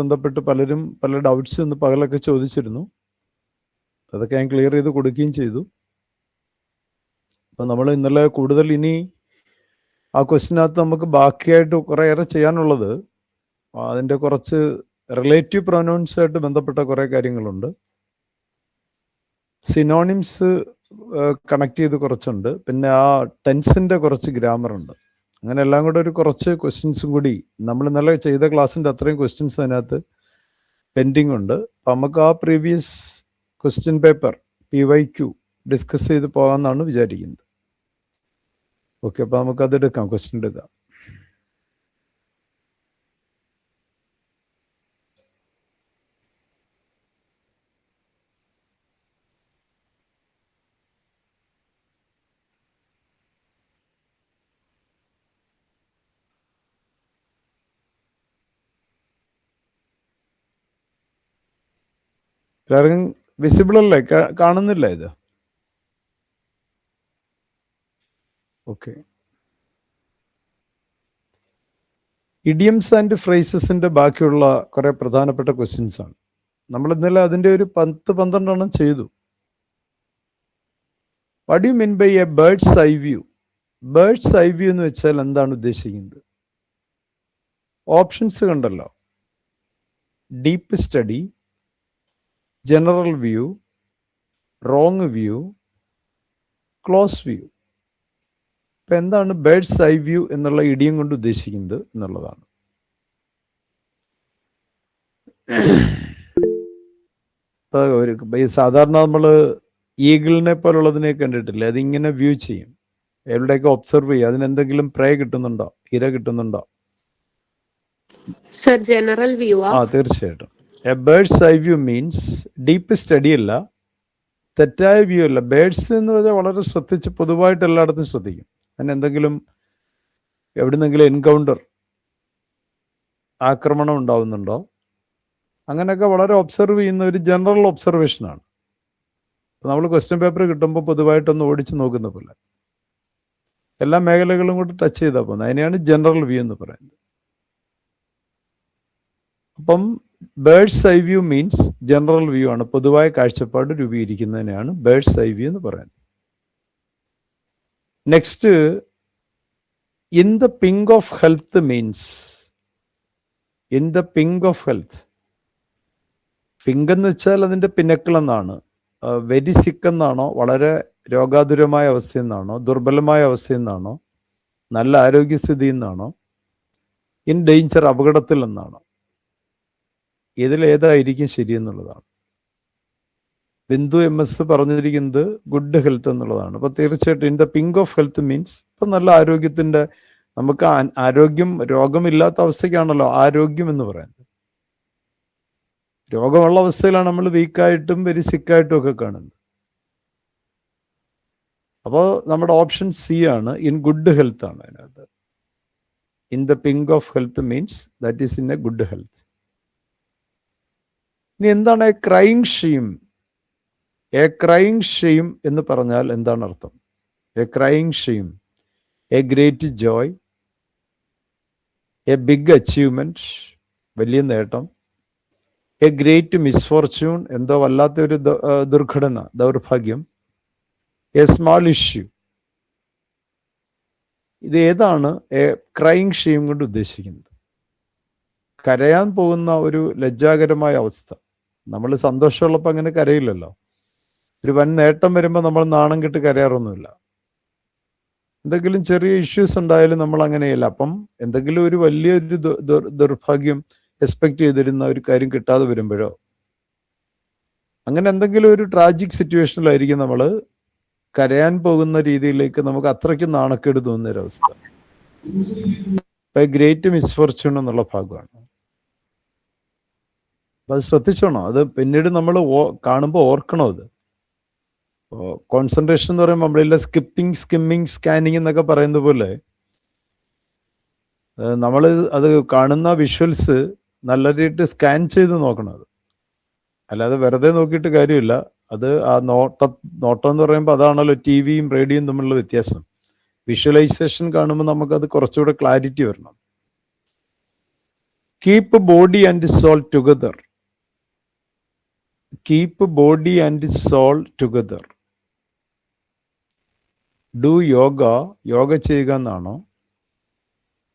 ബന്ധപ്പെട്ട് പലരും പല ഡൗട്ട്സ് ഒന്ന് പകലൊക്കെ ചോദിച്ചിരുന്നു. അതൊക്കെ ഞാൻ ക്ലിയർ ചെയ്ത് കൊടുക്കുകയും ചെയ്തു. അപ്പം നമ്മൾ ഇന്നലെ കൂടുതൽ ഇനി ആ ക്വസ്റ്റിനകത്ത് നമുക്ക് ബാക്കിയായിട്ട് കുറേയേറെ ചെയ്യാനുള്ളത് അതിൻ്റെ കുറച്ച് റിലേറ്റീവ് പ്രൊനൗൺസ് ആയിട്ട് ബന്ധപ്പെട്ട കുറേ കാര്യങ്ങളുണ്ട്. സിനോണിംസ് കണക്ട് ചെയ്ത് കുറച്ചുണ്ട്. പിന്നെ ആ ടെൻസിൻ്റെ കുറച്ച് ഗ്രാമർ ഉണ്ട്. അങ്ങനെ എല്ലാം കൂടെ ഒരു കുറച്ച് ക്വസ്റ്റ്യൻസും കൂടി നമ്മൾ ഇന്നലെ ചെയ്ത ക്ലാസ്സിൻ്റെ അത്രയും ക്വസ്റ്റ്യൻസ് അതിനകത്ത് പെൻഡിങ് ഉണ്ട്. അപ്പം നമുക്ക് ആ previous question paper PYQ discuss ചെയ്ത് പോകാമെന്നാണ് വിചാരിക്കുന്നത്. ഓക്കെ, അപ്പം നമുക്കത് എടുക്കാം, ക്വസ്റ്റ്യൻ എടുക്കാം. എല്ലാവർക്കും വിസിബിൾ അല്ലേ? കാണുന്നില്ല ഇത്? ഓക്കെ. ഇഡിയംസ് ആൻഡ് ഫ്രേസസിന്റെ ബാക്കിയുള്ള കുറെ പ്രധാനപ്പെട്ട ക്വസ്റ്റ്യൻസ് ആണ്. നമ്മൾ ഇന്നലെ അതിന്റെ ഒരു 10-12 ചെയ്തു. What do you mean by a bird's I view? Bird's I view എന്ന് വെച്ചാൽ എന്താണ് ഉദ്ദേശിക്കുന്നത്? ഓപ്ഷൻസ് കണ്ടല്ലോ. Deep study, general view, wrong view, close view. ഇപ്പം എന്താണ് ബേർഡ്സ് ഐ വ്യൂ എന്നുള്ള ഇഡിയം കൊണ്ട് ഉദ്ദേശിക്കുന്നത് എന്നുള്ളതാണ്. സാധാരണ നമ്മൾ ഈഗിളിനെ പോലുള്ളതിനെ കണ്ടിട്ടില്ലേ? അതിങ്ങനെ വ്യൂ ചെയ്യും, എവിടെയൊക്കെ ഒബ്സർവ് ചെയ്യും. അതിനെന്തെങ്കിലും പ്രേ കിട്ടുന്നുണ്ടോ, ഇര കിട്ടുന്നുണ്ടോ? Sir, general view. തീർച്ചയായിട്ടും. A bird's I view means deep study അല്ല, തെറ്റായ വ്യൂ അല്ല. ബേർഡ്സ് എന്ന് പറഞ്ഞാൽ വളരെ ശ്രദ്ധിച്ച് പൊതുവായിട്ട് എല്ലായിടത്തും ശ്രദ്ധിക്കും. അതിന് എന്തെങ്കിലും എവിടുന്നെങ്കിലും എൻകൗണ്ടർ, ആക്രമണം ഉണ്ടാവുന്നുണ്ടോ, അങ്ങനെയൊക്കെ വളരെ ഒബ്സർവ് ചെയ്യുന്ന ഒരു ജനറൽ ഒബ്സർവേഷനാണ്. നമ്മൾ ക്വസ്റ്റ്യൻ പേപ്പർ കിട്ടുമ്പോൾ പൊതുവായിട്ടൊന്ന് ഓടിച്ച് നോക്കുന്ന പോലെ എല്ലാ മേഖലകളും കൂടി ടച്ച് ചെയ്താൽ പോകുന്നത്. അതിനെയാണ് ജനറൽ വ്യൂ എന്ന് പറയുന്നത്. അപ്പം birds I view means general view ആണ്, പൊതുവായ കാഴ്ചപ്പാട് രൂപീകരിക്കുന്നതിനെയാണ് ബേർഡ്സ് ഐ വ്യൂ എന്ന് പറയുന്നത്. Next, in the pink of health means, in the pink of health. Pink എന്ന് വെച്ചാൽ അതിൻ്റെ പിന്നക്കിൾ എന്നാണ്. വെരി സിക്ക് എന്നാണോ, വളരെ രോഗാതുരമായ അവസ്ഥയിൽ നിന്നാണോ, ദുർബലമായ അവസ്ഥയിൽ നിന്നാണോ, നല്ല ആരോഗ്യസ്ഥിതിയിൽ നിന്നാണോ, ഇൻ ഡേഞ്ചർ, അപകടത്തിൽ നിന്നാണോ? ഇതിലേതായിരിക്കും ശരിയെന്നുള്ളതാണ്. ബിന്ദു MS പറഞ്ഞിരിക്കുന്നത് ഗുഡ് ഹെൽത്ത് എന്നുള്ളതാണ്. അപ്പൊ തീർച്ചയായിട്ടും in the pink of health means ഇപ്പൊ നല്ല ആരോഗ്യത്തിന്റെ, നമുക്ക് ആരോഗ്യം, രോഗമില്ലാത്ത അവസ്ഥയ്ക്കാണല്ലോ ആരോഗ്യം എന്ന് പറയുന്നത്. രോഗമുള്ള അവസ്ഥയിലാണ് നമ്മൾ വീക്കായിട്ടും വെരി സിക്കായിട്ടും ഒക്കെ കാണുന്നത്. അപ്പോൾ നമ്മുടെ ഓപ്ഷൻ C ആണ്, ഇൻ ഗുഡ് ഹെൽത്ത് ആണ് അതിനകത്ത്. In the pink of health means that is in a good health. ഇനി എന്താണ് a crying shame? A crying shame എന്ന് പറഞ്ഞാൽ എന്താണ് അർത്ഥം? A crying shame, a great joy, a big achievement, വലിയ നേട്ടം, എ ഗ്രേറ്റ് മിസ്ഫോർച്യൂൺ, എന്തോ വല്ലാത്തൊരു ദുർഘടന, ദൗർഭാഗ്യം, എ സ്മാൾ ഇഷ്യൂ. ഇത് ഏതാണ് എ ക്രൈങ് ഷെയിം കൊണ്ട് ഉദ്ദേശിക്കുന്നത്? കരയാൻ പോകുന്ന ഒരു ലജ്ജാകരമായ അവസ്ഥ. നമ്മൾ സന്തോഷമുള്ളപ്പോൾ അങ്ങനെ കരയില്ലല്ലോ. ഒരു വൻ നേട്ടം വരുമ്പോൾ നമ്മൾ നാണം കെട്ട് കരയാറൊന്നുമില്ല. എന്തെങ്കിലും ചെറിയ ഇഷ്യൂസ് ഉണ്ടായാലും നമ്മൾ അങ്ങനെയല്ല. അപ്പം എന്തെങ്കിലും ഒരു വലിയൊരു ദുർഭാഗ്യം എക്സ്പെക്ട് ചെയ്തിരുന്ന ഒരു കാര്യം കിട്ടാതെ വരുമ്പോഴോ, അങ്ങനെ എന്തെങ്കിലും ഒരു ട്രാജിക് സിറ്റുവേഷനിലായിരിക്കും നമ്മൾ കരയാൻ പോകുന്ന രീതിയിലേക്ക് നമുക്ക് അത്രയ്ക്ക് നാണക്കേട് തോന്നുന്നൊരവസ്ഥ. ഗ്രേറ്റ് മിസ്ഫോർച്യൂൺ എന്നുള്ള ഭാഗമാണ്. അപ്പം അത് ശ്രദ്ധിച്ചോണം. അത് പിന്നീട് നമ്മൾ കാണുമ്പോൾ ഓർക്കണം. അത് കോൺസെൻട്രേഷൻ എന്ന് പറയുമ്പോൾ നമ്മളെല്ലാം സ്കിമ്മിങ്, സ്കാനിങ് എന്നൊക്കെ പറയുന്ന പോലെ നമ്മൾ അത് കാണുന്ന വിഷ്വൽസ് നല്ല രീതിയിൽ സ്കാൻ ചെയ്ത് നോക്കണം. അത് അല്ലാതെ വെറുതെ നോക്കിയിട്ട് കാര്യമില്ല. അത് ആ നോട്ടം എന്ന് പറയുമ്പോൾ അതാണല്ലോ TV-യും റേഡിയോയും തമ്മിലുള്ള വ്യത്യാസം. വിഷ്വലൈസേഷൻ കാണുമ്പോൾ നമുക്കത് കുറച്ചുകൂടെ ക്ലാരിറ്റി വരണം. Keep body and soul together. Keep body and soul together. Do yoga, yoga ചെയ്യുക എന്നാണോ?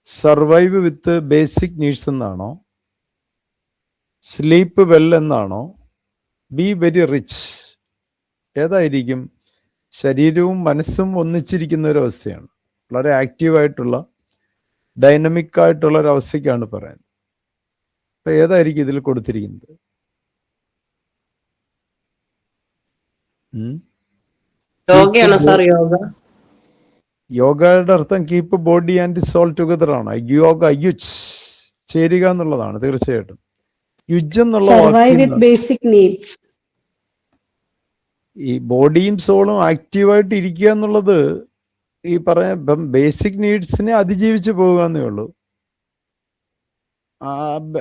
സർവൈവ് വിത്ത് ബേസിക് നീഡ്സ് എന്നാണോ? സ്ലീപ്പ് വെൽ എന്നാണോ? Be very rich. ഏതായിരിക്കും? ശരീരവും മനസ്സും ഒന്നിച്ചിരിക്കുന്ന ഒരു അവസ്ഥയാണ്. വളരെ ആക്റ്റീവായിട്ടുള്ള ഡൈനമിക് ആയിട്ടുള്ള ഒരു അവസ്ഥയ്ക്കാണ് പറയുന്നത്. അപ്പൊ ഏതായിരിക്കും ഇതിൽ കൊടുത്തിരിക്കുന്നത്? യോഗയാണ് സാർ, യോഗ. യോഗയുടെ അർത്ഥം keep body and soul together ആണ്. യോഗ, യുജ്, ചേരുക എന്നുള്ളതാണ് തീർച്ചയായിട്ടും. യുജ് എന്നുള്ള ഈ ബോഡിയും സോളും ആക്റ്റീവായിട്ട് ഇരിക്കുക എന്നുള്ളത് ഈ പറഞ്ഞ ബേസിക് നീഡ്സിനെ അതിജീവിച്ച് പോവുക എന്നേ ഉള്ളൂ.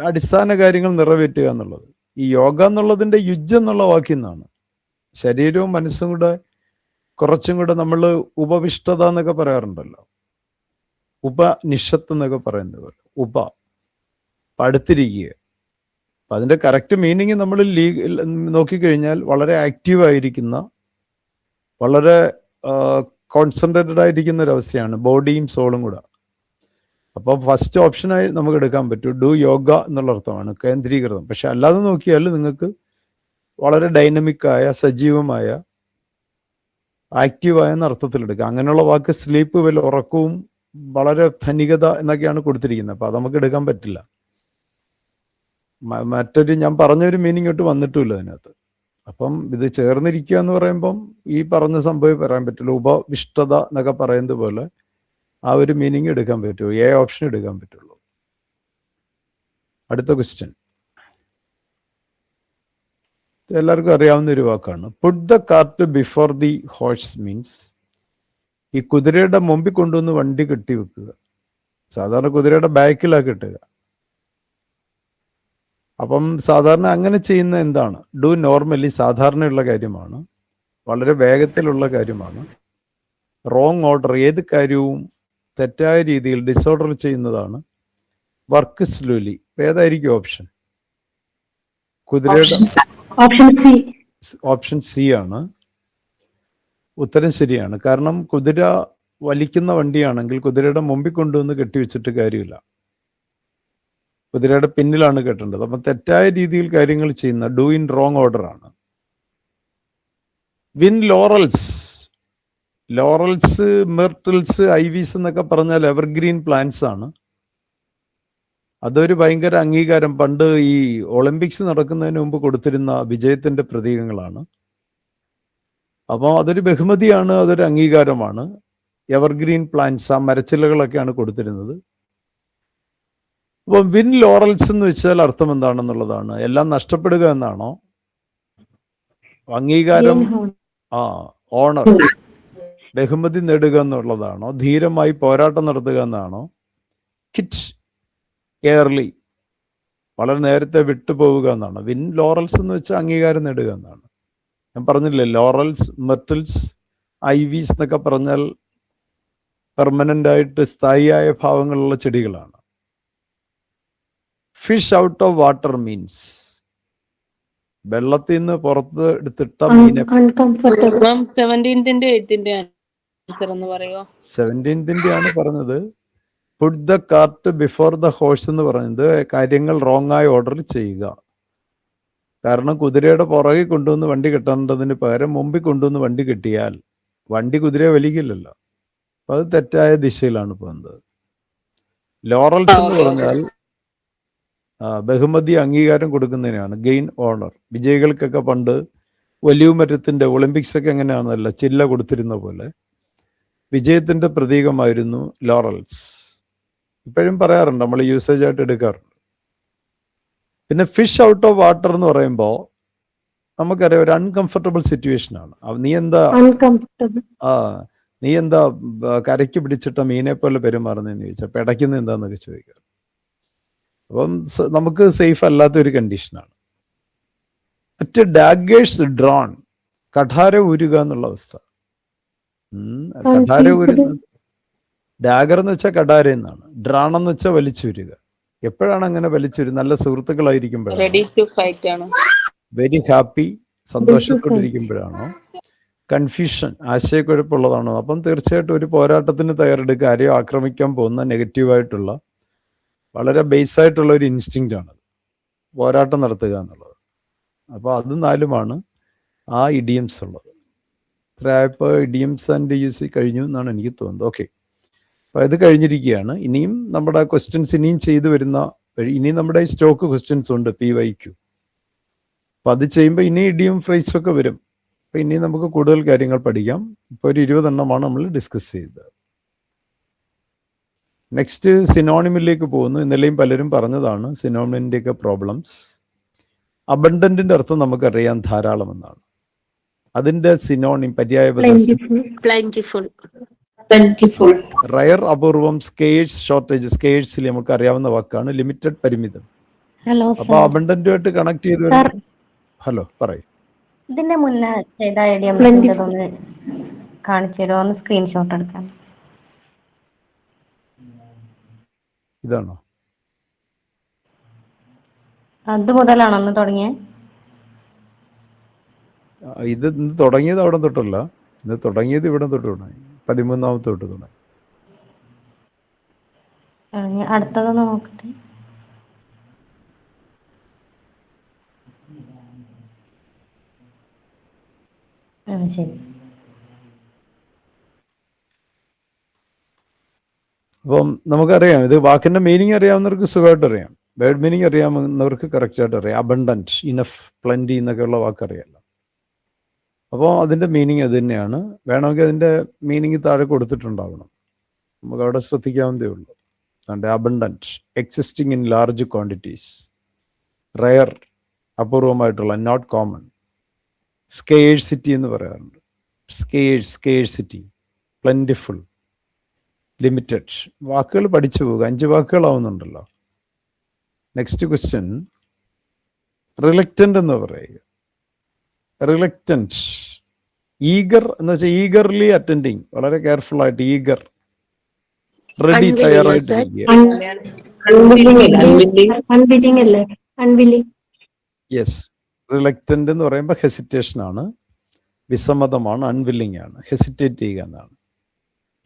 അടിസ്ഥാന കാര്യങ്ങൾ നിറവേറ്റുക എന്നുള്ളത്. ഈ യോഗ എന്നുള്ളതിന്റെ യുജ് എന്നുള്ള വാക്കിൽ നിന്നാണ്. ശരീരവും മനസ്സും കൂടെ കുറച്ചും കൂടെ നമ്മൾ ഉപവിഷ്ടത എന്നൊക്കെ പറയാറുണ്ടല്ലോ, ഉപനിഷത്ത് എന്നൊക്കെ പറയുന്നത് പോലെ അടുത്തിരിക്കുക. അപ്പൊ അതിന്റെ കറക്റ്റ് മീനിങ് നമ്മൾ നോക്കിക്കഴിഞ്ഞാൽ വളരെ ആക്റ്റീവായിരിക്കുന്ന, വളരെ കോൺസെൻട്രേറ്റഡ് ആയിരിക്കുന്ന ഒരു അവസ്ഥയാണ് ബോഡിയും സോളും കൂടെ. അപ്പോൾ ഫസ്റ്റ് ഓപ്ഷനായി നമുക്ക് എടുക്കാൻ പറ്റും ഡു യോഗ എന്നുള്ള അർത്ഥമാണ്, കേന്ദ്രീകൃതം. പക്ഷെ അല്ലാതെ നോക്കിയാൽ നിങ്ങൾക്ക് വളരെ ഡൈനമിക്കായ, സജീവമായ, ആക്റ്റീവായ എന്ന അർത്ഥത്തിലെടുക്കുക. അങ്ങനെയുള്ള വാക്ക് സ്ലീപ്പ് വെൽ, ഉറക്കവും വളരെ ധനികത എന്നൊക്കെയാണ് കൊടുത്തിരിക്കുന്നത്. അപ്പൊ അത് നമുക്ക് എടുക്കാൻ പറ്റില്ല. മറ്റൊരു ഞാൻ പറഞ്ഞൊരു മീനിങ് ഇട്ട് വന്നിട്ടുമില്ല അതിനകത്ത്. അപ്പം ഇത് ചേർന്നിരിക്കുക എന്ന് പറയുമ്പം ഈ പറഞ്ഞ സംഭവം പറയാൻ പറ്റില്ല. ഉപവിഷ്ടത എന്നൊക്കെ പറയുന്നത് പോലെ ആ ഒരു മീനിങ് എടുക്കാൻ പറ്റുള്ളൂ. എ ഓപ്ഷൻ എടുക്കാൻ പറ്റുള്ളൂ. അടുത്ത ക്വസ്റ്റ്യൻ എല്ലാവർക്കും അറിയാവുന്ന ഒരു വാക്കാണ്. Put the cart before the horse means ഈ കുതിരയുടെ മുമ്പിൽ കൊണ്ടുവന്ന് വണ്ടി കെട്ടിവെക്കുക. സാധാരണ കുതിരയുടെ ബാക്കിലാണ് കെട്ടുക. അപ്പം സാധാരണ അങ്ങനെ ചെയ്യുന്ന എന്താണ്? ഡു നോർമലി, സാധാരണയുള്ള കാര്യമാണ്, വളരെ വേഗത്തിലുള്ള കാര്യമാണ്. റോങ് ഓർഡർ, ഏത് കാര്യവും തെറ്റായ രീതിയിൽ ഡിസോർഡർ ചെയ്യുന്നതാണ്. Work slowly. ഏതായിരിക്കും ഓപ്ഷൻ? കുതിരയുടെ ഓപ്ഷൻ സി ആണ് ഉത്തരം. ശരിയാണ്. കാരണം കുതിര വലിക്കുന്ന വണ്ടിയാണെങ്കിൽ കുതിരയുടെ മുമ്പിൽ കൊണ്ടുവന്ന് കെട്ടിവെച്ചിട്ട് കാര്യമില്ല, കുതിരയുടെ പിന്നിലാണ് കെട്ടേണ്ടത്. അപ്പം തെറ്റായ രീതിയിൽ കാര്യങ്ങൾ ചെയ്യുന്ന ഡു ഇൻ റോങ് ഓർഡർ ആണ്. Win laurels. ലോറൽസ്, മെർട്ടിൽസ്, ഐവീസ് എന്നൊക്കെ പറഞ്ഞാൽ എവർഗ്രീൻ പ്ലാന്റ്സ് ആണ്. അതൊരു ഭയങ്കര അംഗീകാരം. പണ്ട് ഈ ഒളിമ്പിക്സ് നടക്കുന്നതിന് മുമ്പ് കൊടുത്തിരുന്ന വിജയത്തിന്റെ പ്രതീകങ്ങളാണ്. അപ്പോൾ അതൊരു ബഹുമതിയാണ്, അതൊരു അംഗീകാരമാണ്. എവർഗ്രീൻ പ്ലാന്റ്സ്, ആ മരച്ചില്ലകളൊക്കെയാണ് കൊടുത്തിരുന്നത്. അപ്പം വിൻ ലോറൽസ് എന്ന് വെച്ചാൽ അർത്ഥം എന്താണെന്നുള്ളതാണ്. എല്ലാം നഷ്ടപ്പെടുക എന്നാണോ? അംഗീകാരം, ഓണർ, ബഹുമതി നേടുക എന്നുള്ളതാണോ? ധീരമായി പോരാട്ടം നടത്തുക എന്നാണോ? കിറ്റ് എയർലി, വളരെ നേരത്തെ വിട്ടുപോവുക എന്നാണ്. വിൻ ലോറൽസ് എന്ന് വെച്ചാൽ അംഗീകാരം നേടുക എന്നാണ്. ഞാൻ പറഞ്ഞില്ലേ, ലോറൽസ്, മെർട്ടിൽസ്, ഐവീസ് എന്നൊക്കെ പറഞ്ഞാൽ പെർമനന്റ് ആയിട്ട് സ്ഥായിയായ ഭാവങ്ങളുള്ള ചെടികളാണ്. Fish out of water means വെള്ളത്തിൽ നിന്ന് പുറത്ത് എടുത്തിട്ട മീനെ. 17th ആണ് പറഞ്ഞത്. Put the cart before the horse എന്ന് പറയുന്നത് കാര്യങ്ങൾ റോങ് ആയ ഓർഡറിൽ ചെയ്യുക. കാരണം കുതിരയുടെ പുറകെ കൊണ്ടുവന്ന് വണ്ടി കെട്ടേണ്ടതിന് പകരം മുമ്പിൽ കൊണ്ടുവന്ന് വണ്ടി കെട്ടിയാൽ വണ്ടി കുതിരയെ വലിക്കില്ലല്ലോ. അപ്പൊ അത് തെറ്റായ ദിശയിലാണ് പോകുന്നത്. ലോറൽസ് എന്ന് പറഞ്ഞാൽ ബഹുമതി, അംഗീകാരം കൊടുക്കുന്നതിനാണ്. Gain owner. വിജയികൾക്കൊക്കെ പണ്ട് വലിയ മരത്തിന്റെ ഒളിമ്പിക്സ് ഒക്കെ എങ്ങനെയാണെന്നല്ല, ചില്ല കൊടുത്തിരുന്ന പോലെ വിജയത്തിന്റെ പ്രതീകമായിരുന്നു ലോറൽസ്. ഇപ്പോഴും പറയാറുണ്ട്, നമ്മൾ യൂസേജ് ആയിട്ട് എടുക്കാറുണ്ട്. പിന്നെ ഫിഷ് ഔട്ട് ഓഫ് വാട്ടർ എന്ന് പറയുമ്പോൾ നമുക്കറിയാം ഒരു അൺകംഫർട്ടബിൾ സിറ്റുവേഷൻ ആണ്. നീ എന്താ കരയ്ക്ക് പിടിച്ചിട്ട മീനെ പോലെ പെരുമാറുന്നതെന്ന് ചോദിച്ചാൽ പിടയ്ക്കുന്നത് എന്താന്നൊക്കെ ചോദിക്കുക. അപ്പം നമുക്ക് സേഫ് അല്ലാത്ത ഒരു കണ്ടീഷനാണ്. മറ്റ് ഡാഗേഴ്സ് ഡ്രോൺ, കഠാര ഊരുക എന്നുള്ള അവസ്ഥ. കഠാര ഊരുന്നത്, ഡാഗർ എന്ന് വെച്ചാൽ കഠാര എന്നാണ്, ഡ്രാൺ എന്ന് വെച്ചാൽ വലിച്ചൂരുക. എപ്പോഴാണ് അങ്ങനെ വലിച്ചൊരു നല്ല സുഹൃത്തുക്കളായിരിക്കുമ്പോഴാണോ, റെഡി ടു ഫൈറ്റ് ആണ്. വെരി ഹാപ്പി, സന്തോഷത്തോടിരിക്കുമ്പോഴാണോ, കൺഫ്യൂഷൻ ആശയക്കുഴപ്പമുള്ളതാണോ? അപ്പം തീർച്ചയായിട്ടും ഒരു പോരാട്ടത്തിന് തയ്യാറെടുക്കുക. ആരെയോ ആക്രമിക്കാൻ പോകുന്ന നെഗറ്റീവായിട്ടുള്ള വളരെ ബേസായിട്ടുള്ള ഒരു ഇൻസ്റ്റിങ്ക്റ്റ് ആണ് പോരാട്ടം നടത്തുക എന്നുള്ളത്. അപ്പോൾ അത് നാലുമാണ് ആ ഇഡിയംസ് ഉള്ളത്. ഇപ്പോൾ ഇഡിയംസ് ആൻഡ് യൂസ് കഴിഞ്ഞു എന്നാണ് എനിക്ക് തോന്നുന്നത്. ഓക്കെ, അപ്പോൾ ഇത് കഴിഞ്ഞിരിക്കുകയാണ്. ഇനിയും നമ്മുടെ ക്വസ്റ്റ്യൻസ് ഇനിയും ചെയ്തു വരുന്ന ഇനിയും നമ്മുടെ സ്റ്റോക്ക് ക്വസ്റ്റ്യൻസ് ഉണ്ട് PYQ. അപ്പം അത് ചെയ്യുമ്പോൾ ഇനി ഇഡിയം ഫ്രേസും ഒക്കെ വരും. അപ്പം ഇനി നമുക്ക് കൂടുതൽ കാര്യങ്ങൾ പഠിക്കാം. ഇപ്പോൾ ഒരു 20 എണ്ണമാണ് നമ്മൾ ഡിസ്കസ് ചെയ്തത്. നെക്സ്റ്റ് സിനോണിമിലേക്ക് പോകുന്നു. ഇന്നലെയും പലരും പറഞ്ഞതാണ് സിനോണിമിൻ്റെയൊക്കെ പ്രോബ്ലംസ്. അബണ്ടന്റിന്റെ അർത്ഥം നമുക്കറിയാം ധാരാളം എന്നാണ്. അതിന്റെ സിനോണിം പര്യായപദം റയർ, അപൂർവം, സ്കേഴ്സ്, ഷോർട്ടേജ്. സ്കേഴ്സിൽ നമുക്ക് അറിയാവുന്ന വാക്കാണ് ലിമിറ്റഡ്, പരിമിതം. അപ്പൊ അബണ്ടന്റുമായിട്ട് കണക്ട് ചെയ്ത് വരുന്നത്. ഹലോ, പറയൂ. ഇതിന്റെ മുന്നേ ചെയ്ത ഐഡിയംസിന്റെ ഒന്ന് കാണിച്ചു തരുമോ? ഒന്ന് സ്ക്രീൻഷോട്ട് എടുക്കാൻ. ഇതാണോ? അത് മുതലാണോ ഒന്ന് തുടങ്ങിയ? ഇത് ഇന്ന് തുടങ്ങിയത് അവിടെ തൊട്ടല്ല, ഇന്ന് തുടങ്ങിയത് ഇവിടെ തൊട്ട് തുടങ്ങി. 13ാമത്തെ തൊട്ട് തുടങ്ങി. അടുത്തതൊന്ന് നോക്കട്ടെ. ശരി. അപ്പം നമുക്കറിയാം, ഇത് വാക്കിന്റെ മീനിങ് അറിയാവുന്നവർക്ക് സുഖമായിട്ട് അറിയാം. വേർഡ് മീനിങ് അറിയാവുന്നവർക്ക് കറക്റ്റായിട്ട് അറിയാം. അബണ്ടന്റ്, ഇനഫ്, പ്ലന്റി എന്നൊക്കെയുള്ള വാക്കറിയാമല്ലോ. അപ്പോൾ അതിൻ്റെ മീനിങ് അത് തന്നെയാണ്. വേണമെങ്കിൽ അതിൻ്റെ മീനിങ് താഴെ കൊടുത്തിട്ടുണ്ടാവണം, നമുക്ക് അവിടെ ശ്രദ്ധിക്കാവുന്നതേ ഉള്ളൂ. അതുകൊണ്ട് abundant, existing in large quantities. Rare, അപൂർവമായിട്ടുള്ള, നോട്ട് കോമൺ. സ്കേഴ്സിറ്റി എന്ന് പറയാറുണ്ട്. Scarcity, plentiful, limited. വാക്കുകൾ പഠിച്ചു പോവുക. 5 വാക്കുകളാവുന്നുണ്ടല്ലോ. നെക്സ്റ്റ് ക്വസ്റ്റ്യൻ, റിലക്റ്റന്റ് എന്ന് പറയുക. റിലക്റ്റന്റ്, ഈഗർ എന്ന് വെച്ചാൽ ഈഗർലി അറ്റൻഡിങ്, വളരെ കെയർഫുൾ ആയിട്ട്. ഈഗർ, റെഡി, തയ്യാറായിട്ടിരിക്കുക. യെസ്, റിലക്റ്റന്റ് എന്ന് പറയുമ്പോൾ ഹെസിറ്റേഷൻ ആണ്, വിസമ്മതമാണ്, അൺവില്ലിംഗ് ആണ്. ഹെസിറ്റേറ്റ് ചെയ്യുക എന്നാണ്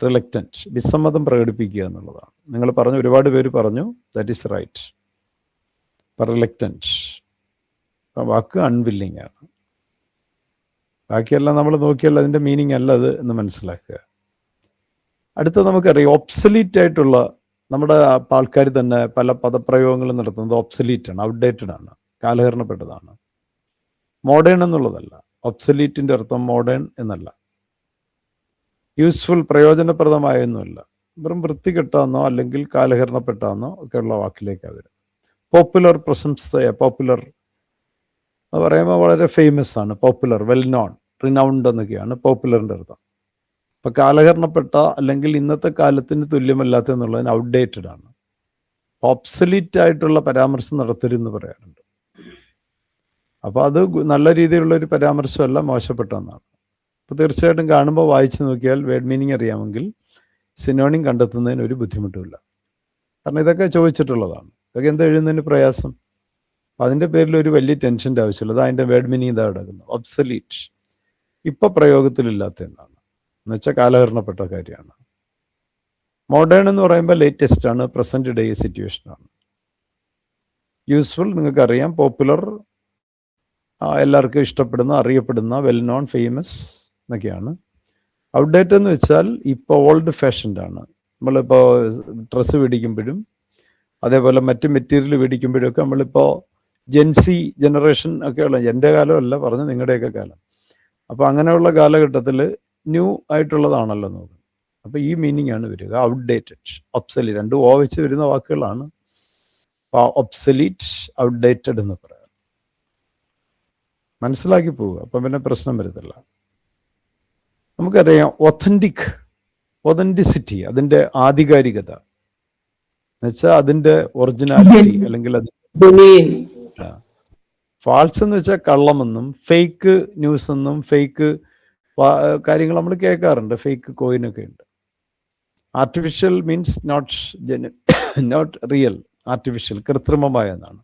റിലക്റ്റന്റ്. വിസമ്മതം പ്രകടിപ്പിക്കുക എന്നുള്ളതാണ്. നിങ്ങൾ പറഞ്ഞു, ഒരുപാട് പേര് പറഞ്ഞു, ദാറ്റ് ഈസ് റൈറ്റ്. റിലക്റ്റന്റ് വാക്ക് അൺവില്ലിംഗ് ആണ്. ബാക്കിയെല്ലാം നമ്മൾ നോക്കിയാൽ അതിൻ്റെ മീനിങ് അല്ല അത് എന്ന് മനസ്സിലാക്കുക. അടുത്ത നമുക്കറിയാം, ഒബ്സലീറ്റ് ആയിട്ടുള്ള, നമ്മുടെ ആൾക്കാർ തന്നെ പല പദപ്രയോഗങ്ങളും നടത്തുന്നത് ഒബ്സലീറ്റ് ആണ്, ഔട്ട്ഡേറ്റഡ് ആണ്, കാലഹരണപ്പെട്ടതാണ്. മോഡേൺ എന്നുള്ളതല്ല. ഒബ്സലീറ്റിന്റെ അർത്ഥം മോഡേൺ എന്നല്ല. യൂസ്ഫുൾ, പ്രയോജനപ്രദമായൊന്നുമല്ല. വെറും വൃത്തികെട്ടാന്നോ അല്ലെങ്കിൽ കാലഹരണപ്പെട്ടാന്നോ ഒക്കെയുള്ള വാക്കിലേക്കാണ് വരും. പോപ്പുലർ, പ്രശംസയ. പോപ്പുലർ എന്ന് പറയുമ്പോൾ വളരെ ഫേമസ് ആണ്. പോപ്പുലർ, വെൽ നോൺ, റിനൗണ്ട് എന്നൊക്കെയാണ് പോപ്പുലറിന്റെ അർത്ഥം. ഇപ്പൊ കാലഹരണപ്പെട്ട അല്ലെങ്കിൽ ഇന്നത്തെ കാലത്തിന് തുല്യമല്ലാത്ത എന്നുള്ളതിന് ഔട്ട്ഡേറ്റഡ് ആണ്. ഒബ്സലീറ്റ് ആയിട്ടുള്ള പരാമർശം നടത്തരുതെന്ന് പറയാറുണ്ട്. അപ്പൊ അത് നല്ല രീതിയിലുള്ള ഒരു പരാമർശമല്ല, മോശപ്പെട്ടെന്നാണ്. അപ്പൊ തീർച്ചയായിട്ടും കാണുമ്പോൾ വായിച്ചു നോക്കിയാൽ വേർഡ് മീനിങ് അറിയാമെങ്കിൽ സിനോണിം കണ്ടെത്തുന്നതിന് ഒരു ബുദ്ധിമുട്ടുമില്ല. കാരണം ഇതൊക്കെ ചോദിച്ചിട്ടുള്ളതാണ്. ഇതൊക്കെ എന്താ എഴുതുന്നതിന് പ്രയാസം? അതിന്റെ പേരിൽ ഒരു വലിയ ടെൻഷൻ്റെ ആവശ്യമില്ല. അത് അതിന്റെ വേർഡ് മീനിങ് ഇതാ കിടക്കുന്നു. ഒബ്സലീറ്റ്, ഇപ്പൊ പ്രയോഗത്തിലില്ലാത്ത എന്നാണ്, എന്നുവെച്ചാൽ കാലഹരണപ്പെട്ട കാര്യമാണ്. മോഡേൺ എന്ന് പറയുമ്പോൾ ലേറ്റസ്റ്റ് ആണ്, പ്രസന്റ് ഡേ സിറ്റുവേഷൻ ആണ്. യൂസ്ഫുൾ നിങ്ങൾക്കറിയാം. പോപ്പുലർ എല്ലാവർക്കും ഇഷ്ടപ്പെടുന്ന, അറിയപ്പെടുന്ന, വെൽ നോൺ, ഫേമസ് എന്നൊക്കെയാണ്. ഔട്ട്ഡേറ്റ് എന്ന് വെച്ചാൽ ഇപ്പോൾ ഓൾഡ് ഫാഷൻഡ് ആണ്. നമ്മളിപ്പോൾ ഡ്രസ്സ് മേടിക്കുമ്പോഴും അതേപോലെ മറ്റ് മെറ്റീരിയൽ മേടിക്കുമ്പോഴും ഒക്കെ നമ്മളിപ്പോൾ ജെൻസി ജനറേഷൻ ഒക്കെയുള്ള, എൻ്റെ കാലമല്ല പറഞ്ഞ് നിങ്ങളുടെയൊക്കെ കാലം. അപ്പോൾ അങ്ങനെയുള്ള കാലഘട്ടത്തിൽ ന്യൂ ആയിട്ടുള്ളതാണല്ലോ നോക്കുന്നത്. അപ്പോൾ ഈ മീനിങ് ആണ് വരിക, ഔട്ട്ഡേറ്റഡ്, ഒബ്സലീറ്റ്. രണ്ടും വെച്ച് വരുന്ന വാക്കുകളാണ്. ഒബ്സലീറ്റ്, ഔട്ട്ഡേറ്റഡ് എന്ന് പറയാം. മനസ്സിലാക്കി പോവുക, അപ്പം പിന്നെ പ്രശ്നം വരത്തില്ല. നമുക്കറിയാം ഒതന്റിക്, ഒതന്റിസിറ്റി, അതിൻ്റെ ആധികാരികത എന്നുവെച്ചാൽ അതിൻ്റെ ഒറിജിനാലിറ്റി അല്ലെങ്കിൽ അത്. ഫാൾസ് എന്ന് വെച്ചാൽ കള്ളമെന്നും ഫേക്ക് ന്യൂസ് എന്നും ഫേക്ക് കാര്യങ്ങൾ നമ്മൾ കേൾക്കാറുണ്ട്. ഫേക്ക് കോയിനൊക്കെ ഉണ്ട്. Artificial means not real, artificial, കൃത്രിമമായ എന്നാണ്.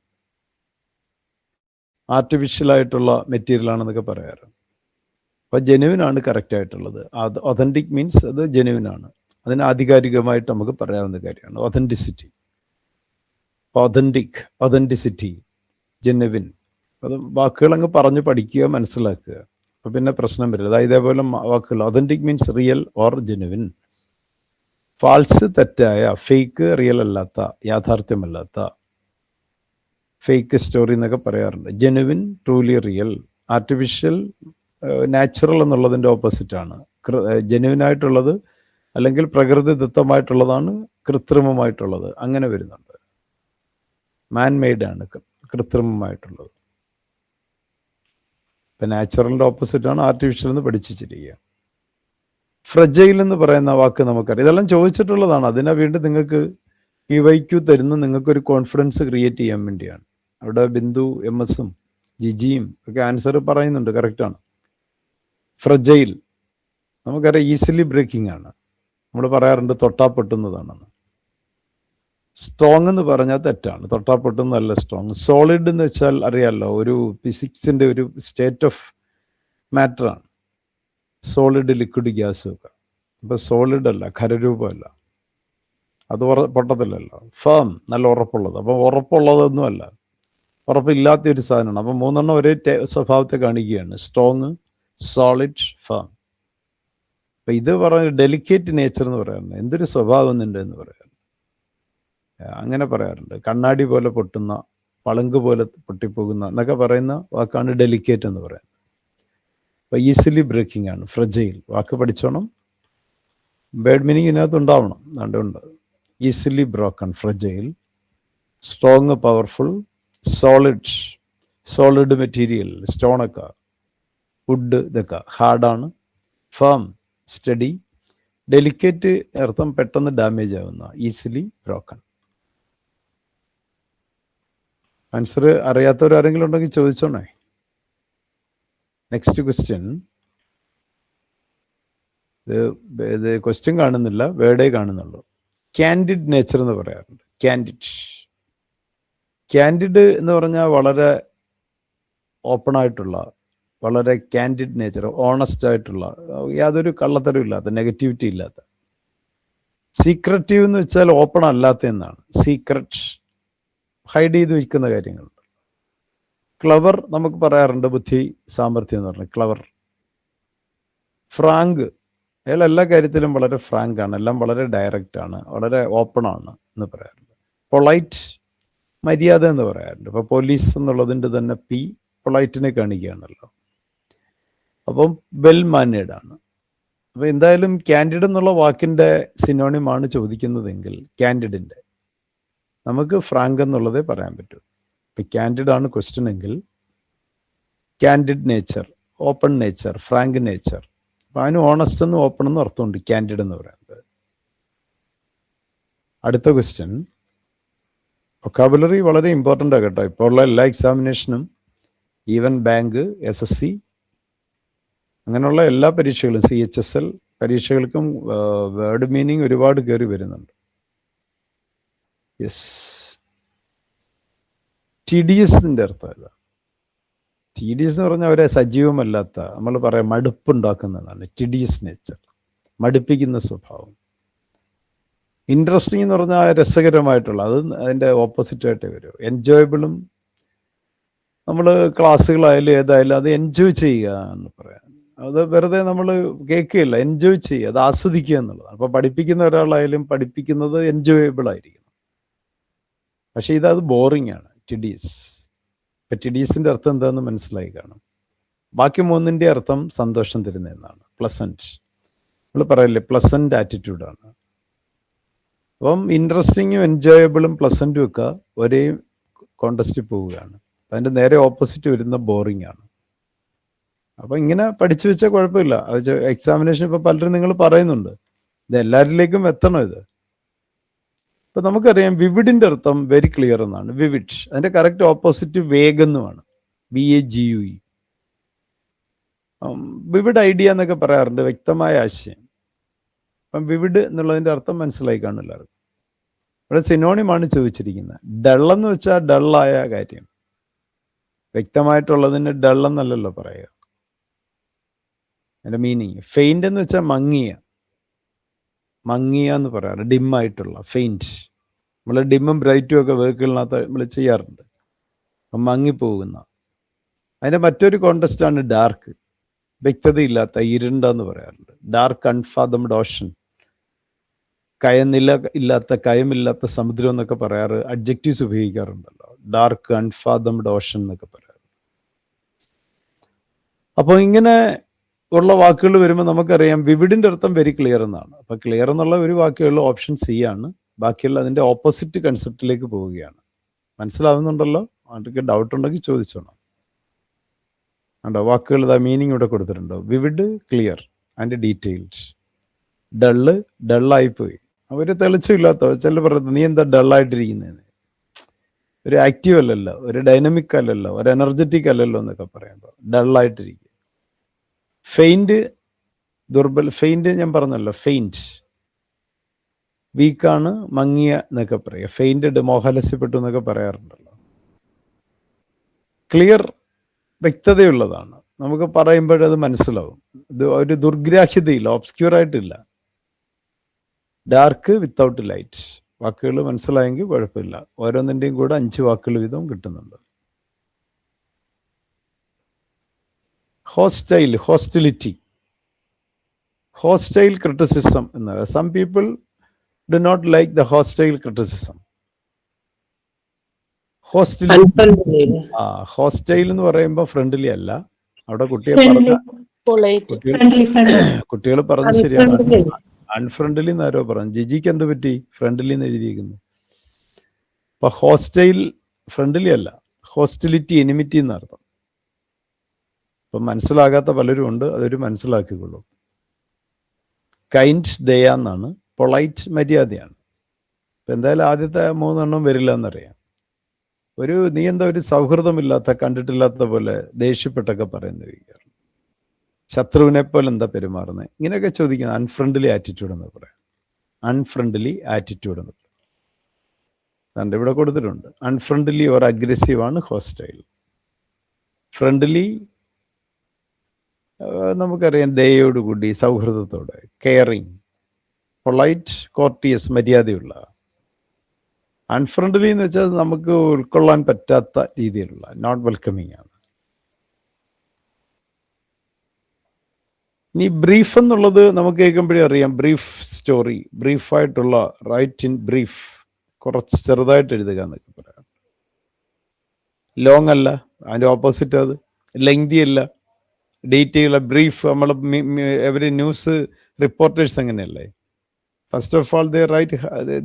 ആർട്ടിഫിഷ്യലായിട്ടുള്ള മെറ്റീരിയൽ ആണെന്നൊക്കെ പറയാറ്. അപ്പോൾ ജെനുവിനാണ് കറക്റ്റ് ആയിട്ടുള്ളത്. അത് ഒതൻറ്റിക് മീൻസ് അത് ജെനുവിനാണ്. അതിന് ആധികാരികമായിട്ട് നമുക്ക് പറയാവുന്ന കാര്യമാണ് ഒതൻറ്റിസിറ്റി. ഒതൻറ്റിക്, ഒതൻറ്റിസിറ്റി, ജെനുവിൻ, അത് വാക്കുകളങ്ങ് പറഞ്ഞ് പഠിക്കുക, മനസ്സിലാക്കുക. അപ്പോൾ പിന്നെ പ്രശ്നം വരില്ല. അതായത് ഇതേപോലെ വാക്കുകൾ authentic means real or genuine. False തെറ്റായ, ഫേക്ക് റിയൽ അല്ലാത്ത, യാഥാർത്ഥ്യമല്ലാത്ത, ഫേക്ക് സ്റ്റോറി എന്നൊക്കെ പറയാറുണ്ട്. Genuine truly real. Artificial natural എന്നുള്ളതിൻ്റെ ഓപ്പോസിറ്റാണ്. ജെനുവിനായിട്ടുള്ളത് അല്ലെങ്കിൽ പ്രകൃതിദത്തമായിട്ടുള്ളതാണ് കൃത്രിമമായിട്ടുള്ളത്. അങ്ങനെ വരുന്നുണ്ട്. മാൻ മെയ്ഡാണ് കൃത്രിമമായിട്ടുള്ളത്. ഇപ്പം നാച്ചുറലിൻ്റെ ഓപ്പോസിറ്റാണ് ആർട്ടിഫിഷ്യൽ എന്ന് പഠിച്ചിരിക്കുക. ഫ്രജൈൽ എന്ന് പറയുന്ന വാക്ക് നമുക്കറിയാം. ഇതെല്ലാം ചോദിച്ചിട്ടുള്ളതാണ്. അതിനെ വീണ്ടും നിങ്ങൾക്ക് PYQ തരുന്ന നിങ്ങൾക്കൊരു കോൺഫിഡൻസ് ക്രിയേറ്റ് ചെയ്യാൻ വേണ്ടിയാണ്. അവിടെ ബിന്ദു MS ജിജിയും ഒക്കെ ആൻസർ പറയുന്നുണ്ട്, കറക്റ്റാണ്. ഫ്രജൈൽ നമുക്കറിയാം ഈസിലി ബ്രേക്കിംഗ് ആണ്. നമ്മൾ പറയാറുണ്ട് തൊട്ടാ പൊട്ടുന്നതാണെന്ന്. സ്ട്രോങ് എന്ന് പറഞ്ഞാൽ തെറ്റാണ്. തൊട്ടാ പൊട്ടുന്നതല്ല സ്ട്രോങ്. സോളിഡ് എന്ന് വെച്ചാൽ അറിയാമല്ലോ, ഒരു ഫിസിക്സിൻ്റെ ഒരു സ്റ്റേറ്റ് ഓഫ് മാറ്ററാണ്. സോളിഡ്, ലിക്വിഡ്, ഗ്യാസും ഒക്കെ. അപ്പം സോളിഡ് അല്ല, ഖരരൂപമല്ല, അത് പൊട്ടത്തില്ലല്ലോ. ഫേം, നല്ല ഉറപ്പുള്ളത്. അപ്പം ഉറപ്പുള്ളതൊന്നുമല്ല, ഉറപ്പില്ലാത്ത ഒരു സാധനമാണ്. അപ്പം മൂന്നെണ്ണം ഒരേ സ്വഭാവത്തെ കാണിക്കുകയാണ്: സ്ട്രോങ്, സോളിഡ്, ഫേം. അപ്പം ഇത് പറഞ്ഞ ഡെലിക്കേറ്റ് നേച്ചർ എന്ന് പറയാറുണ്ട്. എന്തൊരു സ്വഭാവം നിൻ്റെ എന്ന് പറയാറുണ്ട്. അങ്ങനെ പറയാറുണ്ട്. കണ്ണാടി പോലെ പൊട്ടുന്ന, പളുങ്ക് പോലെ പൊട്ടിപ്പോകുന്ന എന്നൊക്കെ പറയുന്ന വാക്കാണ് ഡെലിക്കേറ്റ് എന്ന് പറയുന്നത്. അപ്പോൾ ഈസിലി ബ്രേക്കിംഗ് ആണ് ഫ്രജൈൽ. വാക്ക് പഠിച്ചോണം, ബേഡ് മീനിങ് ഇതിനകത്ത് ഉണ്ടാവണം. അതുകൊണ്ട് easily broken, fragile. Strong, powerful. Solid, solid material, സ്റ്റോണൊക്കെ, വുഡ് ഇതൊക്കെ ഹാർഡാണ്. Firm, study. ഡെലിക്കേറ്റ് അർത്ഥം പെട്ടെന്ന് ഡാമേജ് ആവുന്ന, ഈസിലി ബ്രോക്കൺ. ആൻസർ അറിയാത്തവരാരെങ്കിലും ഉണ്ടെങ്കിൽ ചോദിച്ചോണേ. Next question. ഇത് ക്വസ്റ്റ്യൻ കാണുന്നില്ല, വേർഡേ കാണുന്നുള്ളൂ. ക്യാൻഡിഡ് നേച്ചർ എന്ന് പറയാറുണ്ട്. ക്യാൻഡിഡ്, ക്യാൻഡിഡ് എന്ന് പറഞ്ഞാൽ വളരെ ഓപ്പൺ ആയിട്ടുള്ള, വളരെ ക്യാൻഡിഡ് നേച്ചർ, ഓണസ്റ്റ് ആയിട്ടുള്ള, യാതൊരു കള്ളത്തരവും ഇല്ലാത്ത, നെഗറ്റിവിറ്റി ഇല്ലാത്ത. സീക്രട്ടീവ് എന്ന് വെച്ചാൽ ഓപ്പൺ അല്ലാത്ത എന്നാണ്. സീക്രട്ട്, ഹൈഡ് ചെയ്ത് വയ്ക്കുന്ന കാര്യങ്ങളുണ്ട്. ക്ലവർ നമുക്ക് പറയാറുണ്ട്, ബുദ്ധി, സാമർഥ്യം എന്ന് പറഞ്ഞാൽ ക്ലവർ. ഫ്രാങ്ക്, അയാൾ എല്ലാ കാര്യത്തിലും വളരെ ഫ്രാങ്ക് ആണ്, എല്ലാം വളരെ ഡയറക്റ്റ് ആണ്, വളരെ ഓപ്പൺ ആണ് എന്ന് പറയാറുണ്ട്. പൊളൈറ്റ്, മര്യാദ എന്ന് പറയാറുണ്ട്. ഇപ്പോൾ പോലീസ് എന്നുള്ളതിൻ്റെ തന്നെ P പൊളൈറ്റിനെ കാണിക്കുകയാണല്ലോ. അപ്പം വെൽ മാനേഡ് ആണ്. അപ്പോൾ എന്തായാലും ക്യാൻഡിഡ് എന്നുള്ള വാക്കിൻ്റെ സിനോണിമാണ് ചോദിക്കുന്നതെങ്കിൽ ക്യാൻഡിഡിൻ്റെ നമുക്ക് ഫ്രാങ്ക് എന്നുള്ളതേ പറയാൻ പറ്റൂ. ഇപ്പം ക്യാൻഡിഡ് ആണ് ക്വസ്റ്റ്യൻ എങ്കിൽ candid nature, open nature, Frank nature. അപ്പം അതിന് ഓണസ്റ്റ് എന്നും ഓപ്പൺ എന്നും അർത്ഥമുണ്ട് ക്യാൻഡിഡ് എന്ന് പറയുന്നത്. അടുത്ത ക്വസ്റ്റ്യൻ. വൊക്കാബുലറി വളരെ ഇമ്പോർട്ടൻ്റ് ആണ് കേട്ടോ. ഇപ്പോൾ ഉള്ള എല്ലാ എക്സാമിനേഷനും, ഈവൻ ബാങ്ക്, SSC, അങ്ങനെയുള്ള എല്ലാ പരീക്ഷകളും, CHSL പരീക്ഷകൾക്കും വേർഡ് മീനിങ് ഒരുപാട് കയറി വരുന്നുണ്ട്. യെസ്. TDSൻ്റെ അർത്ഥം ഏതാ? TDS എന്ന് പറഞ്ഞാൽ അവരെ സജീവമല്ലാത്ത, നമ്മൾ പറയാം മടുപ്പുണ്ടാക്കുന്നതാണ് TDS നേച്ചർ, മടുപ്പിക്കുന്ന സ്വഭാവം. ഇൻട്രസ്റ്റിംഗ് എന്ന് പറഞ്ഞാൽ രസകരമായിട്ടുള്ള, അത് അതിൻ്റെ ഓപ്പോസിറ്റായിട്ടേ വരും. എൻജോയബിളും, നമ്മൾ ക്ലാസ്സുകളായാലും ഏതായാലും അത് എൻജോയ് ചെയ്യുക എന്ന് പറയാം. അത് വെറുതെ നമ്മൾ കേൾക്കുകയില്ല, എൻജോയ് ചെയ്യുക, അത് ആസ്വദിക്കുക എന്നുള്ളതാണ്. അപ്പോൾ പഠിപ്പിക്കുന്ന ഒരാളായാലും പഠിപ്പിക്കുന്നത് എൻജോയബിൾ ആയിരിക്കണം. പക്ഷേ ഇതത് ബോറിംഗ് ആണ്, TDS. ഇപ്പം TDSൻ്റെ അർത്ഥം എന്താണെന്ന് മനസ്സിലായി കാണും. ബാക്കി മൂന്നിൻ്റെ അർത്ഥം സന്തോഷം തരുന്നതെന്നാണ്. പ്ലസൻറ്റ്, നമ്മൾ പറയില്ലേ പ്ലസൻറ്റ് ആറ്റിറ്റ്യൂഡാണ്. അപ്പം ഇൻട്രസ്റ്റിങ്ങും എൻജോയബിളും പ്ലസൻറ്റും ഒക്കെ ഒരേ കോണ്ടസ്റ്റിൽ പോവുകയാണ്. അതിൻ്റെ നേരെ ഓപ്പോസിറ്റ് വരുന്ന ബോറിംഗ് ആണ്. അപ്പം ഇങ്ങനെ പഠിച്ചു വെച്ചാൽ കുഴപ്പമില്ല. അത് എക്സാമിനേഷൻ ഇപ്പോൾ പലരും നിങ്ങൾ പറയുന്നുണ്ട്, ഇത് എല്ലാവരിലേക്കും എത്തണം ഇത്. ഇപ്പം നമുക്കറിയാം വിവിഡിൻ്റെ അർത്ഥം വെരി ക്ലിയർ എന്നാണ്. വിവിഡ്, അതിൻ്റെ കറക്റ്റ് ഓപ്പോസിറ്റ് വേഗെന്നുമാണ്. VAGUE. വിവിഡ് ഐഡിയ എന്നൊക്കെ പറയാറുണ്ട്, വ്യക്തമായ ആശയം. അപ്പം വിവിഡ് എന്നുള്ളതിൻ്റെ അർത്ഥം മനസ്സിലായി കാണില്ലായിരുന്നു. ഇവിടെ സിനോണിമാണ് ചോദിച്ചിരിക്കുന്നത്. ഡള്ളെന്ന് വെച്ചാൽ ഡള്ളായ കാര്യം, വ്യക്തമായിട്ടുള്ളതിന് ഡള്ളെന്നല്ലല്ലോ പറയുക. അതിന്റെ മീനിങ് ഫെയിൻ്റ് എന്ന് വെച്ചാൽ മങ്ങിയ എന്ന് പറയാറ്, ഡിമ്മായിട്ടുള്ള ഫെയിൻറ്റ്. നമ്മൾ ഡിമ്മും ബ്രൈറ്റും ഒക്കെ വർക്കുകളിനകത്ത് നമ്മൾ ചെയ്യാറുണ്ട്. അപ്പം മങ്ങിപ്പോകുന്ന. അതിൻ്റെ മറ്റൊരു കോണ്ടസ്റ്റാണ് ഡാർക്ക്, വ്യക്തതയില്ലാത്ത, ഇരുണ്ടെന്ന് പറയാറുണ്ട്. ഡാർക്ക് അൺഫാദംഡ് ഓഷൻ, കയമില്ലാത്ത സമുദ്രം എന്നൊക്കെ പറയാറ്, അഡ്ജക്റ്റീവ്സ് ഉപയോഗിക്കാറുണ്ടല്ലോ. ഡാർക്ക് അൺഫാദംഡ് ഓഷൻ എന്നൊക്കെ പറയാറ്. അപ്പോൾ ഇങ്ങനെ ഉള്ള വാക്കുകൾ വരുമ്പോൾ നമുക്കറിയാം വിവിഡിൻ്റെ അർത്ഥം വെരി ക്ലിയർ എന്നാണ്. അപ്പം ക്ലിയർ എന്നുള്ള ഒരു വാക്കുകളിൽ ഓപ്ഷൻ സി ആണ്. ബാക്കിയുള്ള അതിൻ്റെ ഓപ്പോസിറ്റ് കൺസെപ്റ്റിലേക്ക് പോവുകയാണ്. മനസ്സിലാവുന്നുണ്ടല്ലോ? ആർക്കൊക്കെ ഡൗട്ട് ഉണ്ടെങ്കിൽ ചോദിച്ചോണം. ഉണ്ടോ വാക്കുകൾ മീനിങ് ഇവിടെ കൊടുത്തിട്ടുണ്ടോ? Vivid, clear and detailed. ഡള്ളായിപ്പോയി, ഒരു തെളിച്ചില്ലാത്ത. ചില പറയുന്നത് നീ എന്താ ഡള്ളായിട്ടിരിക്കുന്നതെന്ന്, ഒരു ആക്റ്റീവ് അല്ലല്ലോ, ഒരു ഡൈനമിക് അല്ലല്ലോ, ഒരു എനർജറ്റിക് അല്ലല്ലോ എന്നൊക്കെ പറയുമ്പോൾ ഡള്ളായിട്ടിരിക്കുക. ഫെയിൻറ്റ്, ഫെയിൻറ്റ് ഞാൻ പറഞ്ഞല്ലോ, ഫെയിൻറ്റ് വീക്കാണ്, മങ്ങിയ എന്നൊക്കെ പറയുക. ഫെയിൻറ്റഡ്, മോഹലസ്യപ്പെട്ടു എന്നൊക്കെ പറയാറുണ്ടല്ലോ. ക്ലിയർ, വ്യക്തതയുള്ളതാണ്, നമുക്ക് പറയുമ്പോഴത് മനസ്സിലാവും. ഇത് ഒരു ദുർഗ്രാഹ്യതയില്ല, ഒബ്സ്ക്യൂറായിട്ടില്ല. Dark without light. വാക്കുകൾ മനസ്സിലായെങ്കിൽ കുഴപ്പമില്ല. ഓരോന്നിൻ്റെയും കൂടെ 5 വാക്കുകൾ വീതം കിട്ടുന്നുണ്ട്. ഹോസ്റ്റൈൽ, ഹോസ്റ്റിലിറ്റി, ഹോസ്റ്റൈൽ ക്രിറ്റിസിസം എന്ന്. Some people do not like the hostile criticism. Hostile എന്ന് പറയുമ്പോൾ ഫ്രണ്ട്ലി അല്ല. അവിടെ കുട്ടികൾ പറഞ്ഞ ശരിയാണ്. അൺഫ്രണ്ട്ലി എന്നാരോ പറഞ്ഞു. ജിജിക്ക് എന്ത് പറ്റി? ഫ്രണ്ട്ലി എന്ന് എഴുതിയിരിക്കുന്നു. അപ്പൊ ഹോസ്റ്റൈൽ ഫ്രണ്ട്ലി അല്ല, ഹോസ്റ്റിലിറ്റി, എനിമിറ്റി എന്നർത്ഥം. അപ്പൊ മനസ്സിലാകാത്ത പലരും ഉണ്ട്, അതൊരു മനസ്സിലാക്കിക്കൊള്ളൂ. കൈൻഡ്, ദയ എന്നാണ്. പൊളൈറ്റ്, മര്യാദയാണ്. അപ്പൊ എന്തായാലും ആദ്യത്തെ 3 വരില്ല എന്നറിയാം. നീ എന്താ ഒരു സൗഹൃദമില്ലാത്ത, കണ്ടിട്ടില്ലാത്ത പോലെ ദേഷ്യപ്പെട്ടൊക്കെ പറയുന്നത്, ശത്രുവിനെ പോലെ എന്താ പെരുമാറുന്നത്, ഇങ്ങനെയൊക്കെ ചോദിക്കുന്നത്. അൺഫ്രണ്ട്ലി ആറ്റിറ്റ്യൂഡ് എന്ന് പറയാം. അൺഫ്രണ്ട്ലി ആറ്റിറ്റ്യൂഡ് എന്ന് പറയാം. അതുകൊണ്ട് ഇവിടെ കൊടുത്തിട്ടുണ്ട്. അൺഫ്രണ്ട്ലി ഓർ അഗ്രസീവ് ആണ് ഹോസ്റ്റൈൽ. ഫ്രണ്ട്ലി നമുക്കറിയാം, ദയോടുകൂടി, സൗഹൃദത്തോടെ, കെയറിങ്. പൊളൈറ്റ്, കോർട്ടിയസ്, മര്യാദയുള്ള. അൺഫ്രണ്ട്ലി എന്ന് വെച്ചാൽ നമുക്ക് ഉൾക്കൊള്ളാൻ പറ്റാത്ത രീതിയിലുള്ള, നോട്ട് വെൽക്കമിങ് ആണ്. ഇനി ബ്രീഫ് എന്നുള്ളത് നമുക്ക് കേൾക്കുമ്പോഴേ അറിയാം. ബ്രീഫ് സ്റ്റോറി, ബ്രീഫായിട്ടുള്ള, റൈറ്റ് ഇൻ ബ്രീഫ്, കുറച്ച് ചെറുതായിട്ട് എഴുതുക എന്നൊക്കെ പറയാം. ലോങ് അല്ല, അതിൻ്റെ ഓപ്പോസിറ്റ് അത്. ലെങ്തി അല്ല, ഡീറ്റെയിൽ. ബ്രീഫ് നമ്മൾ എവരി ന്യൂസ് റിപ്പോർട്ടേഴ്സ് അങ്ങനെയല്ലേ, first of all they write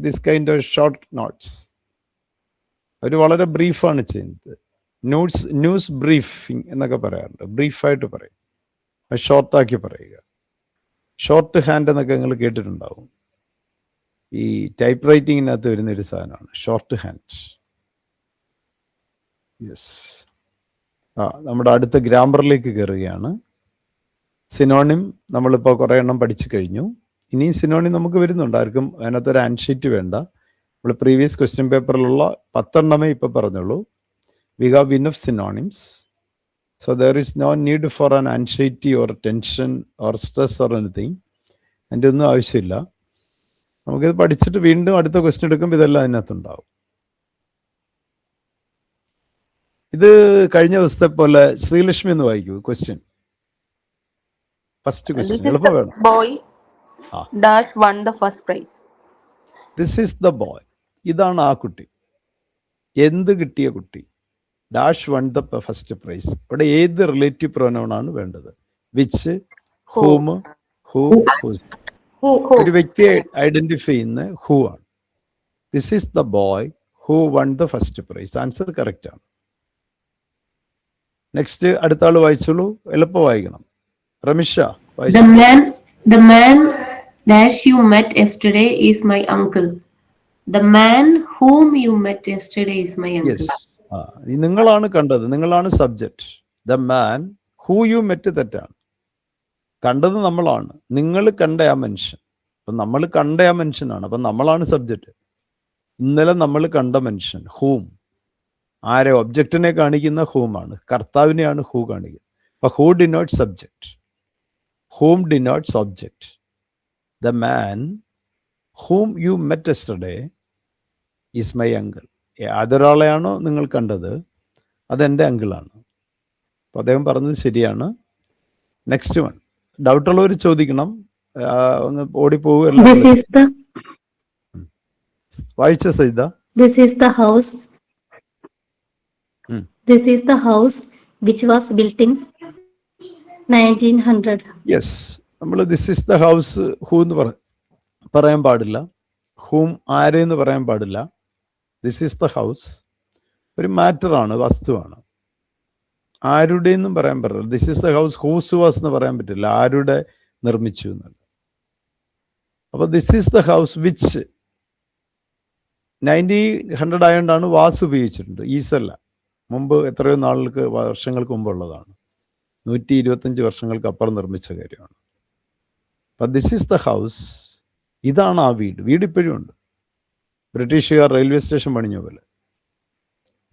this kind of short notes. അവർ വളരെ ബ്രീഫാണ് ചെയ്യുന്നത്. ന്യൂസ് ബ്രീഫിംഗ് എന്നൊക്കെ പറയാറുണ്ട്. ബ്രീഫായിട്ട് പറയും, ഷോർട്ടാക്കി പറയുക. ഷോർട്ട് ഹാൻഡ് എന്നൊക്കെ നിങ്ങൾ കേട്ടിട്ടുണ്ടാവും. ഈ ടൈപ്പ് റൈറ്റിങ്ങിനകത്ത് വരുന്നൊരു സാധനമാണ് ഷോർട്ട് ഹാൻഡ്. യെസ്. നമ്മുടെ അടുത്ത ഗ്രാമറിലേക്ക് കയറുകയാണ്. സിനോണിം നമ്മളിപ്പോൾ കുറേ എണ്ണം പഠിച്ചു കഴിഞ്ഞു. ഇനിയും സിനോണിം നമുക്ക് വരുന്നുണ്ട്. ആർക്കും അതിനകത്തൊരു ആൻഷീറ്റ് വേണ്ട. നമ്മൾ പ്രീവിയസ് ക്വസ്റ്റ്യൻ പേപ്പറിലുള്ള 10 എണ്ണമേ ഇപ്പോൾ പറഞ്ഞുള്ളൂ. We have enough synonyms. So there is no need for an anxiety or tension or stress or anything. അതിൻ്റെ ഒന്നും ആവശ്യമില്ല. നമുക്കിത് പഠിച്ചിട്ട് വീണ്ടും അടുത്ത ക്വസ്റ്റ്യൻ എടുക്കുമ്പോൾ ഇതെല്ലാം അതിനകത്തുണ്ടാവും. ഇത് കഴിഞ്ഞ ദിവസത്തെ പോലെ ശ്രീലക്ഷ്മി എന്ന് വായിക്കൂ ക്വസ്റ്റ്യൻ. ഫസ്റ്റ് ക്വസ്റ്റ്യൻ എളുപ്പം വേണം. This is the boy. ഇതാണ് ആ കുട്ടി. എന്ത് കിട്ടിയ കുട്ടി? Dash won the first prize. ഇവിടെ ഏത് റിലേറ്റീവ് പ്രൊനൗൺ ആണ് വേണ്ടത്? Which, whom, who, whose. ഒരു വ്യക്തിയെ ഐഡന്റിഫൈ ചെയ്യുന്ന ഹൂ ആണ്. This is the boy who won the first prize. Answer correct ആണ്. നെക്സ്റ്റ് അടുത്ത ആള് വായിച്ചോളൂ. എളുപ്പം വായിക്കണം. റമിഷ വായിച്ചു. The man dash you met yesterday is my uncle. The man whom you met yesterday is my uncle. Yes. നിങ്ങളാണ് കണ്ടത്, നിങ്ങളാണ് subject. The man who you met തെറ്റാണ്. കണ്ടത് നമ്മളാണ്. നിങ്ങൾ കണ്ട ആ മനുഷ്യൻ. അപ്പം നമ്മൾ കണ്ട ആ മനുഷ്യനാണ്. അപ്പം നമ്മളാണ് സബ്ജക്റ്റ്. ഇന്നലെ നമ്മൾ കണ്ട മനുഷ്യൻ ഹൂം, ആരെ ഒബ്ജക്റ്റിനെ കാണിക്കുന്ന ഹൂമാണ്, കർത്താവിനെയാണ് ഹൂ കാണിക്കുന്നത്. അപ്പൊ who denotes subject, whom denotes object. The man whom you met yesterday is my uncle. അതൊരാളെയാണോ നിങ്ങൾ കണ്ടത്, അതെൻ്റെ അങ്കിളാണ്. അപ്പോൾ അദ്ദേഹം പറഞ്ഞത് ശരിയാണ്. നെക്സ്റ്റ് വൺ, ഡൗട്ടുള്ളവർ ചോദിക്കണം, ഓടിപ്പോവുകയല്ല. വായിച്ചോ Saida? This is the house. This is the house which was built in 1900. Yes, നമ്മൾ this is the house who എന്ന് പറയാൻ പാടില്ല, ഹൂം ആരെന്ന് പറയാൻ പാടില്ല. ദിസ് ഈസ് ദ ഹൗസ് ഒരു മാറ്ററാണ്, വസ്തുവാണ്. ആരുടെ എന്നും പറയാൻ പറ്റില്ല. This is the house whose was എന്ന് പറയാൻ പറ്റില്ല, ആരുടെ നിർമ്മിച്ചു എന്നല്ല. അപ്പൊ this is the house which 1900 ആയതുകൊണ്ടാണ് വാസ് ഉപയോഗിച്ചിട്ടുണ്ട്, ഈസല്ല. മുമ്പ് എത്രയോ വർഷങ്ങൾക്ക് മുമ്പുള്ളതാണ്, 125 വർഷങ്ങൾക്ക് അപ്പുറം നിർമ്മിച്ച കാര്യമാണ്. അപ്പൊ ദിസ് ഈസ് ദ ഹൗസ്, ഇതാണ് ആ വീട്. വീട് ഇപ്പോഴും ഉണ്ട്, ബ്രിട്ടീഷുകാർ റെയിൽവേ സ്റ്റേഷൻ പണിഞ്ഞ പോലെ.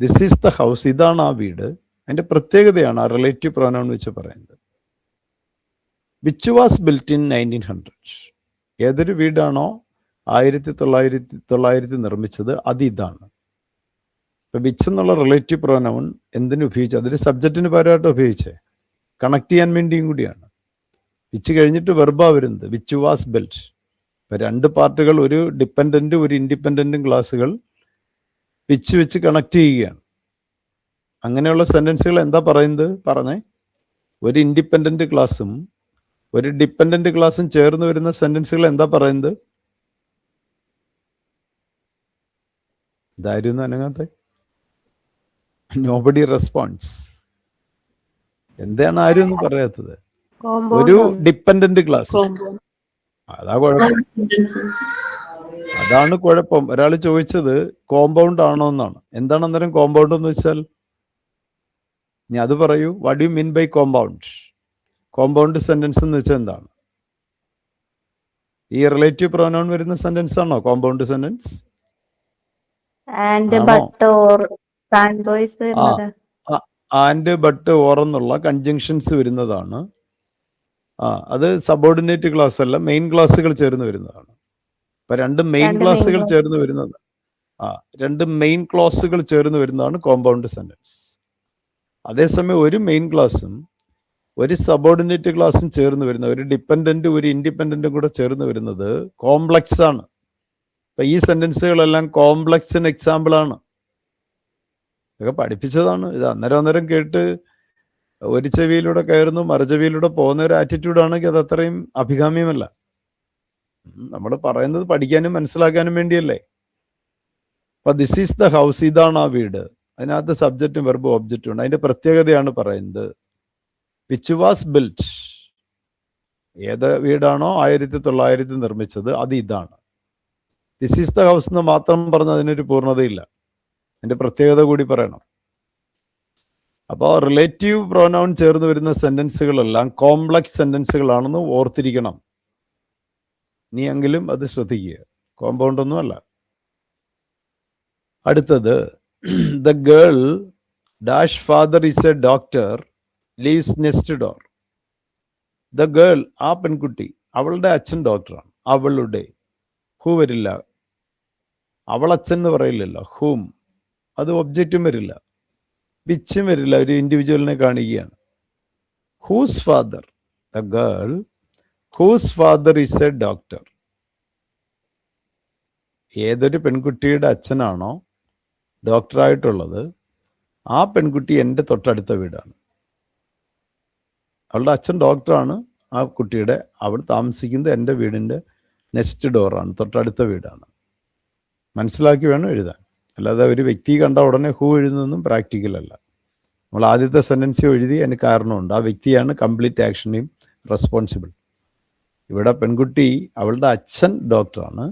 ദിസ് ഈസ് ദ ഹൗസ്, ഇതാണ് ആ വീട്. അതിന്റെ പ്രത്യേകതയാണ് ആ റിലേറ്റീവ് പ്രൊനൗൺ വെച്ച് പറയുന്നത്. Which was built in 1900. ഏതൊരു വീടാണോ 1900 നിർമ്മിച്ചത്, അത് ഇതാണ്. ഇപ്പൊ വിച്ച് എന്നുള്ള റിലേറ്റീവ് പ്രൊനൗൺ എന്തിനു ഉപയോഗിച്ചു? അതൊരു സബ്ജക്റ്റിന് പകരമായിട്ട് ഉപയോഗിച്ചേ, കണക്ട് ചെയ്യാൻ വേണ്ടിയും കൂടിയാണ്. വിച്ച് കഴിഞ്ഞിട്ട് വെർബാ വരുന്നത്, വിച്ച് വാസ് ബിൽറ്റ്. ഇപ്പൊ രണ്ട് പാർട്ടുകൾ, ഒരു ഡിപ്പെൻഡന്റും ഒരു ഇൻഡിപെൻഡന്റും ക്ലാസ്സുകൾ വിച്ച് വെച്ച് കണക്ട് ചെയ്യുകയാണ്. അങ്ങനെയുള്ള സെന്റൻസുകൾ എന്താ പറയുന്നത്? പറഞ്ഞേ, ഒരു ഇൻഡിപെൻഡന്റ് ക്ലാസ്സും ഒരു ഡിപ്പെൻഡന്റ് ക്ലാസ്സും ചേർന്ന് വരുന്ന സെന്റൻസുകൾ എന്താ പറയുന്നത്? ഇതായിരുന്നു അനങ്ങാത്ത നോബഡി റെസ്പോൺസ്. എന്താണ് ആരും ഒന്നും പറയാത്തത്? ഒരു ഡിപ്പെൻഡന്റ് ക്ലാസ്. അതാ കുഴപ്പം, അതാണ് കുഴപ്പം. ഒരാൾ ചോദിച്ചത് കോമ്പൗണ്ട് ആണോ എന്നാണ്. എന്താണ് അന്നേരം കോമ്പൗണ്ട് എന്ന് വെച്ചാൽ? ഇനി അത് പറയൂ. What you mean by compound? Compound sentence എന്ന് വെച്ചാൽ എന്താണ്? ഈ റിലേറ്റീവ് പ്രൊനൗൺ വരുന്ന സെന്റൻസ് ആണോ compound sentence? And but or and but or എന്നുള്ള കൺജങ്ഷൻസ് വരുന്നതാണ്. അത് സബോർഡിനേറ്റ് ക്ലാസ് അല്ല, മെയിൻ ക്ലാസ്സുകൾ ചേർന്ന് വരുന്നതാണ്. ഇപ്പൊ രണ്ട് മെയിൻ ക്ലാസ്സുകൾ ചേർന്ന് വരുന്നത്, രണ്ട് മെയിൻ ക്ലോസുകൾ ചേർന്ന് വരുന്നതാണ് കോമ്പൗണ്ട് സെന്റൻസ്. അതേസമയം ഒരു മെയിൻ ക്ലാസ്സും ഒരു സബോർഡിനേറ്റ് ക്ലാസ്സും ചേർന്ന് വരുന്ന, ഒരു ഡിപ്പെൻഡന്റും ഒരു ഇൻഡിപെൻഡന്റും കൂടെ ചേർന്ന് വരുന്നത് കോംപ്ലക്സ് ആണ്. അപ്പൊ ഈ സെന്റൻസുകളെല്ലാം കോംപ്ലക്സിന് എക്സാമ്പിൾ ആണ്. ഇതൊക്കെ പഠിപ്പിച്ചതാണ്. ഇത് അന്നേരം കേട്ട് ഒരു ചെവിയിലൂടെ കയറുന്നു മറുചെവിയിലൂടെ പോകുന്ന ഒരു ആറ്റിറ്റ്യൂഡാണെങ്കിൽ അത് അത്രയും അഭികാമ്യമല്ല. നമ്മൾ പറയുന്നത് പഠിക്കാനും മനസ്സിലാക്കാനും വേണ്ടിയല്ലേ. അപ്പൊ ദിസ് ഈസ് ദ ഹൗസ്, ഇതാണ് ആ വീട്. അതിനകത്ത് സബ്ജക്റ്റും വെർബും ഒബ്ജക്റ്റും ഉണ്ട്. അതിന്റെ പ്രത്യേകതയാണ് പറയുന്നത്. വിച്ച് വാസ് ബിൽറ്റ്, ഏത് വീടാണോ 1900 നിർമ്മിച്ചത്, അത് ഇതാണ്. ദിസ് ഈസ് ദ ഹൗസ് എന്ന് മാത്രം പറഞ്ഞ് അതിനൊരു പൂർണ്ണതയില്ല, അതിന്റെ പ്രത്യേകത കൂടി പറയണം. അപ്പോൾ റിലേറ്റീവ് പ്രൊനൗൺ ചേർന്ന് വരുന്ന സെന്റൻസുകളെല്ലാം കോംപ്ലക്സ് സെന്റൻസുകളാണെന്ന് ഓർത്തിരിക്കണം. ഇനിയെങ്കിലും അത് ശ്രദ്ധിക്കുക, കോമ്പൗണ്ട് ഒന്നും അല്ല. അടുത്തത്, the girl dash father is a doctor leaves next door. The girl, ആ പെൺകുട്ടി, അവളുടെ അച്ഛൻ ഡോക്ടറാണ്. അവളുടെ, ഹൂ വരില്ല, അവളച്ഛൻ എന്ന് പറയില്ലല്ലോ. ഹൂം, അത് ഒബ്ജക്റ്റും വരില്ല, വിച്ചും വരില്ല, ഒരു ഇൻഡിവിജ്വലിനെ കാണിക്കുകയാണ്. Whose father, the girl whose father is a doctor. ഏതൊരു പെൺകുട്ടിയുടെ അച്ഛനാണോ ഡോക്ടറായിട്ടുള്ളത്, ആ പെൺകുട്ടി എൻ്റെ തൊട്ടടുത്ത വീടാണ്. അവളുടെ അച്ഛൻ ഡോക്ടറാണ്, ആ കുട്ടിയുടെ, അവൾ താമസിക്കുന്നത് എൻ്റെ വീടിൻ്റെ നെക്സ്റ്റ് ഡോറാണ്, തൊട്ടടുത്ത വീടാണ്. മനസ്സിലാക്കി വേണം എഴുതാൻ. അല്ലാതെ ഒരു വ്യക്തി കണ്ട ഉടനെ ഹൂ എഴുതുന്നതൊന്നും പ്രാക്ടിക്കൽ അല്ല. നമ്മൾ ആദ്യത്തെ സെന്റൻസ് എഴുതി, അതിന് കാരണമുണ്ട്. ആ വ്യക്തിയാണ് കംപ്ലീറ്റ് ആക്ഷനെയും റെസ്പോൺസിബിൾ. ഇവിടെ പെൺകുട്ടി, അവളുടെ അച്ഛൻ ഡോക്ടറാണ്.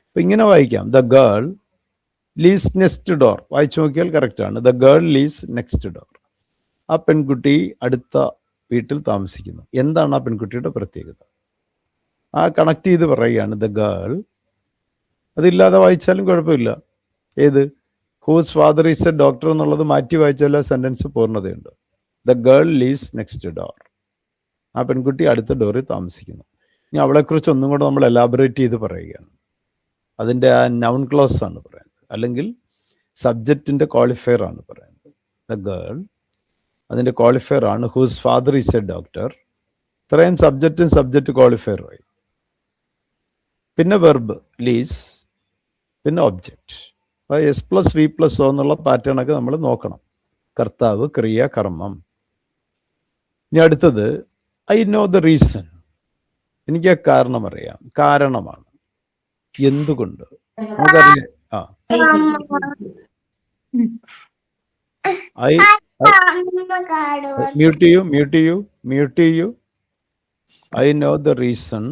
അപ്പം ഇങ്ങനെ വായിക്കാം, the girl lives next door. വായിച്ചു നോക്കിയാൽ കറക്റ്റാണ്. The girl lives next door. ആ പെൺകുട്ടി അടുത്ത വീട്ടിൽ താമസിക്കുന്നു. എന്താണ് ആ പെൺകുട്ടിയുടെ പ്രത്യേകത? ആ കണക്ട് ചെയ്ത് പറയുകയാണ് ദ ഗേൾ. അതില്ലാതെ വായിച്ചാലും കുഴപ്പമില്ല. ഏത് whose father is a doctor എന്നുള്ളത് മാറ്റി വായിച്ചാൽ സെന്റൻസ് പൂർണ്ണതയുണ്ട്. The girl lives next door. ആ പെൺകുട്ടി അടുത്ത ഡോറിൽ താമസിക്കുന്നു. ഇനി അവളെക്കുറിച്ച് ഒന്നും കൂടെ നമ്മൾ എലാബറേറ്റ് ചെയ്ത് പറയുകയാണ്. അതിൻ്റെ ആ നൗൺ ക്ലോസ് ആണ് പറയുന്നത്, അല്ലെങ്കിൽ സബ്ജക്റ്റിൻ്റെ ക്വാളിഫയർ ആണ് പറയുന്നത്. ദ ഗേൾ അതിൻ്റെ ക്വാളിഫയർ ആണ് whose father is a doctor. ഇത്രയും സബ്ജക്റ്റും സബ്ജക്റ്റ് ക്വാളിഫയറുമായി. പിന്നെ വെർബ് ലീവ്സ്, പിന്നെ ഒബ്ജക്റ്റ്. അപ്പോൾ S+V+O എന്നുള്ള പാറ്റേണൊക്കെ നമ്മൾ നോക്കണം. കർത്താവ്, ക്രിയ, കർമ്മം. ഇനി അടുത്തത് ഐ നോ ദ റീസൺ. എനിക്ക് ആ കാരണം അറിയാം. കാരണമാണ്. എന്തുകൊണ്ട് നമുക്കറിയാം. മ്യൂട്ട് ചെയ്യൂ. I know the reason.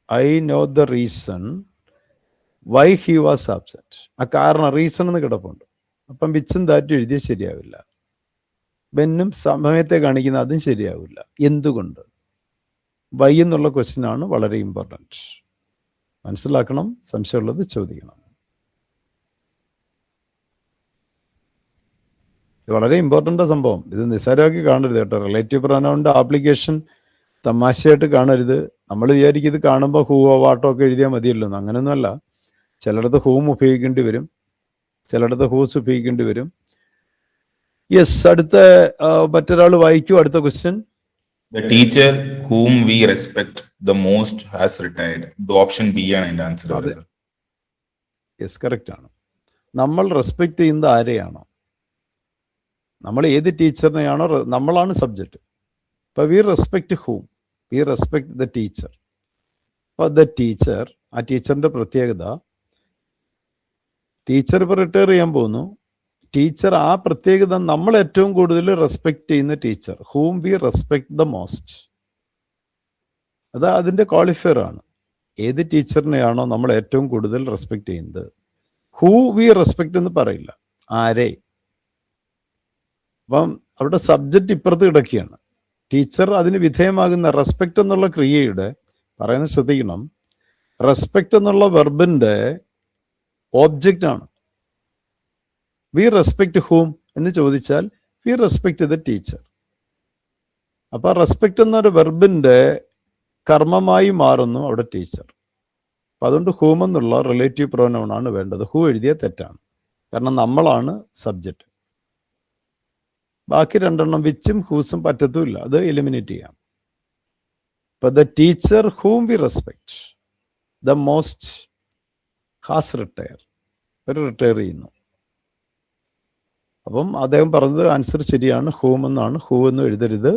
I know the reason why he was absent. ആ കാരണം റീസൺ എന്ന് കിടപ്പുണ്ട്. അപ്പം വിച്ചും ദാറ്റും എഴുതിയത് ശരിയാവില്ല. ബെന്നും സമയത്തെ കാണിക്കുന്ന അതും ശരിയാവില്ല. എന്തുകൊണ്ട്? വൈ എന്നുള്ള ക്വസ്റ്റ്യൻ ആണ് വളരെ ഇമ്പോർട്ടൻറ്റ്. മനസ്സിലാക്കണം. സംശയമുള്ളത് ചോദിക്കണം. ഇത് വളരെ ഇമ്പോർട്ടൻ്റ് സംഭവം. ഇത് നിസ്സാരമാക്കി കാണരുത് കേട്ടോ. റിലേറ്റീവ് പ്രൊനൗണിൻ്റെ ആപ്ലിക്കേഷൻ തമാശയായിട്ട് കാണരുത്. നമ്മൾ വിചാരിക്കും ഇത് കാണുമ്പോൾ ഹൂവോ വാട്ടോ ഒക്കെ എഴുതിയാൽ മതിയല്ലോ. അങ്ങനെയൊന്നുമല്ല. ചിലയിടത്ത് ഹൂം ഉപയോഗിക്കേണ്ടി വരും, ചിലയിടത്ത് ഹൂസ് ഉപയോഗിക്കേണ്ടി വരും. യെസ്, അടുത്ത മറ്റൊരാൾ വായിക്കൂ. അടുത്ത question. The teacher whom we respect the most has retired. The option B ആണ് ആൻസർ. യെസ്, കറക്റ്റ് ആണ്. നമ്മൾ റെസ്പെക്ട് ചെയ്യുന്നത് ആരെയാണോ, നമ്മൾ ഏത് ടീച്ചറിനെയാണോ, നമ്മളാണ് സബ്ജക്റ്റ്. അപ്പോൾ we respect whom, we respect the teacher. അപ്പോൾ ദ ടീച്ചർ, ആ ടീച്ചറിൻ്റെ പ്രത്യേകത, ടീച്ചർ ഇപ്പോൾ റിട്ടയർ ചെയ്യാൻ പോകുന്നു. ടീച്ചർ ആ പ്രത്യേകത നമ്മൾ ഏറ്റവും കൂടുതൽ റെസ്പെക്ട് ചെയ്യുന്ന teacher, ഹൂം we respect the most. അത് അതിൻ്റെ ക്വാളിഫയർ ആണ്. ഏത് ടീച്ചറിനെയാണോ നമ്മൾ ഏറ്റവും കൂടുതൽ റെസ്പെക്ട് ചെയ്യുന്നത്. ഹൂ വി റെസ്പെക്ട് എന്ന് പറയില്ല, ആരെ. അപ്പം അവിടെ സബ്ജക്റ്റ് ഇപ്പുറത്ത് കിടക്കുകയാണ്. ടീച്ചർ അതിന് വിധേയമാകുന്ന റെസ്പെക്റ്റ് എന്നുള്ള ക്രിയയുടെ പറയുന്നത് ശ്രദ്ധിക്കണം. റെസ്പെക്റ്റ് എന്നുള്ള വെർബിൻ്റെ ഓബ്ജക്റ്റ് ആണ്. വി റെസ്പെക്ട് ഹൂം എന്ന് ചോദിച്ചാൽ വി റെസ്പെക്ട് ദ ടീച്ചർ. അപ്പോൾ റെസ്പെക്റ്റ് എന്നൊരു വെർബിൻ്റെ കർമ്മമായി മാറുന്നു അവിടെ ടീച്ചർ. അപ്പം അതുകൊണ്ട് ഹൂം എന്നുള്ള റിലേറ്റീവ് പ്രോനൗൺ ആണ് വേണ്ടത്. ഹൂ എഴുതിയ തെറ്റാണ്, കാരണം നമ്മളാണ് സബ്ജക്റ്റ്. ബാക്കി രണ്ടെണ്ണം വിച്ചും ഹൂസും പറ്റത്തുമില്ല, അത് എലിമിനേറ്റ് ചെയ്യാം. ഇപ്പൊ the teacher ഹൂം we respect the most has retire, ഒരു റിട്ടയർ ചെയ്യുന്നു. അപ്പം അദ്ദേഹം പറഞ്ഞത് ആൻസർ ശരിയാണ്, ഹൂം എന്നാണ്. ഹൂ എന്നും എഴുതരുത്,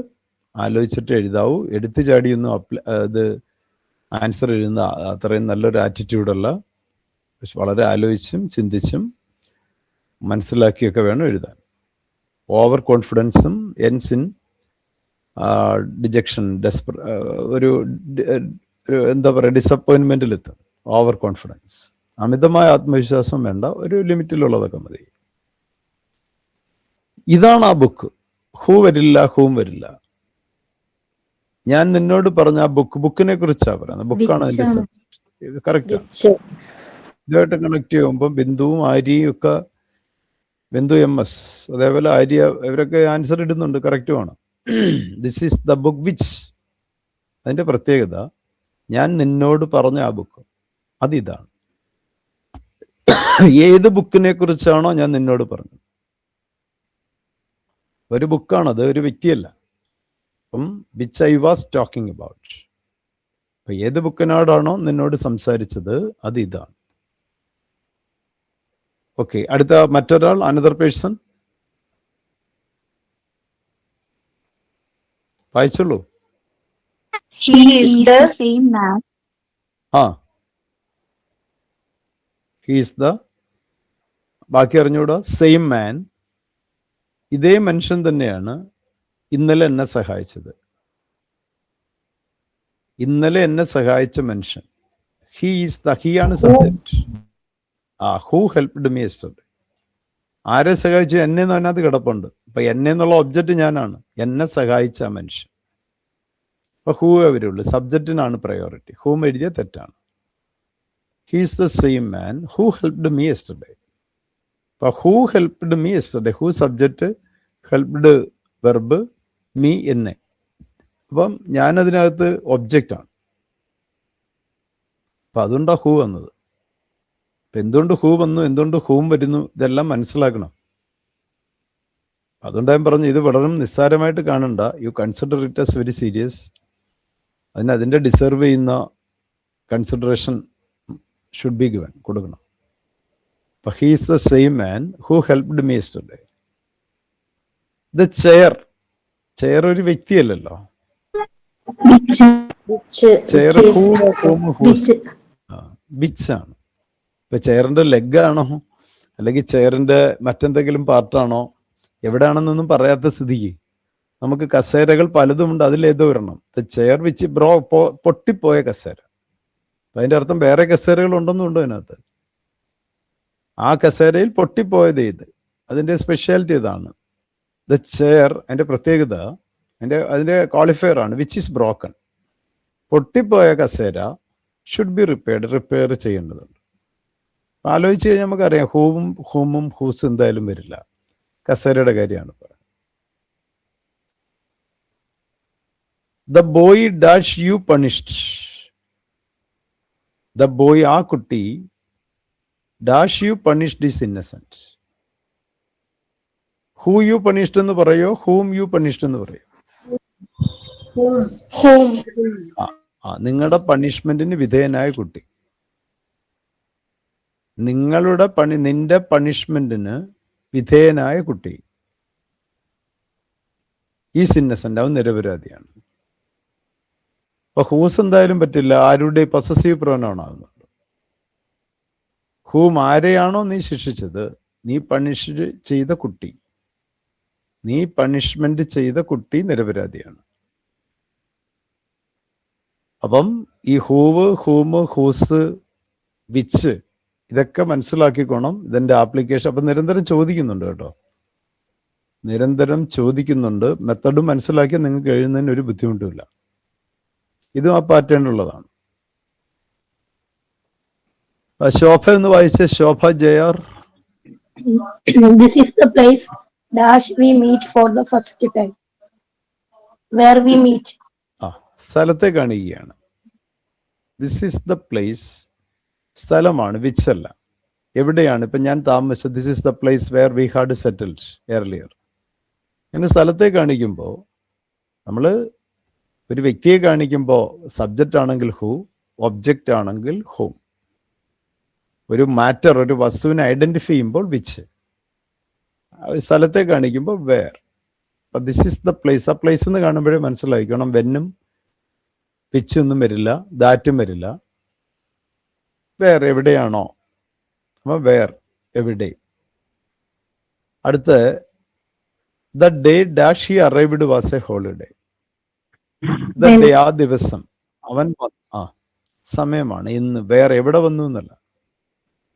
ആലോചിച്ചിട്ട് എഴുതാവൂ. എടുത്തു ചാടിയൊന്നും ഇത് ആൻസർ എഴുതുന്ന അത്രയും നല്ലൊരു ആറ്റിറ്റ്യൂഡല്ല. പക്ഷെ വളരെ ആലോചിച്ചും ചിന്തിച്ചും മനസ്സിലാക്കിയൊക്കെ വേണം എഴുതാൻ. ഓവർ കോൺഫിഡൻസും എൻസ് ഇൻ ഡിജക്ഷൻ, ഒരു എന്താ പറയുക, ഡിസപ്പോയിൻമെൻറ്റിലെത്തും. ഓവർ കോൺഫിഡൻസ്, അമിതമായ ആത്മവിശ്വാസം വേണ്ട, ഒരു ലിമിറ്റിലുള്ളതൊക്കെ മതി. ഇതാണ് ആ ബുക്ക്. ഹൂ വരില്ല, ഹൂം വരില്ല. ഞാൻ നിന്നോട് പറഞ്ഞ ആ ബുക്കിനെ കുറിച്ചാണ് പറയുന്നത്. ബുക്കാണ് അതിന്റെ സബ്ജക്ട്. ഇത് കറക്റ്റാണ്. ഇതുമായിട്ട് കണക്ട് ചെയ്യുമ്പോൾ ബിന്ദുവും ആര്യയും ഒക്കെ, ബിന്ദു MS, അതേപോലെ ആര്യ, ഇവരൊക്കെ ആൻസർ ഇടുന്നുണ്ട്, കറക്റ്റുമാണ്. This is the book which, അതിൻ്റെ പ്രത്യേകത ഞാൻ നിന്നോട് പറഞ്ഞ ആ ബുക്ക് അതിതാണ്. ഏത് ബുക്കിനെ കുറിച്ചാണോ ഞാൻ നിന്നോട് പറഞ്ഞത്, ഒരു ബുക്കാണത്, ഒരു വ്യക്തിയല്ല. അപ്പം which I was talking about, അപ്പം ഏത് ബുക്കിനോടാണോ നിന്നോട് സംസാരിച്ചത് അത് ഇതാണ്. ഓക്കെ, അടുത്ത മറ്റൊരാൾ, അനദർ പേഴ്സൺ വായിച്ചോളൂ. He is the same man. He is the, ബാക്കി അറിഞ്ഞൂടാ. സെയിം മാൻ, ഇതേ മനുഷ്യൻ തന്നെയാണ് ഇന്നലെ എന്നെ സഹായിച്ചത്. ഇന്നലെ എന്നെ സഹായിച്ച മനുഷ്യൻ. ഹി ഈസ് ദ, ഹി ആണ് subject. Who helped me yesterday. ആരെ സഹായിച്ചു? എന്നെ എന്ന് അതിനകത്ത് കിടപ്പുണ്ട്. അപ്പൊ എന്നെ എന്നുള്ള ഒബ്ജക്റ്റ് ഞാനാണ്, എന്നെ സഹായിച്ച ആ മനുഷ്യൻ. അപ്പൊ ഹൂ വരുള്ളൂ, സബ്ജക്റ്റിനാണ് പ്രയോറിറ്റി. ഹൂം എഴുതിയ തെറ്റാണ്. He is the same man who helped me yesterday. അപ്പൊ who helped me yesterday, who subject, helped verb, me എന്നെ. അപ്പം ഞാനതിനകത്ത് ഒബ്ജക്റ്റാണ്. അപ്പം അതുകൊണ്ടാണ് ഹൂ വന്നത്. അപ്പം എന്തുകൊണ്ട് ഹൂ വന്നു, എന്തുകൊണ്ട് ഹൂം വരുന്നു, ഇതെല്ലാം മനസ്സിലാക്കണം. അതുകൊണ്ട് ഞാൻ പറഞ്ഞു ഇത് വളരെ നിസ്സാരമായിട്ട് കാണണ്ട. U consider it as very serious. അതിൻ്റെ ഡിസർവ് ചെയ്യുന്ന കൺസിഡറേഷൻ ഷുഡ് ബി ഗിവൻ, കൊടുക്കണം. അപ്പം he is the same man who helped me yesterday. The chair, chair ഒരു വ്യക്തിയല്ലല്ലോ. ചെയർ ബിച്ചാണ്. ഇപ്പൊ ചെയറിന്റെ ലെഗാണോ അല്ലെങ്കിൽ ചെയറിന്റെ മറ്റെന്തെങ്കിലും പാർട്ടാണോ എവിടെയാണെന്നൊന്നും പറയാത്ത സ്ഥിതിക്ക് നമുക്ക് കസേരകൾ പലതുമുണ്ട്, അതിലേതോ ഒരെണ്ണം. ചെയർ വിച്ച് പൊട്ടിപ്പോയ കസേര. അതിന്റെ അർത്ഥം വേറെ കസേരകൾ ഉണ്ടെന്നുണ്ടോ അതിനകത്ത്? ആ കസേരയിൽ പൊട്ടിപ്പോയത് ഇത്, അതിന്റെ സ്പെഷ്യാലിറ്റി ഇതാണ്. ദ ചെയർ, അതിന്റെ പ്രത്യേകത, അതിന്റെ ക്വാളിഫയർ ആണ് വിച്ച് ഈസ് ബ്രോക്കൺ. പൊട്ടിപ്പോയ കസേര ഷുഡ് ബി റിപ്പയർ ചെയ്യേണ്ടതുണ്ട്. ആലോചിച്ച് കഴിഞ്ഞാൽ നമുക്കറിയാം ഹൂമും ഹൂസ് എന്തായാലും വരില്ല. കസേരയുടെ കാര്യമാണ് പറയുന്നത്. The boy dash you punished. The boy, ആ കുട്ടി, dash you punished is innocent. Who you punished എന്ന് പറയോ, ഹൂം യു പണിഷ്ഡ് എന്ന് പറയോ? നിങ്ങളുടെ പണിഷ്മെന്റിന് വിധേയനായ കുട്ടി. നിന്റെ പണിഷ്മെന്റിന് വിധേയനായ കുട്ടി ഈസ് ഇന്നസെന്റ്, അവൻ നിരപരാധിയാണ്. അപ്പൊ ഹൂസ് എന്തായാലും പറ്റില്ല, ആരുടെ പൊസസീവ് പ്രൊനൗൺ ആകുന്നുണ്ട്. ഹൂം, ആരെയാണോ നീ ശിക്ഷിച്ചത്, നീ പണിഷ് ചെയ്ത കുട്ടി, നീ പണിഷ്മെന്റ് ചെയ്ത കുട്ടി നിരപരാധിയാണ്. അപ്പം ഈ ഹൂവ്, ഹൂമ്, ഹൂസ്, വിച്ച്, ഇതൊക്കെ മനസ്സിലാക്കിക്കോണം ഇതിന്റെ ആപ്ലിക്കേഷൻ. അപ്പം നിരന്തരം ചോദിക്കുന്നുണ്ട് കേട്ടോ, നിരന്തരം ചോദിക്കുന്നുണ്ട്. മെത്തഡും മനസ്സിലാക്കി നിങ്ങൾക്ക് എഴുതുന്നതിന് ഒരു ബുദ്ധിമുട്ടുമില്ല. ഇതും ആ പാറ്റേണിലുള്ളതാണ്. ശോഭ എന്ന് വായിച്ച ശോഭ ജയാർ. This is the place dash we meet for the first time. Where we meet. സ്ഥലത്തെ കാണിക്കുകയാണ്. ദിസ് ഈസ് ദ പ്ലേസ്, സ്ഥലമാണ്, വിച്ച് അല്ല. എവിടെയാണ് ഇപ്പം ഞാൻ താമസിച്ചത്? This is the place where we had settled earlier. ഇങ്ങനെ സ്ഥലത്തെ കാണിക്കുമ്പോൾ നമ്മൾ ഒരു വ്യക്തിയെ കാണിക്കുമ്പോൾ സബ്ജക്റ്റ് ആണെങ്കിൽ ഹൂ, ഒബ്ജക്റ്റ് ആണെങ്കിൽ ഹൂം. ഒരു മാറ്റർ, ഒരു വസ്തുവിനെ ഐഡന്റിഫൈ ചെയ്യുമ്പോൾ വിച്ച്. സ്ഥലത്തെ കാണിക്കുമ്പോൾ വേർ. അപ്പം ദിസ് ഈസ് ദ പ്ലേസ്. ആ പ്ലേസ് എന്ന് കാണുമ്പോഴേ മനസ്സിലാക്കണം വെന്നും വിച്ചൊന്നും വരില്ല, ദാറ്റും വരില്ല. വേർ, എവിടെയാണോ, അപ്പം വേർ, എവിടെ. അടുത്ത് the day dash he arrived was A holiday. The day, ആ ദിവസം അവൻ സമയമാണ്, ഇന്ന്. വേറെ എവിടെ വന്നു എന്നല്ല,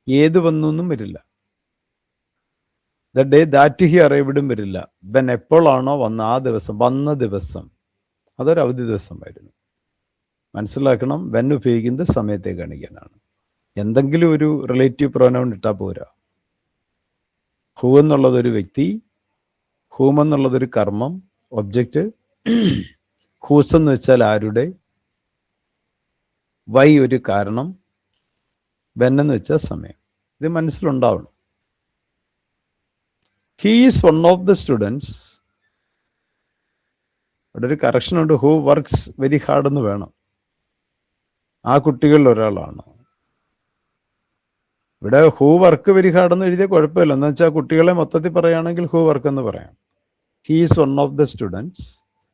ഏത് വന്നു എന്നും വരില്ല. ദ ഡേ ദാറ്റ് ഹി അറൈവ്ഡും വരില്ല. വെൻ, എപ്പോഴാണോ വന്ന ആ ദിവസം, വന്ന ദിവസം, അതൊരു അവധി ദിവസമായിരുന്നു. മനസ്സിലാക്കണം, വെൻ ഉപയോഗിക്കുന്നത് സമയത്തെ കാണിക്കാനാണ്. എന്തെങ്കിലും ഒരു റിലേറ്റീവ് പ്രൊനൗൺ ഇട്ടാൽ പോരാ. ഹൂ എന്നുള്ളതൊരു വ്യക്തി, ഹൂം എന്നുള്ളതൊരു കർമ്മം, ഒബ്ജക്റ്റ്. ഹൂസ് എന്ന് വെച്ചാൽ ആരുടെ, വൈ ഒരു കാരണം, വെൻ എന്ന് വെച്ചാൽ സമയം. ഇത് മനസ്സിലുണ്ടാവണം. He is one of the students. അവിടെ ഒരു കറക്ഷൻ ഉണ്ട്, ഹൂ വർക്ക്സ് വെരി ഹാർഡ് എന്ന് വേണം. ആ കുട്ടികളിൽ ഒരാളാണ്. ഇവിടെ ഹൂ വർക്ക് വെരി ഹാർഡ് എന്ന് എഴുതിയ കുഴപ്പമില്ല. എന്ന് വെച്ചാൽ കുട്ടികളെ മൊത്തത്തിൽ പറയുകയാണെങ്കിൽ ഹൂ വർക്ക് എന്ന് പറയാം. He is one of the students,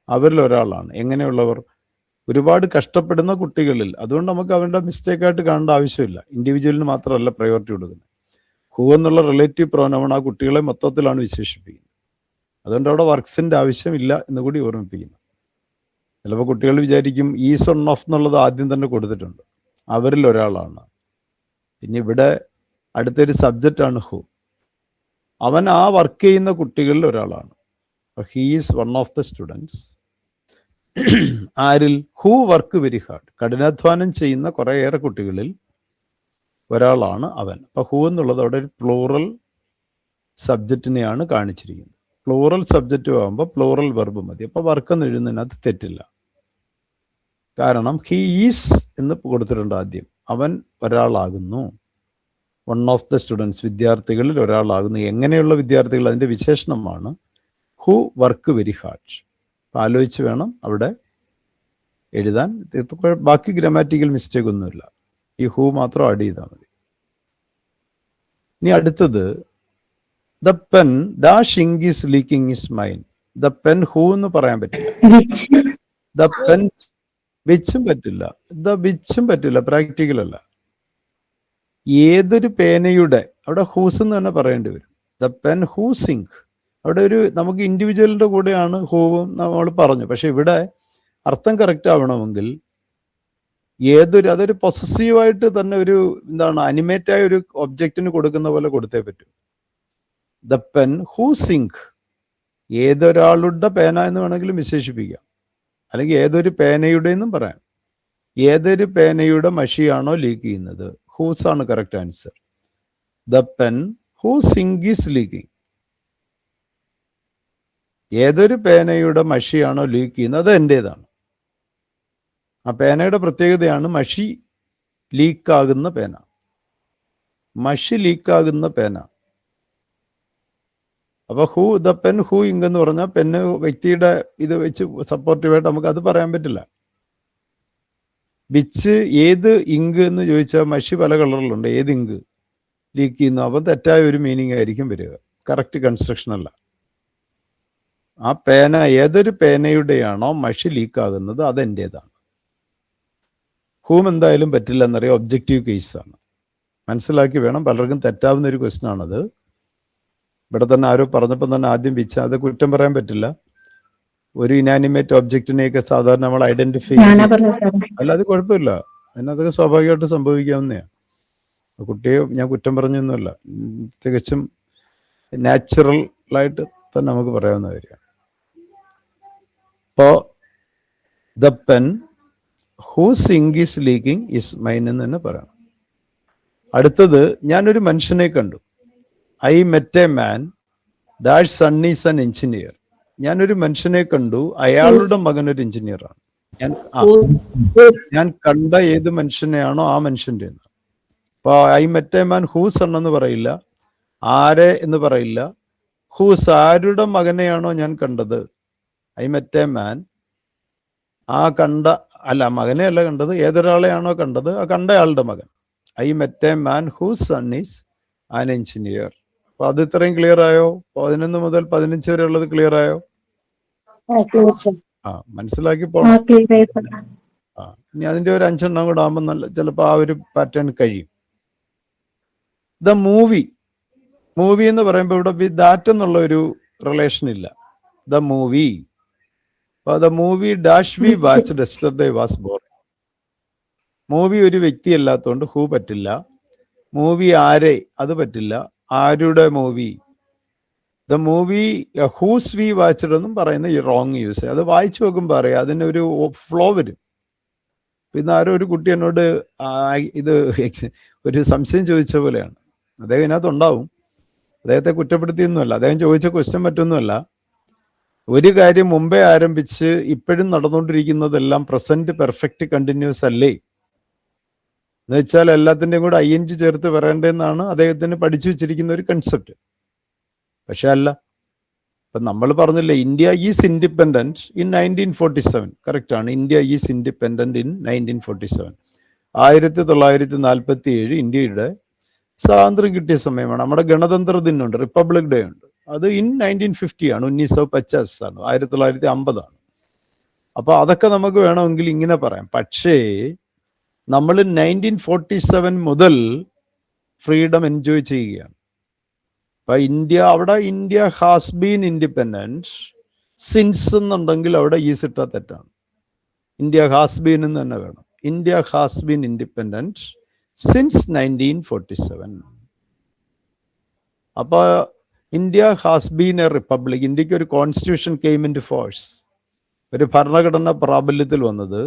അവരിൽ ഒരാളാണ്. എങ്ങനെയുള്ളവർ? ഒരുപാട് കഷ്ടപ്പെടുന്ന കുട്ടികളിൽ. അതുകൊണ്ട് നമുക്ക് അവരുടെ മിസ്റ്റേക്കായിട്ട് കാണേണ്ട ആവശ്യമില്ല. ഇൻഡിവിജ്വലിന് മാത്രമല്ല പ്രയോറിറ്റി കൊടുക്കുന്നത്. ഹൂ എന്നുള്ള റിലേറ്റീവ് പ്രോനൗൺ ആ കുട്ടികളെ മൊത്തത്തിലാണ് വിശേഷിപ്പിക്കുന്നത്. അതുകൊണ്ട് അവിടെ വർക്ക്സിന്റെ ആവശ്യമില്ല എന്ന് കൂടി ഓർമ്മിപ്പിക്കുന്നു. ചിലപ്പോൾ കുട്ടികൾ വിചാരിക്കും ഈസ് വൺ ഓഫ് എന്നുള്ളത് ആദ്യം തന്നെ കൊടുത്തിട്ടുണ്ട്, അവരിൽ ഒരാളാണ്. പിന്നെ ഇവിടെ അടുത്തൊരു സബ്ജക്റ്റാണ് ഹൂ. അവൻ ആ വർക്ക് ചെയ്യുന്ന കുട്ടികളിൽ ഒരാളാണ്. He is one of the students. ആരിൽ? Who work very hard. കഠിനാധ്വാനം ചെയ്യുന്ന കുറേയേറെ കുട്ടികളിൽ ഒരാളാണ് അവൻ. അപ്പൊ ഹൂ എന്നുള്ളത് അവിടെ ഒരു പ്ലൂറൽ സബ്ജക്റ്റിനെയാണ് കാണിച്ചിരിക്കുന്നത്. പ്ലൂറൽ സബ്ജക്റ്റ് ആകുമ്പോൾ പ്ലൂറൽ വെർബ് മതി. അപ്പൊ വർക്ക് എന്ന് എഴുതുന്നതിനകത്ത് തെറ്റില്ല. കാരണം ഹീ ഈസ് എന്ന് കൊടുത്തിട്ടുണ്ട് ആദ്യം. അവൻ ഒരാളാകുന്നു. വൺ ഓഫ് ദ സ്റ്റുഡൻസ്, വിദ്യാർത്ഥികളിൽ ഒരാളാകുന്നു. എങ്ങനെയുള്ള വിദ്യാർത്ഥികൾ? അതിന്റെ വിശേഷണമാണ് ഹു വർക്ക് വെരി ഹാർഡ്. അപ്പം ആലോചിച്ച് വേണം അവിടെ എഴുതാൻ. ബാക്കി ഗ്രാമാറ്റിക്കൽ മിസ്റ്റേക്ക് ഒന്നുമില്ല. ഈ ഹു മാത്രം ആഡ് ചെയ്താൽ മതി. ഇനി അടുത്തത് the pen dash ink is leaking is mine. The pen who എന്ന് പറയാൻ പറ്റില്ല. ദ പെൻ വിച്ചും പറ്റില്ല. ദ വിച്ചും പറ്റില്ല, പ്രാക്ടിക്കൽ അല്ല. ഏതൊരു പേനയുടെ, അവിടെ ഹൂസ് എന്ന് തന്നെ പറയേണ്ടി വരും. The pen whose ink. അവിടെ ഒരു നമുക്ക് ഇൻഡിവിജ്വലിന്റെ കൂടെയാണ് ഹൂവും നമ്മൾ പറഞ്ഞു. പക്ഷെ ഇവിടെ അർത്ഥം കറക്റ്റ് ആവണമെങ്കിൽ അതൊരു പൊസസീവായിട്ട് തന്നെ ഒരു അനിമേറ്റായ ഒരു ഒബ്ജക്റ്റിന് കൊടുക്കുന്ന പോലെ കൊടുത്തേ പറ്റൂ. The pen whose ink. ഏതൊരാളുടെ പേന എന്ന് വേണമെങ്കിലും വിശേഷിപ്പിക്കാം, അല്ലെങ്കിൽ ഏതൊരു പേനയുടെ എന്നും പറയാം. ഏതൊരു പേനയുടെ മഷിയാണോ ലീക്ക് ചെയ്യുന്നത്, ഹൂസ് ആണ് correct answer. The pen whose ink is leaking. ഏതൊരു പേനയുടെ മഷിയാണോ ലീക്ക് ചെയ്യുന്നത് അത് എൻ്റേതാണ്. ആ പേനയുടെ പ്രത്യേകതയാണ് മഷി ലീക്കാകുന്ന പേന. മഷി ലീക്കാകുന്ന പേന. അപ്പൊ who the pen who ink എന്ന് പറഞ്ഞാൽ പെന്ന് വ്യക്തിയുടെ ഇത് വെച്ച് സപ്പോർട്ടീവായിട്ട് നമുക്ക് അത് പറയാൻ പറ്റില്ല. വിച്ച് ഏത് ഇങ്ക് എന്ന് ചോദിച്ചാൽ മഷി പല കളറിലുണ്ട്. ഏത് ഇങ്ക് ലീക്ക് ചെയ്യുന്നു, അപ്പം തെറ്റായ ഒരു മീനിങ് ആയിരിക്കും വരിക. കറക്റ്റ് കൺസ്ട്രക്ഷൻ അല്ല. ആ പേന ഏതൊരു പേനയുടെയാണോ മഷി ലീക്കാകുന്നത് അത് എൻ്റേതാണ്. ഹൂം എന്തായാലും പറ്റില്ല എന്നറിയാം, ഒബ്ജക്റ്റീവ് കേസാണ്. മനസ്സിലാക്കി വേണം. പലർക്കും തെറ്റാവുന്ന ഒരു ക്വസ്റ്റ്യൻ ആണത്. ഇവിടെ തന്നെ ആരോ പറഞ്ഞപ്പോൾ തന്നെ ആദ്യം വിച്ച, അത് കുറ്റം പറയാൻ പറ്റില്ല. ഒരു ഇനാനിമേറ്റ് ഒബ്ജക്റ്റിനെയൊക്കെ സാധാരണ നമ്മൾ ഐഡന്റിഫൈ അല്ല, അത് കുഴപ്പമില്ല. അതിനതൊക്കെ സ്വാഭാവികമായിട്ട് സംഭവിക്കാവുന്നതാണ്. കുട്ടിയെ ഞാൻ കുറ്റം പറഞ്ഞൊന്നുമല്ല, തികച്ചും നാച്ചുറലായിട്ട് തന്നെ നമുക്ക് പറയാവുന്ന കാര്യമാണ്. അപ്പോ the pen whose ink is leaking is mine എന്ന് തന്നെ പറയണം. അടുത്തത്, ഞാനൊരു മനുഷ്യനെ കണ്ടു. I met a man dash son is an engineer. ഞാനൊരു മനുഷ്യനെ കണ്ടു, അയാളുടെ മകൻ ഒരു എഞ്ചിനീയറാണ്. ഞാൻ കണ്ട ഏത് മനുഷ്യനെയാണോ ആ മനുഷ്യൻ്റെ. അപ്പൊ I met a man whose son എന്ന് പറയില്ല, ആരെ എന്ന് പറയില്ല. ഹൂസ് ആരുടെ മകനെയാണോ ഞാൻ കണ്ടത്. ഐ മെറ്റ് എ മാൻ, ആ കണ്ട അല്ല മകനെ അല്ല കണ്ടത്, ഏതൊരാളെയാണോ കണ്ടത് ആ കണ്ടയാളുടെ മകൻ. I met a man whose son is an engineer. അപ്പൊ അത് ഇത്രയും ക്ലിയർ ആയോ? 11 മുതൽ 15 വരെ ഉള്ളത് ക്ലിയർ ആയോ? ആ, മനസ്സിലാക്കി പോണം. ഇനി അതിന്റെ ഒരു 5 എണ്ണം കൂടെ ആകുമ്പോൾ നല്ല ചിലപ്പോൾ ആ ഒരു പാറ്റേൺ കഴിയും. The movie. മൂവി എന്ന് പറയുമ്പോൾ ഇവിടെ വിത്ത് ദാറ്റ് എന്നുള്ള ഒരു റിലേഷൻ ഇല്ല. The movie. The movie dash we watched yesterday was boring. Movie ഒരു വ്യക്തി അല്ലാത്തതുകൊണ്ട് ഹൂ പറ്റില്ല. മൂവി ആരെ, അത് പറ്റില്ല. ആരുടെ movie. The movie whose we watched എന്നും പറയുന്ന ഈ റോങ് യൂസ്. അത് വായിച്ചു നോക്കുമ്പോൾ അറിയാം അതിനൊരു ഫ്ലോ വരും. പിന്നെ ആരോ ഒരു കുട്ടി എന്നോട് ഇത് ഒരു സംശയം ചോദിച്ച പോലെയാണ്. അദ്ദേഹം ഇതിനകത്ത് ഉണ്ടാവും. അദ്ദേഹത്തെ കുറ്റപ്പെടുത്തിയൊന്നുമല്ല, അദ്ദേഹം ചോദിച്ച ക്വസ്റ്റ്യൻ മറ്റൊന്നുമല്ല. ഒരു കാര്യം മുമ്പേ ആരംഭിച്ച് ഇപ്പോഴും നടന്നുകൊണ്ടിരിക്കുന്നതെല്ലാം പ്രസന്റ് പെർഫെക്റ്റ് കണ്ടിന്യൂസ് അല്ലേ എന്ന് വെച്ചാൽ എല്ലാത്തിൻ്റെയും കൂടെ ING ചേർത്ത് വരേണ്ടതെന്നാണ് അദ്ദേഹത്തിന് പഠിച്ചു വെച്ചിരിക്കുന്ന ഒരു കൺസെപ്റ്റ്. പക്ഷെ അല്ല. ഇപ്പൊ നമ്മൾ പറഞ്ഞില്ലേ, India is independent in 1947. Correct ആണ്. India is independent in 1947. 1947 ഇന്ത്യയുടെ സ്വാതന്ത്ര്യം കിട്ടിയ സമയമാണ്. നമ്മുടെ ഗണതന്ത്ര ദിനമുണ്ട്, റിപ്പബ്ലിക് ഡേ ഉണ്ട്. അത് ഇൻ 1950 ആണ്, 1950 ആണ്, 1950 ആണ്. അപ്പൊ അതൊക്കെ നമുക്ക് വേണമെങ്കിൽ ഇങ്ങനെ പറയാം. പക്ഷേ നമ്മൾ 1947 മുതൽ ഫ്രീഡം എൻജോയ് ചെയ്യുകയാണ്. അപ്പൊ India has been independent since എന്നുണ്ടെങ്കിൽ അവിടെ ഈസ് ഇട്ടാ തെറ്റാണ്. ഇന്ത്യ ഹാസ് ബീൻ എന്ന് തന്നെ വേണം. India has been independent since 1947. അപ്പൊ India has been a republic. ഇന്ത്യക്ക് ഒരു constitution came into force. ഒരു ഭരണഘടന പ്രാബല്യത്തിൽ വന്നത്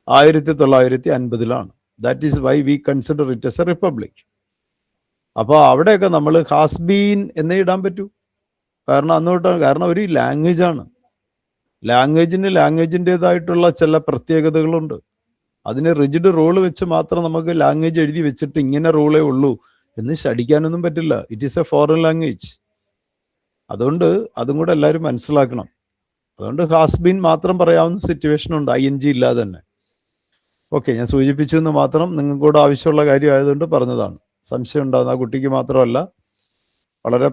1950-ലാണ്. That is why we consider it as a republic. അപ്പോൾ അവിടെയൊക്കെ നമ്മൾ ഹാസ് ബീൻ എന്നേ ഇടാൻ പറ്റൂ. കാരണം ഒരു ലാംഗ്വേജ് ആണ്. ലാംഗ്വേജിൻ്റെതായിട്ടുള്ള ചില പ്രത്യേകതകളുണ്ട്. അതിന് റിജിഡ് റൂള് വെച്ച് മാത്രം നമുക്ക് ലാംഗ്വേജ് എഴുതി വെച്ചിട്ട് ഇങ്ങനെ റൂളേ ഉള്ളൂ എന്ന് ശടിക്കാനൊന്നും പറ്റില്ല. It is A foreign language. അതുകൊണ്ട് അതും കൂടെ എല്ലാവരും മനസ്സിലാക്കണം. അതുകൊണ്ട് ഹാസ് ബീൻ മാത്രം പറയാവുന്ന സിറ്റുവേഷൻ ഉണ്ട്, ING ഇല്ലാതെ തന്നെ. ഓക്കെ, ഞാൻ സൂചിപ്പിച്ചു എന്ന് മാത്രം, നിങ്ങൾക്ക് കൂടെ ആവശ്യമുള്ള കാര്യം ആയതുകൊണ്ട് പറഞ്ഞതാണ്. സംശയം ഉണ്ടാകുന്ന ആ കുട്ടിക്ക് മാത്രമല്ല, വളരെ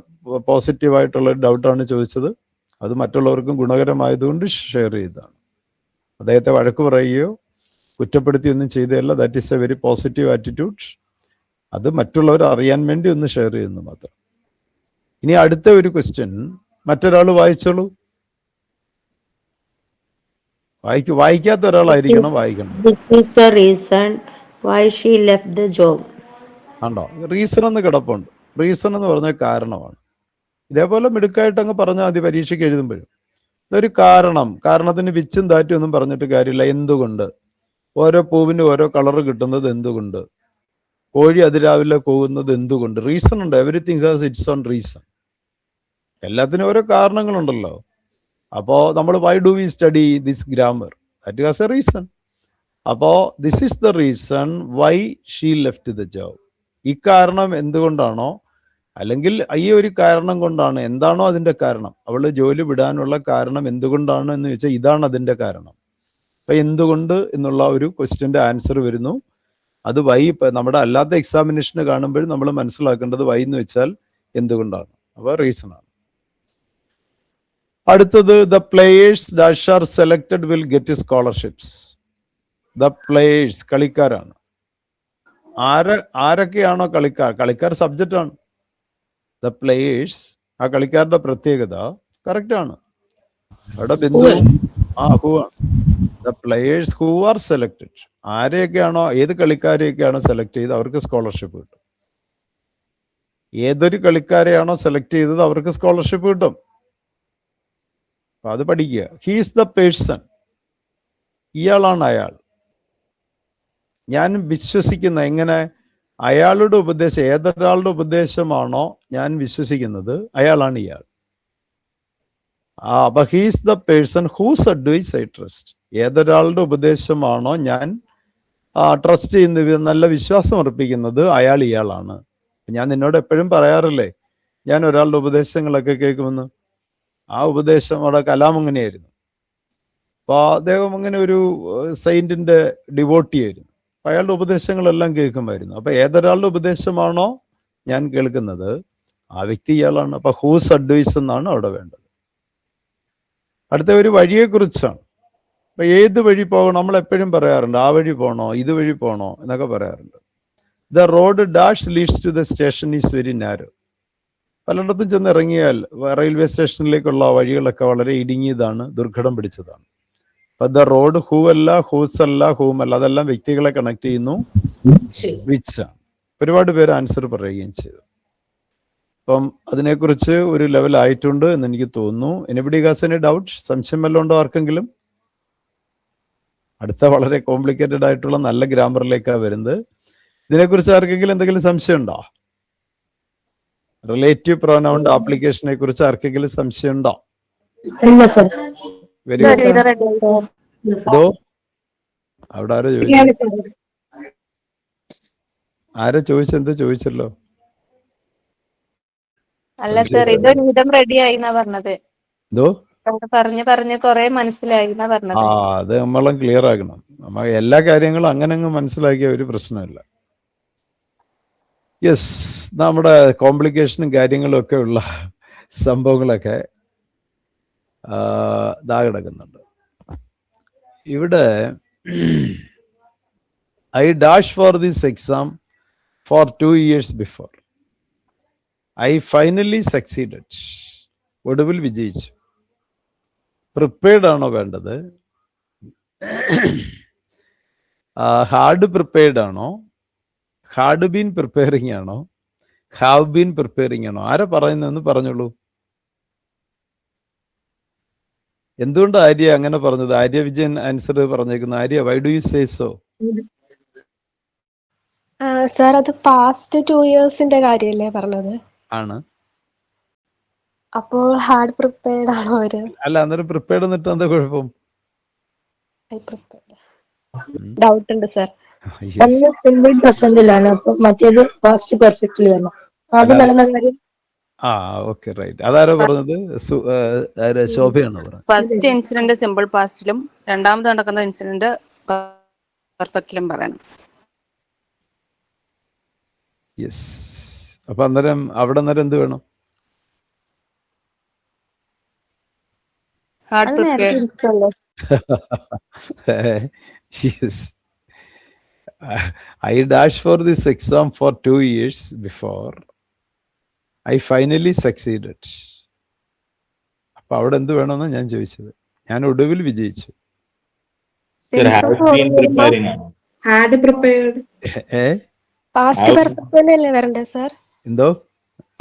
പോസിറ്റീവായിട്ടുള്ള ഡൗട്ടാണ് ചോദിച്ചത്. അത് മറ്റുള്ളവർക്കും ഗുണകരമായതുകൊണ്ട് ഷെയർ ചെയ്തതാണ്. അദ്ദേഹത്തെ വഴക്ക് പറയുകയോ കുറ്റപ്പെടുത്തിയൊന്നും ചെയ്തതല്ല. That is A very positive attitude. അത് മറ്റുള്ളവർ അറിയാൻ വേണ്ടി ഒന്ന് ഷെയർ ചെയ്യുന്നു മാത്രം. ഇനി അടുത്ത ഒരു ക്വസ്റ്റ്യൻ മറ്റൊരാൾ വായിച്ചോളൂ. വായിക്കാത്ത ഒരാളായിരിക്കണം വായിക്കണം. This is the reason why she left the job. ആണ്ടോ, റീസൺ എന്ന് കിടപ്പുണ്ട്. റീസൺ എന്ന് പറഞ്ഞ കാരണമാണ്. ഇതേപോലെ മിടുക്കായിട്ട് അങ്ങ് പറഞ്ഞാൽ മതി പരീക്ഷയ്ക്ക് എഴുതുമ്പോഴും. ഇതൊരു കാരണത്തിന് വിച്ചും താറ്റും ഒന്നും പറഞ്ഞിട്ട് കാര്യമില്ല. എന്തുകൊണ്ട് ഓരോ പൂവിന് ഓരോ കളർ കിട്ടുന്നത് എന്തുകൊണ്ട്, കോഴി അതിരാവിലെ പോകുന്നത് എന്തുകൊണ്ട്, റീസൺ ഉണ്ട്. Everything has its own reason. എല്ലാത്തിനും ഓരോ കാരണങ്ങളുണ്ടല്ലോ. അപ്പോ നമ്മൾ why do we study this grammar, that has a reason. അപ്പോ this is the reason why she left the job. ഈ കാരണം എന്തുകൊണ്ടാണോ, അല്ലെങ്കിൽ ഈ ഒരു കാരണം കൊണ്ടാണ്, എന്താണോ അതിന്റെ കാരണം, അവള് ജോലി വിടാനുള്ള കാരണം എന്തുകൊണ്ടാണ് എന്ന് വെച്ചാൽ ഇതാണ് അതിന്റെ കാരണം. അപ്പൊ എന്തുകൊണ്ട് എന്നുള്ള ഒരു ക്വസ്റ്റ്യന്റെ ആൻസർ വരുന്നു. അത് വൈ. ഇപ്പൊ നമ്മുടെ അല്ലാത്ത എക്സാമിനേഷന് കാണുമ്പോഴും നമ്മൾ മനസ്സിലാക്കേണ്ടത് വൈ എന്ന് വെച്ചാൽ എന്തുകൊണ്ടാണ്. അപ്പൊ റീസൺ ആണ്. അടുത്തത് the players dash are selected will get scholarships. The players കളിക്കാരാണ്. ആരൊക്കെയാണോ കളിക്കാർ സബ്ജക്റ്റ് ആണ്. ദ പ്ലേയേഴ്സ്, ആ കളിക്കാരുടെ പ്രത്യേകത കറക്റ്റ് ആണ്. അവിടെ ബിന്ദു ഹൂ ആണ്. The players who are selected, ആരെയൊക്കെയാണോ, ഏത് കളിക്കാരെയൊക്കെയാണോ സെലക്ട് ചെയ്ത് അവർക്ക് സ്കോളർഷിപ്പ് കിട്ടും. ഏതൊരു കളിക്കാരെയാണോ സെലക്ട് ചെയ്തത് അവർക്ക് സ്കോളർഷിപ്പ് കിട്ടും. അപ്പൊ അത് പഠിക്കുക. ഹീസ് ദ പേഴ്സൺ, ഇയാളാണ് അയാൾ. ഞാൻ വിശ്വസിക്കുന്ന, എങ്ങനെ അയാളുടെ ഉപദേശം, ഏതൊരാളുടെ ഉപദേശമാണോ ഞാൻ വിശ്വസിക്കുന്നത് അയാളാണ് ഇയാൾ. അപ്പൊ he's the person whose advice I trust. ഏതൊരാളുടെ ഉപദേശമാണോ ഞാൻ ട്രസ്റ്റ് ചെയ്യുന്ന, നല്ല വിശ്വാസം അർപ്പിക്കുന്നത് അയാൾ ഇയാളാണ്. ഞാൻ നിന്നോട് എപ്പോഴും പറയാറില്ലേ, ഞാൻ ഒരാളുടെ ഉപദേശങ്ങളൊക്കെ കേൾക്കുമെന്ന്. ആ ഉപദേശം അവിടെ കലാം അങ്ങനെയായിരുന്നു. അപ്പൊ അദ്ദേഹം അങ്ങനെ ഒരു സെയിന്റിന്റെ ഡിവോട്ടി ആയിരുന്നു. അയാളുടെ ഉപദേശങ്ങളെല്ലാം കേൾക്കുമായിരുന്നു. അപ്പൊ ഏതൊരാളുടെ ഉപദേശമാണോ ഞാൻ കേൾക്കുന്നത് ആ വ്യക്തി ഇയാളാണ്. അപ്പൊ ഹൂസ് അഡ്വൈസ് എന്നാണ് അവിടെ വേണ്ടത്. അടുത്ത ഒരു വഴിയെ കുറിച്ചാണ്. അപ്പൊ ഏത് വഴി പോകണം, നമ്മൾ എപ്പോഴും പറയാറുണ്ട് ആ വഴി പോണോ ഇത് വഴി പോണോ എന്നൊക്കെ പറയാറുണ്ട്. The road dash leads to the station is very narrow. പലയിടത്തും ചെന്ന് ഇറങ്ങിയാൽ റെയിൽവേ സ്റ്റേഷനിലേക്കുള്ള വഴികളൊക്കെ വളരെ ഇടുങ്ങിയതാണ്, ദുർഘടം പിടിച്ചതാണ്. അപ്പൊ ദ റോഡ് ഹൂ അല്ല, ഹൂസ് അല്ല, ഹൂം അല്ല, അതെല്ലാം വ്യക്തികളെ കണക്ട് ചെയ്യുന്നു. വിച്ച് ആണ്. ഒരുപാട് പേര് ആൻസർ പറയുകയും ചെയ്തു. അപ്പം അതിനെക്കുറിച്ച് ഒരു ലെവൽ ആയിട്ടുണ്ട് എന്ന് എനിക്ക് തോന്നുന്നു. Anybody has any doubt? സംശയം വല്ലതും ഉണ്ടോ ആർക്കെങ്കിലും? അടുത്ത വളരെ കോംപ്ലിക്കേറ്റഡ് ആയിട്ടുള്ള നല്ല ഗ്രാമറിലേക്കാണ് വരുന്നത്. ഇതിനെക്കുറിച്ച് ആർക്കെങ്കിലും എന്തെങ്കിലും സംശയം ഉണ്ടോ? റിലേറ്റീവ് പ്രൊനൗണ്ട് ആപ്ലിക്കേഷനെ കുറിച്ച് ആർക്കെങ്കിലും സംശയം ഉണ്ടോ? Very good. അവിടെ ആരോ ചോദിച്ചു, ആരോ ചോദിച്ചെന്ത് ചോദിച്ചല്ലോ. അല്ല സർ, ഇത് ഒരുവിധം റെഡി ആയി എന്നാ പറഞ്ഞത്. എന്തോ പറഞ്ഞ് കൊറേ മനസ്സിലായി എന്നാ പറഞ്ഞത്. അത് നമ്മളും ക്ലിയർ ആക്കണം. നമ്മ എല്ലാ കാര്യങ്ങളും അങ്ങനെ അങ്ങ് മനസ്സിലാക്കിയ ഒരു പ്രശ്നമില്ല. യെസ്, നമ്മുടെ കോംപ്ലിക്കേഷനും കാര്യങ്ങളും ഒക്കെ ഉള്ള സംഭവങ്ങളൊക്കെ ഇതാ കിടക്കുന്നുണ്ട്. ഇവിടെ I dash for this exam for 2 years before. I finally succeeded. ഒടുവിൽ വിജയിച്ചു. പ്രിപ്പയർഡ് ആണോ വേണ്ടത്? ഹാർഡ് പ്രിപ്പയർഡ് ആണോ? ഹാർഡ് ബീൻ പ്രിപ്പയറിംഗ് ആണോ? ഹാവ് ബീൻ പ്രിപ്പയറിംഗ് ആണോ? ആരാ പറയുന്നതെന്ന് പറഞ്ഞോളൂ. എന്തുകൊണ്ട് ആര്യ അങ്ങനെ പറഞ്ഞത്? ആര്യ വിജയൻ ആൻസർ പറഞ്ഞേക്കുന്നു. Arya, why do you say so? Sir അത് പാസ്റ്റ് 2 ഇയേഴ്സിന്റെ കാര്യല്ലേ പറഞ്ഞത്? ആണ്. അപ്പോൾ ഹാർഡ് പ്രിപ്പയർഡ് ആണോ അവര്? അല്ല, അന്നേരം പ്രിപ്പയർഡ് എന്നിട്ട് എന്താ കുഴപ്പം? ഡൗട്ട് ഉണ്ട് സാർ. Yes. ഒന്ന് സിമ്പിൾ പ്രസന്റിലാണ്, അപ്പൊ മറ്റേത് പാസ്റ്റ് പെർഫെക്റ്റ്ലി ആണ്. ആദ്യം നടന്ന കാര്യം ആ, ഓക്കെ, റൈറ്റ്. അതാരോ പറഞ്ഞത്? ശോഭയാണോ പറഞ്ഞത്? ഫസ്റ്റ് ഇൻസിഡന്റ് സിമ്പിൾ പാസ്റ്റിലും രണ്ടാമത് നടക്കുന്ന ഇൻസിഡന്റ് പെർഫെക്റ്റിലും പറയണം. യെസ്. അപ്പൊ അന്നേരം അവിടെ അന്നേരം എന്ത് വേണം? Hard prepared. Yes. I dashed for this exam for 2 years before I finally succeeded. അപ്പൊ അവിടെ എന്ത് വേണമെന്ന് ഞാൻ ചോദിച്ചത്. ഞാൻ ഒടുവിൽ വിജയിച്ചു. Hard prepared. പാസ്റ്റ് പെർഫെക്റ്റ് തന്നെയല്ലേ വരണ്ടത് സാർ? എന്തോ?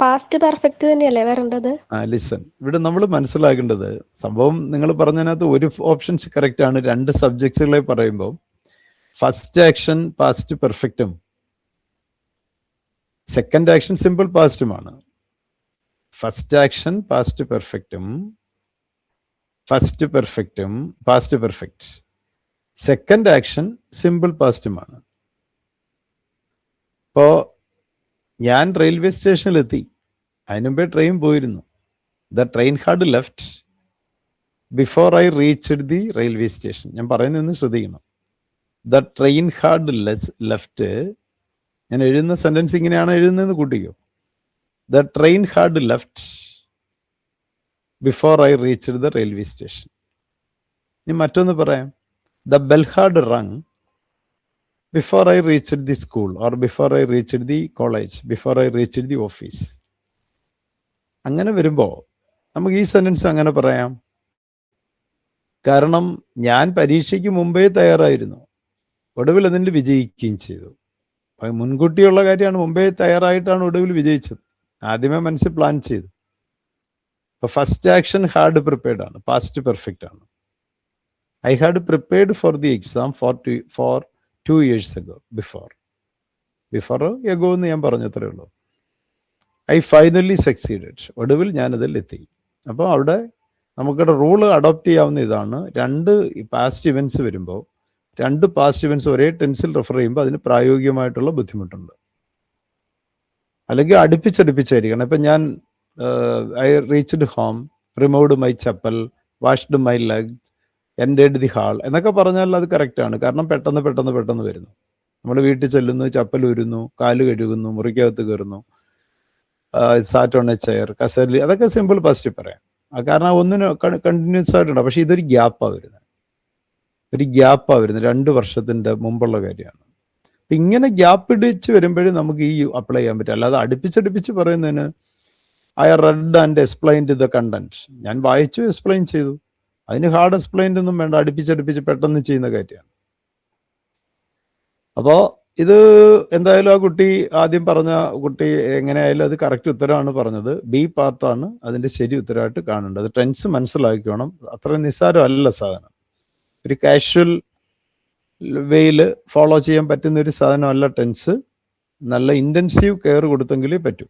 പാസ്റ്റ് പെർഫെക്റ്റ് തന്നെയല്ലേ വരേണ്ടത്? ലിസൺ, ഇവിടെ നമ്മൾ മനസ്സിലാക്കേണ്ടത് സംഭവം നിങ്ങൾ പറഞ്ഞതിനകത്ത് ഒരു ഓപ്ഷൻസ് കറക്റ്റ് ആണ്. 2 സബ്ജക്ട്സുകളെ പറയുമ്പോൾ ഫസ്റ്റ് ആക്ഷൻ പാസ്റ്റ് പെർഫെക്റ്റും സെക്കൻഡ് ആക്ഷൻ സിമ്പിൾ പാസ്റ്റുമാണ്. ഫസ്റ്റ് ആക്ഷൻ പാസ്റ്റ് പെർഫെക്റ്റും past perfect. Second action simple പാസ്റ്റുമാണ്. ഇപ്പോ ഞാൻ റെയിൽവേ സ്റ്റേഷനിലെത്തി, അതിനുമുമ്പേ ട്രെയിൻ പോയിരുന്നു. The train had left before I reached the railway station. ഞാൻ പറയുന്നതെന്ന് ശ്രദ്ധിക്കണം. The train had left. ഞാൻ എഴുതുന്ന സെന്റൻസ് ഇങ്ങനെയാണ് എഴുതുന്നതെന്ന് കൂട്ടിക്കോ. The train had left before I reached the railway station. ഇനി മറ്റൊന്ന് പറയാം. The bell had rung before I reached the school or before I reached the college, before I reached the office. അങ്ങനെ വരുമ്പോൾ നമുക്ക് ഈ സെന്റൻസ് അങ്ങനെ പറയാം. കാരണം ഞാൻ പരീക്ഷയ്ക്ക് മുമ്പേ തയ്യാറായിരുന്നു, ഒടുവിൽ അതിൽ വിജയിക്കുകയും ചെയ്തു. അപ്പം മുൻകൂട്ടിയുള്ള കാര്യമാണ്. മുമ്പേ തയ്യാറായിട്ടാണ് ഒടുവിൽ വിജയിച്ചത്. ആദ്യമേ മനസ്സിൽ പ്ലാൻ ചെയ്തു. അപ്പോൾ ഫസ്റ്റ് ആക്ഷൻ ഹാർഡ് പ്രിപ്പയർഡ് ആണ്, പാസ്റ്റ് പെർഫെക്റ്റ് ആണ്. I had prepared for the exam for 2 years ago. Before ago എന്ന് ഞാൻ പറഞ്ഞത്രേ ഉള്ളൂ. I finally succeeded. ഒടുവിൽ ഞാനതിൽ എത്തി. അപ്പോൾ അവിടെ നമുക്കിവിടെ റൂള് അഡോപ്റ്റ് ചെയ്യാവുന്ന ഇതാണ്. 2 പാസ്റ്റ് ഇവൻറ്റ്സ് വരുമ്പോൾ 2 പാസ്റ്റ് ഇവൻറ്റ്സ് ഒരേ ടെൻസിൽ റെഫർ ചെയ്യുമ്പോൾ അതിന് പ്രായോഗികമായിട്ടുള്ള ബുദ്ധിമുട്ടുണ്ട്. അല്ലെങ്കിൽ അടുപ്പിച്ചടിപ്പിച്ചായിരിക്കണം. ഇപ്പം ഞാൻ I reached home, removed my chappal, washed my legs, entered the hall എന്നൊക്കെ പറഞ്ഞാൽ അത് കറക്റ്റാണ്. കാരണം പെട്ടെന്ന് വരുന്നു. നമ്മൾ വീട്ടിൽ ചെല്ലുന്നു, ചപ്പൽ ഊരുന്നു, കാല് കഴുകുന്നു, മുറിക്കകത്ത് കയറുന്നു, സാറ്റ് ഓൺ എ ചെയർ, കസേരയിൽ, അതൊക്കെ സിമ്പിൾ പാസ്റ്റ് പറയാം. കാരണം ഒന്നിന് കണ്ടിന്യൂസ് ആയിട്ടുണ്ട്. പക്ഷെ ഇതൊരു ഗ്യാപ്പാണ് വരുന്നത്. 2 വർഷത്തിൻ്റെ മുമ്പുള്ള കാര്യമാണ്. അപ്പം ഇങ്ങനെ ഗ്യാപ്പ് ഇടിച്ച് വരുമ്പോഴും നമുക്ക് ഈ അപ്ലൈ ചെയ്യാൻ പറ്റും. അല്ലാതെ അടുപ്പിച്ചടുപ്പിച്ച് പറയുന്നതിന് I read and explained the content, ഞാൻ വായിച്ചു എക്സ്പ്ലെയിൻ ചെയ്തു, അതിന് ഹാർഡ് എക്സ്പ്ലെയിൻ ഒന്നും വേണ്ട. അടുപ്പിച്ചടുപ്പിച്ച് പെട്ടെന്ന് ചെയ്യുന്ന കാര്യമാണ്. അപ്പോൾ ഇത് എന്തായാലും ആ കുട്ടി ആദ്യം പറഞ്ഞ കുട്ടി എങ്ങനെയായാലും അത് കറക്റ്റ് ഉത്തരമാണ് പറഞ്ഞത്. ബി പാർട്ടാണ് അതിൻ്റെ ശരി ഉത്തരമായിട്ട് കാണേണ്ടത്. ടെൻസ് മനസ്സിലാക്കണം. അത്ര നിസ്സാരമല്ല സാധനം. ഒരു കാഷ്വൽ വേയിൽ ഫോളോ ചെയ്യാൻ പറ്റുന്ന ഒരു സാധനമല്ല ടെൻസ്. നല്ല ഇൻറ്റൻസീവ് കെയർ കൊടുത്തെങ്കിലേ പറ്റൂ.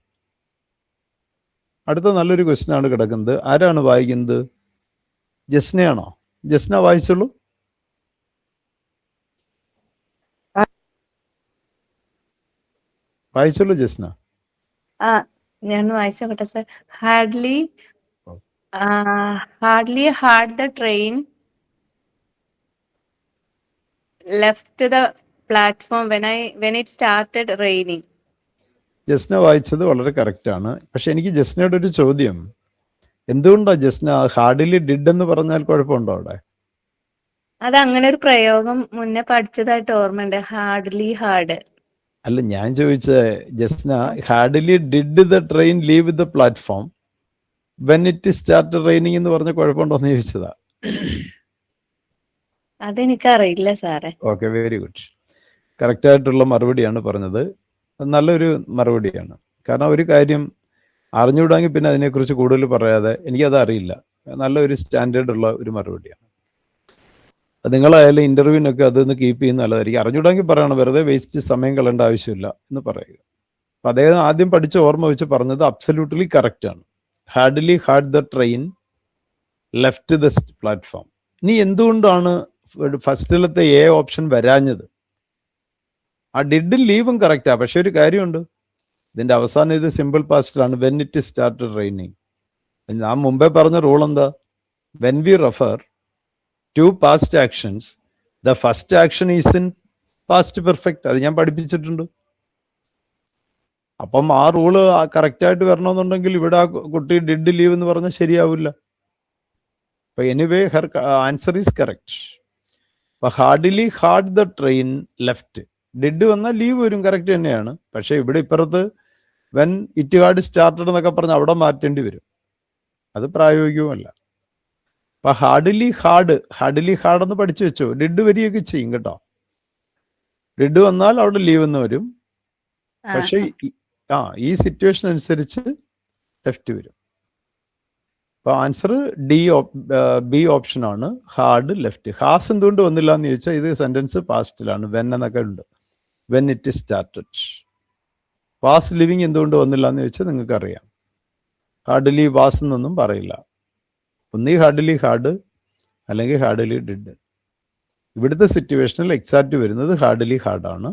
അടുത്ത നല്ലൊരു ക്വസ്റ്റ്യൻ ആണ് കിടക്കുന്നത്. ആരാണ് വായിക്കുന്നത്? ജസ്നയാണോ? ജസ്ന വായിച്ചുള്ളൂ. വായിച്ചുള്ളൂ ജസ്ന. ഞാൻ വായിച്ചു നോക്കട്ടെ sir. Hardly hard the train left the platform when it started raining. Jasna വായിച്ചത് വളരെ കറക്റ്റ് ആണ്. പക്ഷെ എനിക്ക് ജസ്നയുടെ ഒരു ചോദ്യം, എന്തുകൊണ്ടാണ് ജസ്ന ഹാർഡ്ലി ഡിഡ് എന്ന് പറഞ്ഞാൽ കുഴപ്പമുണ്ടോ അവിടെ? അത് അങ്ങനെ ഒരു പ്രയോഗം മുന്നേ പഠിച്ചതായിട്ട് ഓർമ്മയുണ്ട്. ഹാർഡ്ലി ഹാർഡ് അല്ല, ഞാൻ ചോദിച്ച Jasna, hardly did the train leave the platform when it start raining എന്ന് പറഞ്ഞ കുഴപ്പമുണ്ടോന്ന് ചോദിച്ചതാ. അതെനിക്കറിയില്ല സാറേ. Okay, very good. കറക്റ്റായിട്ടുള്ള മറുപടിയാണ് പറഞ്ഞത്. നല്ലൊരു മറുപടിയാണ്. കാരണം ഒരു കാര്യം അറിഞ്ഞുവിടാമെങ്കിൽ പിന്നെ അതിനെക്കുറിച്ച് കൂടുതൽ പറയാതെ എനിക്കത് അറിയില്ല. നല്ലൊരു സ്റ്റാൻഡേർഡ് ഉള്ള ഒരു മറുപടിയാണ്. നിങ്ങളായാലും ഇന്റർവ്യൂവിനൊക്കെ അതൊന്ന് കീപ്പ് ചെയ്യുന്ന നല്ലതായിരിക്കും. അറിഞ്ഞൂടെങ്കിൽ പറയണം, വെറുതെ വേസ്റ്റ് സമയം കളയേണ്ട ആവശ്യമില്ല എന്ന് പറയുക. അപ്പൊ അദ്ദേഹം ആദ്യം പഠിച്ച ഓർമ്മ വെച്ച് പറഞ്ഞത് അബ്സല്യൂട്ട്ലി കറക്റ്റ് ആണ്. Hardly had the train left the platform. ഇനി എന്തുകൊണ്ടാണ് ഫസ്റ്റിലത്തെ എ ഓപ്ഷൻ വരാഞ്ഞത്? ആ ഡിഡ് ലീവും കറക്റ്റാ, പക്ഷെ ഒരു കാര്യമുണ്ട്, ഇതിന്റെ അവസാനം ഇത് സിമ്പിൾ പാസ്റ്റിലാണ്. When it started raining. ഞാൻ മുമ്പേ പറഞ്ഞ റൂൾ എന്താ? When we refer to past actions, the first action is in past perfect. അത് ഞാൻ പഠിപ്പിച്ചിട്ടുണ്ട്. അപ്പം ആ റൂള് കറക്റ്റായിട്ട് വരണമെന്നുണ്ടെങ്കിൽ ഇവിടെ ആ കുട്ടി ഡിഡ് ലീവ് എന്ന് പറഞ്ഞാൽ ശരിയാവില്ല. അപ്പൊ anyway her answer is correct. അപ്പൊ hardly had the train left. Did വന്നാൽ ലീവ് വരും, കറക്റ്റ് തന്നെയാണ്. പക്ഷെ ഇവിടെ ഇപ്പുറത്ത് വെൻ ഇറ്റ് ഹാഡ് സ്റ്റാർട്ടഡ് എന്നൊക്കെ പറഞ്ഞ് അവിടെ മാറ്റേണ്ടി വരും. അത് പ്രായോഗികവുമല്ല. അപ്പൊ ഹാർഡ്ലി ഹാഡ് എന്ന് പഠിച്ചു വെച്ചോ. ഡിഡ് വരികയൊക്കെ ചെയ്യും കേട്ടോ. ഡിഡ് വന്നാൽ അവിടെ ലീവ് എന്ന് വരും. പക്ഷെ ഈ സിറ്റുവേഷൻ അനുസരിച്ച് ലെഫ്റ്റ് വരും. അപ്പൊ ആൻസർ ബി ഓപ്ഷൻ ആണ്, ഹാർഡ് ലെഫ്റ്റ്. ഹാസ് എന്തുകൊണ്ട് വന്നില്ല എന്ന് ചോദിച്ചാൽ ഇത് സെന്റൻസ് പാസ്റ്റിലാണ്, വെൻ എന്നൊക്കെ ഉണ്ട്. When it started. Was living എന്തുകൊണ്ട് വന്നില്ല എന്ന് ചോദിച്ചാൽ നിങ്ങൾക്ക് അറിയാം. ഹാർഡ്ലി വാസ് എന്നൊന്നും പറയില്ല. ഒന്നീ ഹാർഡ്ലി ഹാഡ് അല്ലെങ്കിൽ ഹാർഡ്ലി ഡിഡ്. ഇവിടുത്തെ സിറ്റുവേഷനിൽ എക്സാക്റ്റ് വരുന്നത് ഹാർഡ്ലി ഹാർഡാണ്.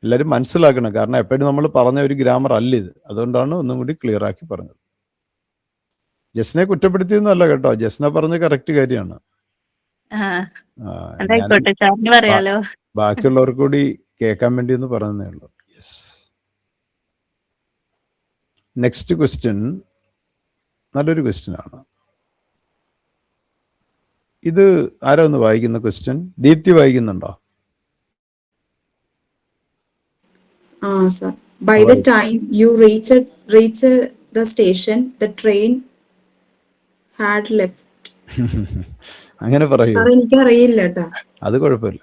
എല്ലാവരും മനസ്സിലാക്കണം, കാരണം എപ്പോഴും നമ്മൾ പറഞ്ഞ ഒരു ഗ്രാമർ അല്ല ഇത്. അതുകൊണ്ടാണ് ഒന്നും കൂടി ക്ലിയർ ആക്കി പറഞ്ഞത്. ജസ്നെ കുറ്റപ്പെടുത്തിയൊന്നുമല്ല കേട്ടോ, ജസ്ന പറഞ്ഞ കറക്റ്റ് കാര്യമാണ്. ബാക്കിയുള്ളവർക്ക് കൂടി കേൾക്കാൻ വേണ്ടി ഒന്ന് പറഞ്ഞതേ ഉള്ളൂ. യെസ്. നെക്സ്റ്റ് ക്വസ്റ്റ്യൻ നല്ലൊരു ക്വസ്റ്റ്യൻ ആണ്. ഇത് ആരോ ഒന്ന് വായിക്കുന്ന ക്വസ്റ്റ്യൻ? ദീപ്തി വായിക്കുന്നുണ്ടോ? Sir. By the time you reached the station, the train had left. അങ്ങനെ പറയൂ. സാർ എനിക്ക് അറിയില്ല കേട്ടോ. അത് കുഴപ്പമില്ല.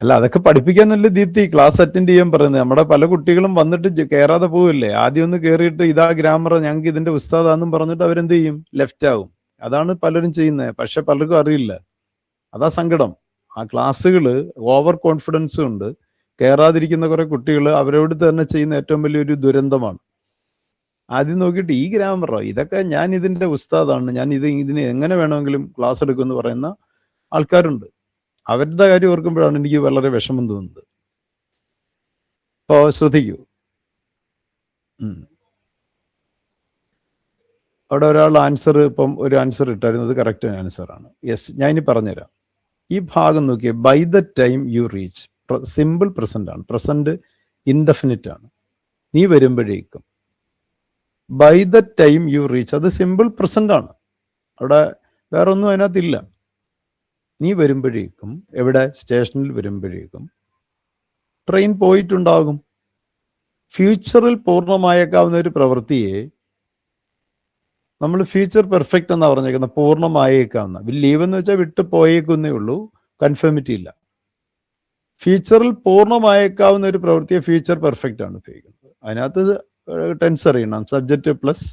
അല്ല, അതൊക്കെ പഠിപ്പിക്കാനല്ലേ ദീപ്തി ക്ലാസ് അറ്റൻഡ് ചെയ്യാൻ പറയുന്നത്. നമ്മുടെ പല കുട്ടികളും വന്നിട്ട് കയറാതെ പോവില്ലേ? ആദ്യം ഒന്ന് കയറിയിട്ട് ഇതാ ഗ്രാമർ, ഞങ്ങൾക്ക് ഇതിന്റെ ഉസ്താദാന്നും പറഞ്ഞിട്ട് അവരെന്ത് ചെയ്യും? ലെഫ്റ്റ് ആവും. അതാണ് പലരും ചെയ്യുന്നത്. പക്ഷെ പലർക്കും അറിയില്ല. അതാ സങ്കടം. ആ ക്ലാസ്സുകള് ഓവർ കോൺഫിഡൻസും ഉണ്ട്. കയറാതിരിക്കുന്ന കുറെ കുട്ടികൾ അവരോട് തന്നെ ചെയ്യുന്ന ഏറ്റവും വലിയൊരു ദുരന്തമാണ്. ആദ്യം നോക്കിയിട്ട് ഈ ഗ്രാമറോ, ഇതൊക്കെ ഞാൻ ഇതിന്റെ ഉസ്താദാണ്, ഞാൻ ഇതിന് എങ്ങനെ വേണമെങ്കിലും ക്ലാസ് എടുക്കുമെന്ന് പറയുന്ന ആൾക്കാരുണ്ട്. അവരുടെ കാര്യം ഓർക്കുമ്പോഴാണ് എനിക്ക് വളരെ വിഷമം തോന്നുന്നത്. അപ്പോ ശ്രദ്ധിക്കൂ. അവിടെ ഒരാൾ ആൻസർ ഇപ്പം ഒരു ആൻസർ ഇട്ടായിരുന്നത് കറക്റ്റ് ആൻസറാണ്. യെസ്, ഞാൻ ഇനി പറഞ്ഞുതരാം. ഈ ഭാഗം നോക്കിയേ. By the time you reach, simple present ആണ്. പ്രസന്റ് ഇൻഡെഫിനിറ്റ് ആണ്. നീ വരുമ്പോഴേക്കും. By the time you reach, അത് സിമ്പിൾ പ്രസന്റ് ആണ്. അവിടെ വേറെ ഒന്നും അതിനകത്തില്ല. നീ വരുമ്പോഴേക്കും, എവിടെ? സ്റ്റേഷനിൽ വരുമ്പോഴേക്കും ട്രെയിൻ പോയിട്ടുണ്ടാകും. ഫ്യൂച്ചറിൽ പൂർണ്ണമായേക്കാവുന്ന ഒരു പ്രവൃത്തിയെ നമ്മൾ ഫ്യൂച്ചർ പെർഫെക്റ്റ് എന്നാ പറഞ്ഞേക്കുന്നത്. പൂർണ്ണമായേക്കാവുന്ന. ലീവ് എന്ന് വെച്ചാൽ വിട്ടു പോയേക്കുന്നേ ഉള്ളൂ, കൺഫേമിറ്റി ഇല്ല. ഫ്യൂച്ചറിൽ പൂർണ്ണമായേക്കാവുന്ന ഒരു പ്രവൃത്തിയെ ഫ്യൂച്ചർ പെർഫെക്റ്റ് ആണ് ഉപയോഗിക്കുന്നത്. അതിനകത്ത് ടെൻസ് അറിയണം. Subject plus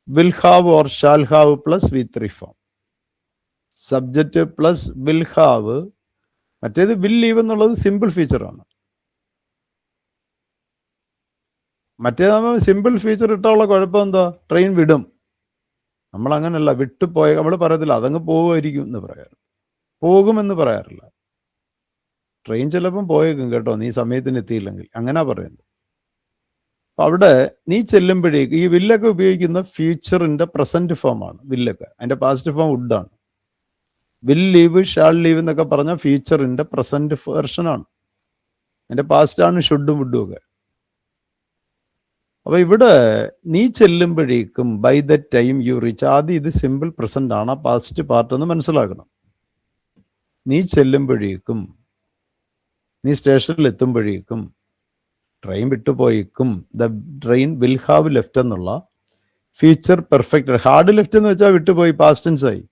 will have or shall have plus V3 form. Subject plus will have. മറ്റേത് വിൽ ലീവ് എന്നുള്ളത് സിമ്പിൾ ഫീച്ചറാണ്. മറ്റേത് നമ്മൾ സിമ്പിൾ ഫീച്ചർ ഇട്ടുള്ള കുഴപ്പം എന്താ? ട്രെയിൻ വിടും. നമ്മൾ അങ്ങനെയല്ല, വിട്ടുപോയ നമ്മൾ പറയത്തില്ല അതങ്ങ് പോകുമായിരിക്കും എന്ന് പറയാറ്. പോകുമെന്ന് പറയാറില്ല. ട്രെയിൻ ചിലപ്പം പോയേക്കും കേട്ടോ, നീ സമയത്തിന് എത്തിയില്ലെങ്കിൽ, അങ്ങനെ പറയുന്നത്. അപ്പൊ അവിടെ നീ ചെല്ലുമ്പോഴേക്ക് ഈ വില്ലൊക്കെ ഉപയോഗിക്കുന്ന ഫ്യൂച്ചറിന്റെ പ്രസന്റ് ഫോം ആണ്. വില്ലൊക്കെ അതിന്റെ പാസ്റ്റ് ഫോം വുഡാണ്. വിൽ ലീവ്, ഷാൾ ലീവ് എന്നൊക്കെ പറഞ്ഞാൽ ഫ്യൂച്ചറിന്റെ പ്രസന്റ് വേർഷൻ ആണ്. അതിന്റെ പാസ്റ്റ് ആണ് ഷുഡും വുഡും ഒക്കെ. അപ്പൊ ഇവിടെ നീ ചെല്ലുമ്പോഴേക്കും by the time you reach, ആദ്യം ഇത് സിമ്പിൾ പ്രസന്റ് ആണ്, പാസ്റ്റ് പാർട്ട് എന്ന് മനസ്സിലാക്കണം. നീ ചെല്ലുമ്പോഴേക്കും, നീ സ്റ്റേഷനിൽ എത്തുമ്പോഴേക്കും, ട്രെയിൻ വിട്ടുപോയേക്കും. The train will have left എന്നുള്ള ഫ്യൂച്ചർ പെർഫെക്റ്റ്. ഹാർഡ് ലെഫ്റ്റ് എന്ന് വെച്ചാൽ വിട്ടുപോയി, പാസ്റ്റ് ടെൻസ് ആയി.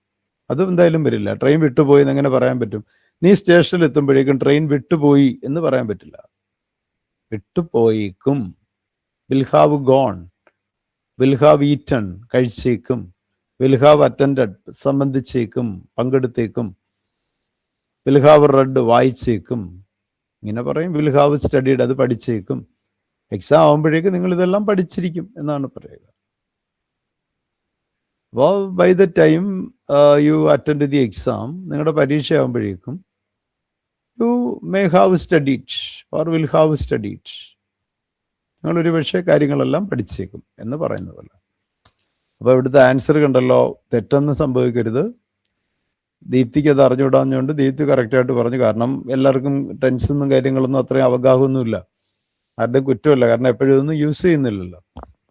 അത് എന്തായാലും വരില്ല. ട്രെയിൻ വിട്ടുപോയി എന്ന് എങ്ങനെ പറയാൻ പറ്റും? നീ സ്റ്റേഷനിൽ എത്തുമ്പോഴേക്കും ട്രെയിൻ വിട്ടുപോയി എന്ന് പറയാൻ പറ്റില്ല. വിട്ടുപോയേക്കും. Will have gone, will have eaten, കഴിച്ചേക്കും. വിൽ ഹാവ് അറ്റൻഡഡ് സംബന്ധിച്ചേക്കും, പങ്കെടുത്തേക്കും. വിൽ ഹാവ് റെഡ് വായിച്ചേക്കും. ഇങ്ങനെ പറയും. വിൽ ഹാവ് സ്റ്റഡീഡ് അത് പഠിച്ചേക്കും. എക്സാം ആകുമ്പോഴേക്കും നിങ്ങൾ ഇതെല്ലാം പഠിച്ചിരിക്കും എന്നാണ് പറയുക. അപ്പോൾ by the time you attend the exam, നിങ്ങളുടെ പരീക്ഷ ആകുമ്പോഴേക്കും you may have studied or will have studied. നിങ്ങളൊരു പക്ഷേ കാര്യങ്ങളെല്ലാം പഠിച്ചേക്കും എന്ന് പറയുന്ന പോലെ. അപ്പോൾ ഇവിടുത്തെ ആൻസർ കണ്ടല്ലോ, തെറ്റൊന്നും സംഭവിക്കരുത്. ദീപ്തിക്ക് അത് അറിഞ്ഞുവിടാഞ്ഞുകൊണ്ട് ദീപ്തി കറക്റ്റായിട്ട് പറഞ്ഞു. കാരണം എല്ലാവർക്കും ടെൻസൊന്നും കാര്യങ്ങളൊന്നും അത്രയും അവഗാഹമൊന്നുമില്ല. ആരുടെയും കുറ്റമല്ല, കാരണം എപ്പോഴും ഇതൊന്നും യൂസ് ചെയ്യുന്നില്ലല്ലോ.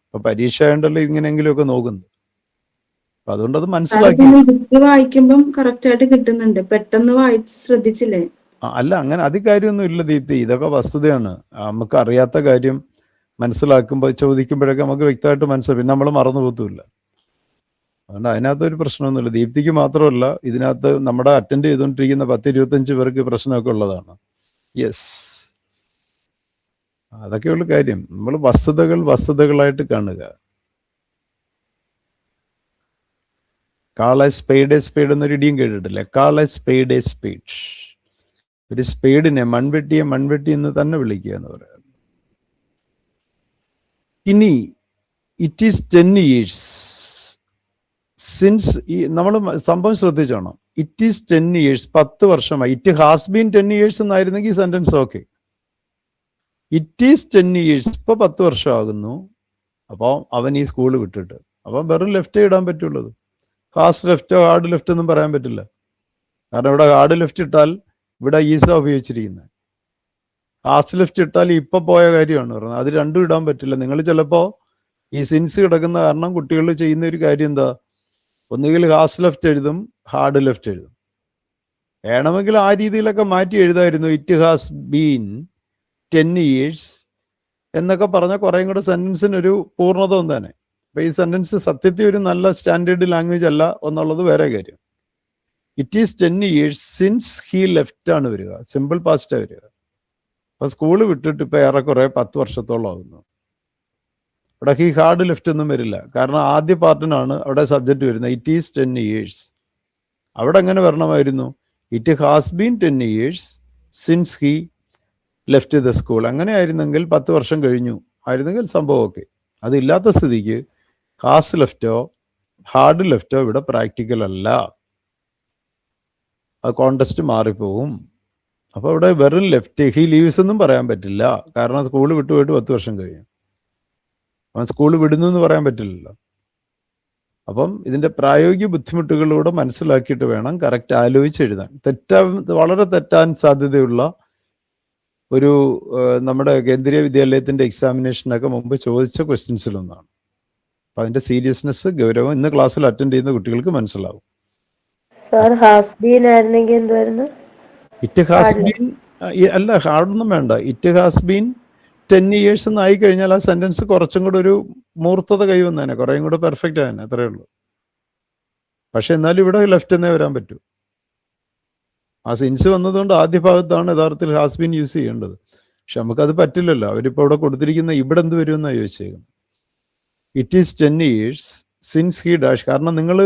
അപ്പൊ പരീക്ഷ ആയതുകൊണ്ടല്ലോ ഇങ്ങനെയെങ്കിലുമൊക്കെ നോക്കുന്നത്. അപ്പൊ അതുകൊണ്ട് അത് മനസ്സിലാക്കി. വായിക്കുമ്പം കറക്റ്റ് ആയിട്ട് കിട്ടുന്നുണ്ട്, പെട്ടെന്ന് വായിച്ച് ശ്രദ്ധിച്ചില്ലേ? അല്ല, അങ്ങനെ അധികാര്യമൊന്നും ഇല്ല ദീപ്തി. ഇതൊക്കെ വസ്തുതയാണ്. നമുക്ക് അറിയാത്ത കാര്യം മനസ്സിലാക്കുമ്പോൾ ചോദിക്കുമ്പോഴൊക്കെ നമുക്ക് വ്യക്തമായിട്ട് മനസ്സിലാവും. പിന്നെ നമ്മൾ മറന്നു പോകത്തുമില്ല. അതുകൊണ്ട് അതിനകത്തൊരു പ്രശ്നമൊന്നുമില്ല. ദീപ്തിക്ക് മാത്രമല്ല, ഇതിനകത്ത് നമ്മുടെ അറ്റൻഡ് ചെയ്തുകൊണ്ടിരിക്കുന്ന 10-25 പേർക്ക് പ്രശ്നമൊക്കെ ഉള്ളതാണ്. യെസ്, അതൊക്കെയുള്ള കാര്യം. നമ്മൾ വസ്തുതകളായിട്ട് കാണുക. കാൾ എ സ്പേഡ് എന്നൊരു ഇടിയും കേട്ടിട്ടില്ലേ? Call a spade. ഒരു സ്പേഡിനെ, മൺവെട്ടി എന്ന് തന്നെ വിളിക്കുക എന്ന് പറയാം. ഇനി ഇറ്റ് ഈസ് 10 years സിൻസ്, നമ്മൾ സംഭവം ശ്രദ്ധിച്ചോണം. ഇറ്റ് ഈസ് 10 years, 10 വർഷമായി. ഇറ്റ് ഹാസ് ബീൻ 10 years എന്നായിരുന്നെങ്കിൽ ഈ sentence okay. It is 10 years, ഇപ്പൊ 10 വർഷമാകുന്നു. അപ്പോൾ അവൻ ഈ സ്കൂൾ വിട്ടിട്ട്, അപ്പം വെറും ലെഫ്റ്റേ ഇടാൻ പറ്റുള്ളൂ. ഹാസ് ലെഫ്റ്റോ ഹാർഡ് ലെഫ്റ്റ് ഒന്നും പറയാൻ പറ്റില്ല. കാരണം ഇവിടെ ഹാർഡ് ലെഫ്റ്റ് ഇട്ടാൽ ഇവിടെ ഈസ ഉപയോഗിച്ചിരിക്കുന്നത്. ഹാസ് ലെഫ്റ്റ് ഇട്ടാൽ ഇപ്പൊ പോയ കാര്യമാണ് പറയുന്നത്. അത് രണ്ടും ഇടാൻ പറ്റില്ല. നിങ്ങൾ ചിലപ്പോ ഈ സിൻസ് കിടക്കുന്ന കാരണം കുട്ടികൾ ചെയ്യുന്ന ഒരു കാര്യം എന്താ, ഒന്നുകിൽ ഹാസ് ലെഫ്റ്റ് എഴുതും, ഹാർഡ് ലെഫ്റ്റ് എഴുതും. വേണമെങ്കിൽ ആ രീതിയിലൊക്കെ മാറ്റി എഴുതായിരുന്നു. ഇറ്റ് ഹാസ് ബീൻ 10 years എന്നൊക്കെ പറഞ്ഞ കുറേയും കൂടെ സെന്റൻസിനൊരു പൂർണ്ണത ഒന്നാണ്. അപ്പൊ ഈ സെന്റൻസ് സത്യത്തിൽ ഒരു നല്ല സ്റ്റാൻഡേർഡ് ലാംഗ്വേജ് അല്ല എന്നുള്ളത് വേറെ കാര്യം. It is 10 years since he left ആണ് വരിക, സിമ്പിൾ പാസ്റ്റാണ് വരിക. അപ്പൊ സ്കൂള് വിട്ടിട്ട് ഇപ്പൊ ഏറെക്കുറെ 10 വർഷത്തോളം ആകുന്നു. ഇവിടെ ഹി ഹാർഡ് ലെഫ്റ്റ് ഒന്നും വരില്ല. കാരണം ആദ്യ പാർട്ടിനാണ് അവിടെ സബ്ജക്റ്റ് വരുന്നത്. It is 10 years. അവിടെ എങ്ങനെ വരണമായിരുന്നു? It has been 10 years since he left the school. അങ്ങനെ ആയിരുന്നെങ്കിൽ 10 വർഷം കഴിഞ്ഞു ആയിരുന്നെങ്കിൽ സംഭവം ഓക്കെ. അതില്ലാത്ത സ്ഥിതിക്ക് ഹാസ് ലെഫ്റ്റോ ഹാർഡ് ലെഫ്റ്റോ ഇവിടെ പ്രാക്ടിക്കൽ അല്ല. ആ കോണ്ടെസ്റ്റ് മാറിപ്പോവും. അപ്പോൾ ഇവിടെ വെറും ലെഫ്റ്റ് ഹി ലീവ്സ് ഒന്നും പറയാൻ പറ്റില്ല. കാരണം സ്കൂൾ വിട്ടുപോയിട്ട് 10 വർഷം കഴിയും. അവൻ സ്കൂൾ വിടുന്നു എന്ന് പറയാൻ പറ്റില്ലല്ലോ. അപ്പം ഇതിന്റെ പ്രായോഗിക ബുദ്ധിമുട്ടുകളിലൂടെ മനസ്സിലാക്കിയിട്ട് വേണം കറക്റ്റ് ആലോചിച്ച് എഴുതാൻ. വളരെ തെറ്റാൻ സാധ്യതയുള്ള ഒരു നമ്മുടെ കേന്ദ്രീയ വിദ്യാലയത്തിന്റെ എക്സാമിനേഷനൊക്കെ മുമ്പ് ചോദിച്ച ക്വസ്റ്റ്യൻസിലൊന്നാണ്. അപ്പൊ അതിന്റെ സീരിയസ്നെസ്, ഗൗരവം ഇന്ന് ക്ലാസ്സിൽ അറ്റൻഡ് ചെയ്യുന്ന കുട്ടികൾക്ക് മനസ്സിലാവും. സർ ഹാസ് ബീൻ ആയിരുന്നെങ്കിൽ എന്തുവായിരുന്നു? ഇറ്റ് ഹാസ് ബീൻ അല്ല, ഹാർഡൊന്നും വേണ്ട. ഇറ്റ് ഹാസ് ബീൻ 10 years എന്നായി കഴിഞ്ഞാൽ ആ സെന്റൻസ് കുറച്ചും കൂടെ ഒരു മൂർത്തത കൈവന്നേനെ, കുറേയും കൂടെ പെർഫെക്റ്റ് ആയനെ, അത്രേ ഉള്ളൂ. പക്ഷെ എന്നാലും ഇവിടെ ലെഫ്റ്റ് എന്നേ വരാൻ പറ്റൂ. ആ സിൻസ് വന്നതുകൊണ്ട് ആദ്യ ഭാഗത്താണ് യഥാർത്ഥത്തിൽ ഹാസ് ബീൻ യൂസ് ചെയ്യേണ്ടത്. പക്ഷെ നമുക്കത് പറ്റില്ലല്ലോ. അവരിപ്പോൾ ഇവിടെ കൊടുത്തിരിക്കുന്ന ഇവിടെ എന്ത് വരുമെന്നാണ് ചോദിച്ചേക്കുന്നത്. It is 10 years since he dash. കാരണം നിങ്ങൾ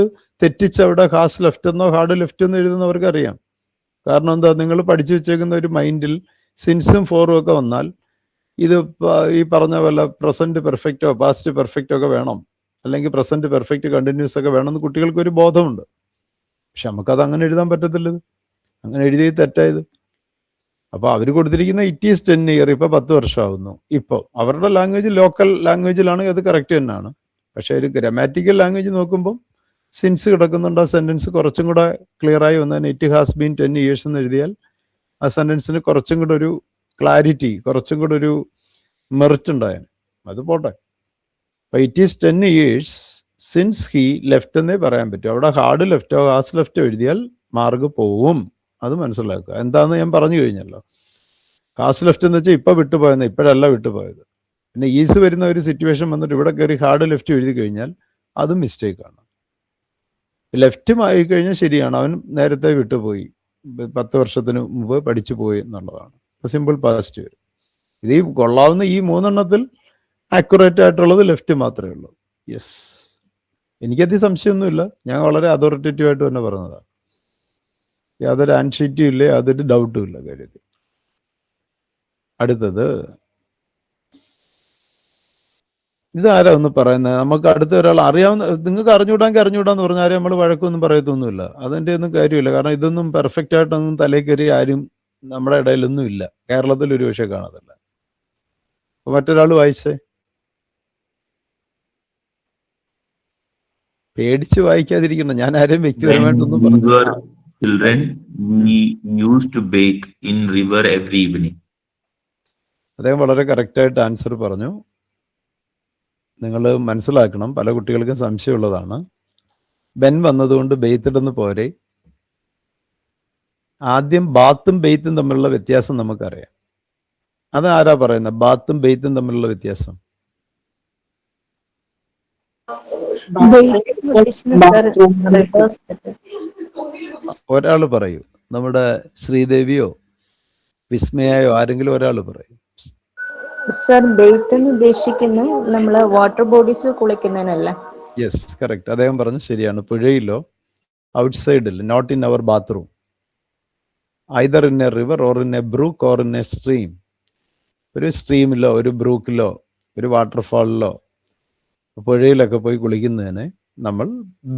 തെറ്റിച്ച് അവിടെ ഹാസ് ലെഫ്റ്റ് എന്നോ ഹാർഡ് ലെഫ്റ്റ് എന്നോ എഴുതുന്നവർക്ക് അറിയാം. കാരണം എന്താ, നിങ്ങൾ പഠിച്ചു വെച്ചേക്കുന്ന ഒരു മൈൻഡിൽ സിൻസും ഫോറും ഒക്കെ വന്നാൽ ഇത് ഈ പറഞ്ഞ പോലെ പ്രസന്റ് പെർഫെക്റ്റോ പാസ്റ്റ് പെർഫെക്റ്റോ ഒക്കെ വേണം, അല്ലെങ്കിൽ പ്രസന്റ് പെർഫെക്റ്റ് കണ്ടിന്യൂസ് ഒക്കെ വേണമെന്ന് കുട്ടികൾക്ക് ഒരു ബോധമുണ്ട്. പക്ഷെ നമുക്കത് അങ്ങനെ എഴുതാൻ പറ്റത്തില്ലത്. അങ്ങനെ എഴുതിയത് തെറ്റായത്. അപ്പൊ അവർ കൊടുത്തിരിക്കുന്ന ഇറ്റ് ഈസ് 10 years, ഇപ്പൊ 10 വർഷമാകുന്നു. ഇപ്പോൾ അവരുടെ ലാംഗ്വേജ് ലോക്കൽ ലാംഗ്വേജിലാണെങ്കിൽ അത് കറക്റ്റ് തന്നെയാണ്. പക്ഷെ ഒരു ഗ്രാമാറ്റിക്കൽ ലാംഗ്വേജ് നോക്കുമ്പോൾ സിൻസ് കിടക്കുന്നുണ്ട്. ആ സെന്റൻസ് കുറച്ചും കൂടെ ക്ലിയർ ആയി വന്നതിന് ഇറ്റ് ഹാസ് ബീൻ 10 years എന്ന് എഴുതിയാൽ ആ സെന്റൻസിന് കുറച്ചും കൂടെ ഒരു ക്ലാരിറ്റി, കുറച്ചും കൂടെ ഒരു മെറിറ്റ് ഉണ്ടായാൽ അത് പോട്ടെ. അപ്പൊ it is 10 years since he left എന്നേ പറയാൻ പറ്റും. അവിടെ ഹാർഡ് ലെഫ്റ്റോ ഹാസ് ലെഫ്റ്റോ എഴുതിയാൽ മാർക്ക് പോവും. അത് മനസ്സിലാക്കുക. എന്താണെന്ന് ഞാൻ പറഞ്ഞു കഴിഞ്ഞല്ലോ. ഹാസ് ലെഫ്റ്റ് എന്ന് വെച്ചാൽ ഇപ്പൊ വിട്ടുപോയെന്ന്, ഇപ്പോഴല്ല വിട്ടുപോയത്. പിന്നെ ഈസ് വരുന്ന ഒരു സിറ്റുവേഷൻ വന്നിട്ട് ഇവിടെ കയറി ഹാർഡ് ലെഫ്റ്റ് എഴുതി കഴിഞ്ഞാൽ അതും മിസ്റ്റേക്കാണ്. ലെഫ്റ്റും ആയി കഴിഞ്ഞാൽ ശരിയാണ്, അവൻ നേരത്തെ വിട്ടുപോയി, 10 വർഷത്തിന് മുമ്പ് പഠിച്ചു പോയി എന്നുള്ളതാണ്. സിമ്പിൾ പാസ്റ്റ് വരും. ഇത് ഈ കൊള്ളാവുന്ന ഈ 3 എണ്ണത്തിൽ ആക്യുറേറ്റ് ആയിട്ടുള്ളത് ലെഫ്റ്റ് മാത്രമേ ഉള്ളൂ. യെസ്, എനിക്കത് സംശയമൊന്നുമില്ല, ഞാൻ വളരെ അതോറിറ്റേറ്റീവായിട്ട് തന്നെ പറഞ്ഞതാണ്. യാതൊരു ആൻഷൈറ്റിയും ഇല്ല, യാതൊരു ഡൗട്ടും ഇല്ല കാര്യത്തിൽ. അടുത്തത് ഇതാരാ ഒന്ന് പറയുന്നത്? നമുക്ക് അടുത്ത ഒരാൾ അറിയാവുന്ന, നിങ്ങൾക്ക് അറിഞ്ഞൂടാന്ന് പറഞ്ഞാൽ ആരും നമ്മൾ വഴക്കൊന്നും പറയത്തൊന്നുമില്ല. അതിൻ്റെ ഒന്നും കാര്യമില്ല. കാരണം ഇതൊന്നും പെർഫെക്റ്റ് ആയിട്ടൊന്നും തലയിൽ കയറി ആരും നമ്മുടെ ഇടയിലൊന്നും ഇല്ല. കേരളത്തിൽ ഒരു പക്ഷേ കാണത്തില്ല. അപ്പൊ മറ്റൊരാൾ വായിച്ചേ. പേടിച്ച് വായിക്കാതിരിക്കണം. ഞാൻ ആരെയും വ്യക്തിപരമായിട്ടൊന്നും When we പറഞ്ഞില്ല. were children, we used to bathe in river every evening. അദ്ദേഹം വളരെ കറക്റ്റായിട്ട് ആൻസർ പറഞ്ഞു. നിങ്ങൾ മനസ്സിലാക്കണം, പല കുട്ടികൾക്കും സംശയമുള്ളതാണ്. ബെൻ വന്നതുകൊണ്ട് ബെയ്ത്തിടുന്ന് പോരെ. ആദ്യം ബാത്തും ബെയ്ത്തും തമ്മിലുള്ള വ്യത്യാസം നമുക്കറിയാം. അത് ആരാ പറയുന്നത്? ബാത്തും ബെയ്ത്തും തമ്മിലുള്ള വ്യത്യാസം ഒരാൾ പറയൂ. നമ്മുടെ ശ്രീദേവിയോ വിസ്മയോ ആരെങ്കിലും ഒരാൾ പറയൂ. സർ ബെയ്ത്ത് എന്ന് ഉദ്ദേശിക്കുന്നു നമ്മള് വാട്ടർ ബോഡീസിൽ കുളിക്കുന്നതിനല്ല. Yes, correct. അദ്ദേഹം പറഞ്ഞു ശരിയാണ്. പുഴയിലോ ഔട്ട്സൈഡിൽ, not in our bathroom, either in a river or in a brook or in a stream. ഒരു സ്ട്രീമിലോ ഒരു ബ്രൂക്കിലോ ഒരു വാട്ടർഫാളിലോ പുഴയിലൊക്കെ പോയി കുളിക്കുന്നതിന് നമ്മൾ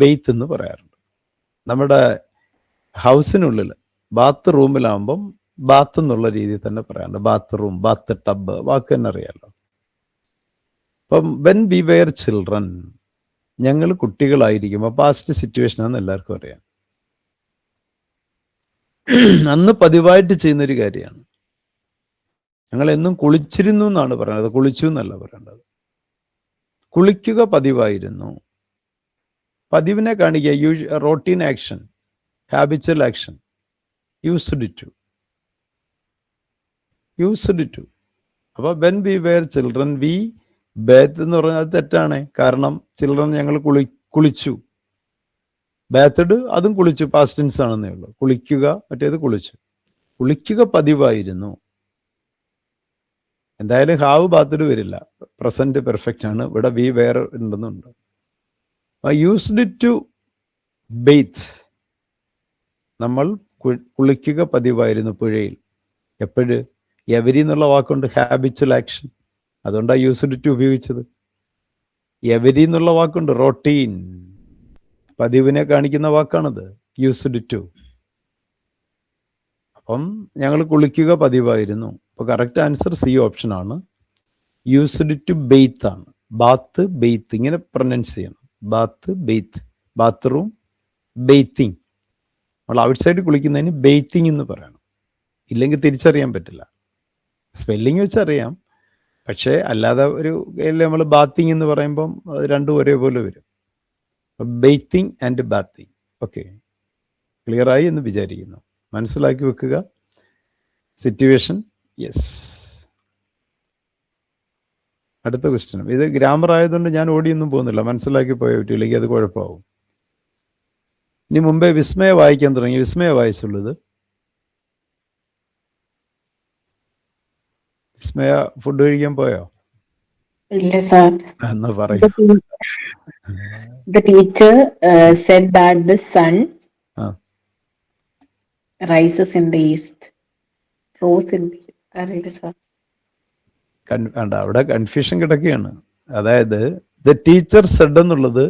ബെയ്ത്ത് എന്ന് പറയാറുണ്ട്. നമ്മുടെ ഹൗസിനുള്ളിൽ ബാത്ത് റൂമിലാകുമ്പം ബാത്ത് എന്നുള്ള രീതിയിൽ തന്നെ പറയാറുണ്ട്. ബാത്ത് റൂം, ബാത്ത് ടബ്, വാക്ക് തന്നെ അറിയാലോ. അപ്പം വെൻ വി വെയർ ചിൽഡ്രൻ, ഞങ്ങൾ കുട്ടികളായിരിക്കുമ്പോൾ, പാസ്റ്റ് സിറ്റുവേഷൻ ആണെന്ന് എല്ലാവർക്കും അറിയാം. അന്ന് പതിവായിട്ട് ചെയ്യുന്നൊരു കാര്യമാണ്. ഞങ്ങൾ എന്നും കുളിച്ചിരുന്നു എന്നാണ് പറയുന്നത്, കുളിച്ചു എന്നല്ല പറയേണ്ടത്. കുളിക്കുക പതിവായിരുന്നു. പതിവിനെ കാണിക്കുക, routine action, habitual action. Used to. അപ്പൊ when we were children we bathe എന്ന് പറഞ്ഞാൽ അത് തെറ്റാണ്. കാരണം ചിൽഡ്രൻ ഞങ്ങൾ കുളിച്ചു. ബാത്തഡ് അതും കുളിച്ചു, പാസ്റ്റ് ടെൻസ് ആണെന്നേ ഉള്ളൂ. കുളിക്കുക മറ്റേത് കുളിച്ചു. കുളിക്കുക പതിവായിരുന്നു. എന്തായാലും ഹാവ് ബാത്തഡ് വരില്ല, പ്രസന്റ് പെർഫെക്റ്റ് ആണ്. ഇവിടെ വി വെയർ ഉണ്ടെന്നുണ്ട്. യൂസ്ഡ് ടു ബെയ്ത്ത്, നമ്മൾ കുളിക്കുക പതിവായിരുന്നു പുഴയിൽ. എപ്പോഴ്? എവരി എന്നുള്ള വാക്കുണ്ട്, ഹാബിച്വൽ ആക്ഷൻ. അതുകൊണ്ടാണ് യൂസ്ഡ് ടു ഉപയോഗിച്ചത്. എവരി എന്നുള്ള വാക്കുണ്ട്, റോട്ടീൻ, പതിവിനെ കാണിക്കുന്ന വാക്കാണത്, യൂസ്ഡ് ടു. അപ്പം ഞങ്ങൾ കുളിക്കുക പതിവായിരുന്നു. അപ്പോൾ കറക്റ്റ് ആൻസർ സി ഓപ്ഷൻ ആണ്. യൂസ്ഡ് ടു ബെയ്ത്ത് ആണ്. ബാത്ത് ബെയ്ത്ത് ഇങ്ങനെ പ്രൊനൗൺസ് ചെയ്യണം. ബാത്ത് ബെയ്ത്ത്, ബാത്റൂം ബെയ്ത്തിങ്. നമ്മൾ ഔട്ട്സൈഡ് കുളിക്കുന്നതിന് ബെയ്ത്തിങ് എന്ന് പറയണം. ഇല്ലെങ്കിൽ തിരിച്ചറിയാൻ പറ്റില്ല. സ്പെല്ലിങ് വെച്ചറിയാം, പക്ഷേ അല്ലാതെ ഒരു നമ്മൾ ബാത്തിങ് എന്ന് പറയുമ്പം അത് രണ്ടും ഒരേപോലെ വരും. ബെയ്ത്തിങ് ആൻഡ് ബാത്തിങ്. ഓക്കെ, ക്ലിയറായി എന്ന് വിചാരിക്കുന്നു. മനസ്സിലാക്കി വെക്കുക സിറ്റുവേഷൻ. യെസ്. അടുത്ത ക്വസ്റ്റ്യൻ. ഇത് ഗ്രാമർ ആയതുകൊണ്ട് ഞാൻ ഓടിയൊന്നും പോകുന്നില്ല, മനസ്സിലാക്കി പോയ പറ്റില്ലെങ്കിൽ അത് കുഴപ്പമാവും. ഇനി മുമ്പേ വിസ്മയ വായിക്കാൻ തുടങ്ങി. വിസ്മയ വായിച്ചുള്ളത്. വിസ്മയ ഫുഡ് കഴിക്കാൻ പോയോ? ഇല്ല സാർ. എന്നാ പറയൂ. The teacher said that the sun rises in the east. Rose in the അറിയില്ല സാർ. അവിടെ കൺഫ്യൂഷൻ കിടക്കുകയാണ്. അതായത് ദ ടീച്ചർ സെഡ് എന്നുള്ളത്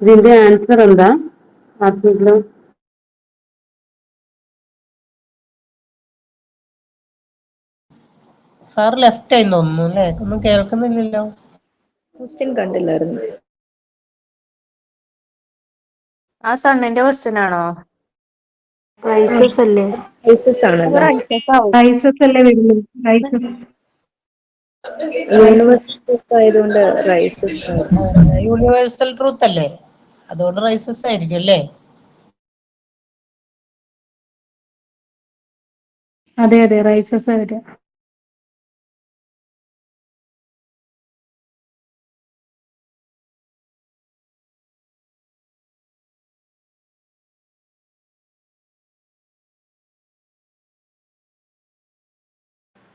ഇതിന്റെ ആൻസർ എന്താ? ആർക്കെങ്കിലും സാർ ലെഫ്റ്റ് ആയി തോന്നുന്നു അല്ലേ? ഒന്നും കേൾക്കുന്നില്ലല്ലോ. ക്വസ്റ്റ്യൻ കണ്ടില്ലായിരുന്നു. ആ സണ്ണിന്റെ ക്വസ്റ്റ്യൻ ആണോ? റൈസസ് അല്ലേ? റൈസസ് ആണല്ലോ. റൈസസ് അല്ലേ വരുന്നത്? റൈസസ്. യൂണിവേഴ്സിറ്റി ഒക്കെ ആയതുകൊണ്ട് റൈസസ് ആയിരുന്നു. യൂണിവേഴ്സൽ ട്രൂത്ത് അല്ലേ? അതുകൊണ്ട് റൈസസ് ആയിരിക്കും അല്ലേ? അതെ അതെ, റൈസസ് വരിക.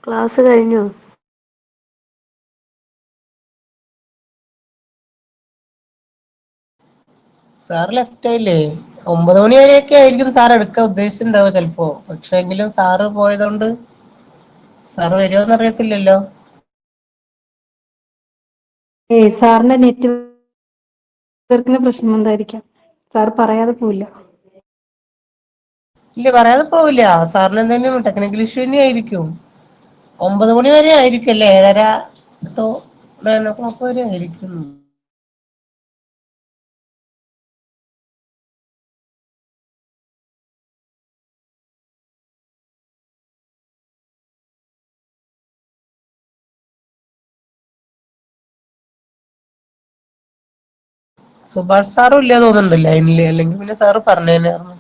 ക്ലാസ് കഴിഞ്ഞോ? സാർ ലെഫ്റ്റ് ആയില്ലേ? 9 മണി വരെയൊക്കെ ആയിരിക്കും സാർ എടുക്കാൻ ഉദ്ദേശിച്ചിട്ടുണ്ടാവുക ചിലപ്പോ. പക്ഷെ എങ്കിലും സാറ് പോയതുകൊണ്ട് സാറ് വരുമോന്ന് അറിയത്തില്ലല്ലോ. സാറിന്റെ നെറ്റ്വർക്കിന് പ്രശ്നം എന്തായിരിക്കാം? സാർ പറയാതെ പോവില്ല. ഇല്ല, പറയാതെ പോവില്ല. സാറിന് എന്തെങ്കിലും ടെക്നിക്കൽ ഇഷ്യൂ തന്നെ ആയിരിക്കും. 9 മണി വരെ ആയിരിക്കും അല്ലേ? 7:30 to 9 o'clock വരെ ആയിരിക്കും. സുഭാഷ് സാറും ഇല്ല തോന്നുന്നുണ്ട് ലൈനില്, അല്ലെങ്കിൽ പിന്നെ സാറ് പറഞ്ഞേനായിരുന്നു.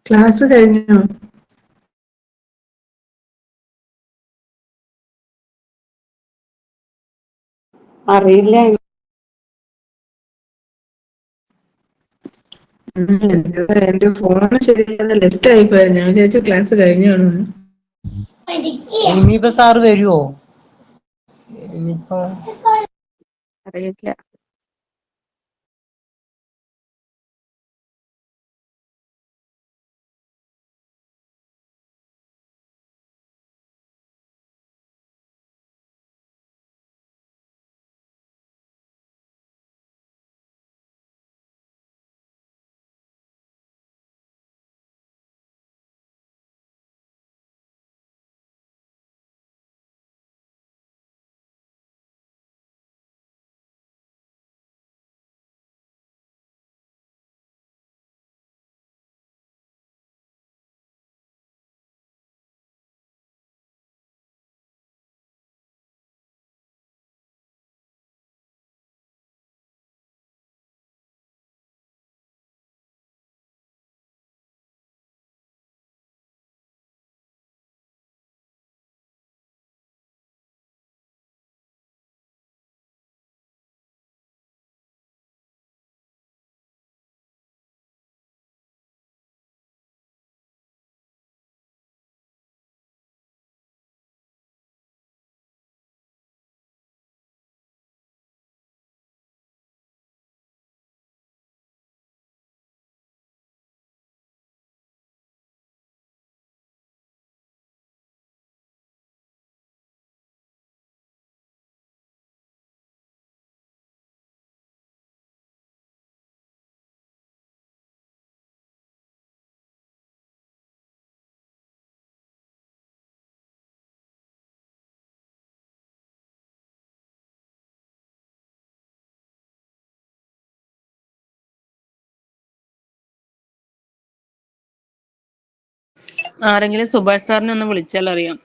ക്ലാസ് കഴിഞ്ഞോ? അറിയില്ല. എന്റെ ഫോണ് ശരിയാതെ ലെഫ്റ്റ് ആയിപ്പോയ. ഞാൻ വിചാരിച്ചു ക്ലാസ് കഴിഞ്ഞാണോ. ഇനിയിപ്പോ സാറ് വരുവോ? ഇനിയിപ്പോ അറിയില്ല. ആരെങ്കിലും സുഭാഷ് സാറിനെ ഒന്ന് വിളിച്ചാൽ അറിയാം.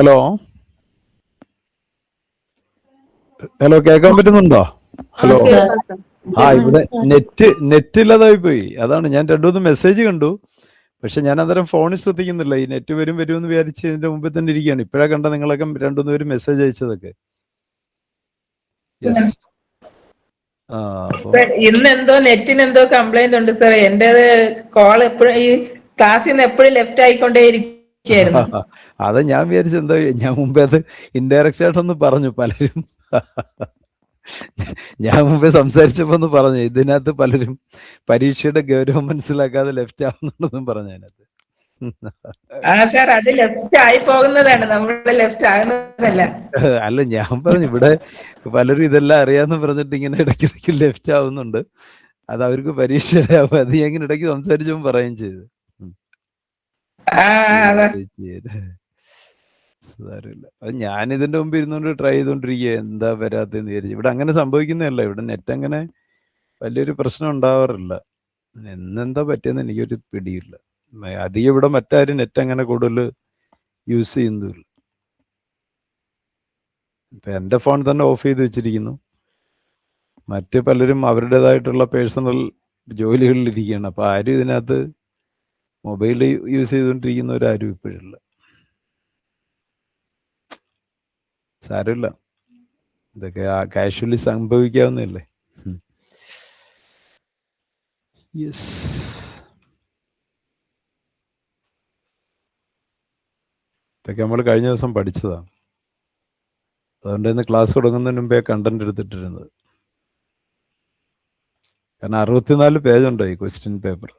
ഹലോ ഹലോ, കേൾക്കാൻ പറ്റുന്നുണ്ടോ? ഹലോ. ആ, ഇവിടെ നെറ്റ് ഇല്ലാതായി പോയി. അതാണ് ഞാൻ 2-3 മെസ്സേജ് കണ്ടു. പക്ഷെ ഞാൻ അന്നേരം ഫോണിൽ ശ്രദ്ധിക്കുന്നില്ല. ഈ നെറ്റ് വരുമെന്ന് വിചാരിച്ച് ഇതിന്റെ മുമ്പിൽ തന്നെ ഇരിക്കുകയാണ്. ഇപ്പോഴാ കണ്ട നിങ്ങളൊക്കെ 2-3 പേര് മെസ്സേജ് അയച്ചതൊക്കെ. യെസ്. അപ്പൊ ഇന്ന് എന്തോ നെറ്റിന് എന്തോ കംപ്ലൈന്റ് ഉണ്ട് സാർ. എന്റേത് കോൾ എപ്പോഴും ഈ ക്ലാസ്സിൽ നിന്ന് എപ്പോഴും ലെഫ്റ്റ് ആയിക്കൊണ്ടേ ഇരിക്കുകയായിരുന്നു. അത് ഞാൻ വിചാരിച്ചു എന്താ, ഞാൻ മുമ്പേ അത് ഇൻഡയറക്റ്റ് ആയിട്ടൊന്ന് പറഞ്ഞു പലരും. ഞാൻ മുമ്പേ സംസാരിച്ചപ്പോ ഒന്ന് പറഞ്ഞു, ഇതിനകത്ത് പലരും പരീക്ഷയുടെ ഗൗരവം മനസ്സിലാക്കാതെ ലെഫ്റ്റ് ആവുന്നുണ്ടെന്നും പറഞ്ഞു അതിനകത്ത്. സാർ അത് ലെഫ്റ്റ് ആയി പോകുന്നതാണ്, നമ്മള് ലെഫ്റ്റ് ആകുന്നതല്ല. അല്ല, ഞാൻ പറഞ്ഞു ഇവിടെ പലരും ഇതെല്ലാം അറിയാന്ന് പറഞ്ഞിട്ട് ഇങ്ങനെ ഇടയ്ക്കിടയ്ക്ക് ലെഫ്റ്റ് ആവുന്നുണ്ട്. അത് അവർക്ക് പരീക്ഷയുടെ അത് ഞാൻ ഇങ്ങനെ ഇടയ്ക്ക് സംസാരിച്ചപ്പോൾ പറയുകയും ചെയ്തു. സാരമില്ല. അത് ഞാൻ ഇതിന്റെ മുമ്പ് ഇരുന്നുകൊണ്ട് ട്രൈ ചെയ്തോണ്ടിരിക്കുക, എന്താ വരാത്തെന്ന് വിചാരിച്ചു. ഇവിടെ അങ്ങനെ സംഭവിക്കുന്നതല്ല. ഇവിടെ നെറ്റ് അങ്ങനെ വലിയൊരു പ്രശ്നം ഉണ്ടാവാറില്ല. എന്നെന്താ പറ്റിയെന്ന് എനിക്കൊരു പിടിയില്ല. അധികം ഇവിടെ മറ്റാരും നെറ്റ് അങ്ങനെ കൂടുതൽ യൂസ് ചെയ്യുന്നില്ല. ഇപ്പൊ എന്റെ ഫോൺ തന്നെ ഓഫ് ചെയ്ത് വെച്ചിരിക്കുന്നു. മറ്റ് പലരും അവരുടേതായിട്ടുള്ള പേഴ്സണൽ ജോലികളിലിരിക്കുകയാണ്. അപ്പൊ ആരും ഇതിനകത്ത് മൊബൈൽ യൂസ് ചെയ്തുകൊണ്ടിരിക്കുന്നവരാരും ഇപ്പോഴില്ല. സാരമില്ല, ഇതൊക്കെ കാഷ്വലി സംഭവിക്കാവുന്നതല്ലേ. യെസ്. ഇതൊക്കെ നമ്മൾ കഴിഞ്ഞ ദിവസം പഠിച്ചതാണ്. അതുകൊണ്ട് ഇന്ന് ക്ലാസ് തുടങ്ങുന്നതിന് മുമ്പേ കണ്ടന്റ് എടുത്തിട്ടിരുന്നത്. കാരണം 64 പേജുണ്ടോ ഈ ക്വസ്റ്റ്യൻ പേപ്പർ.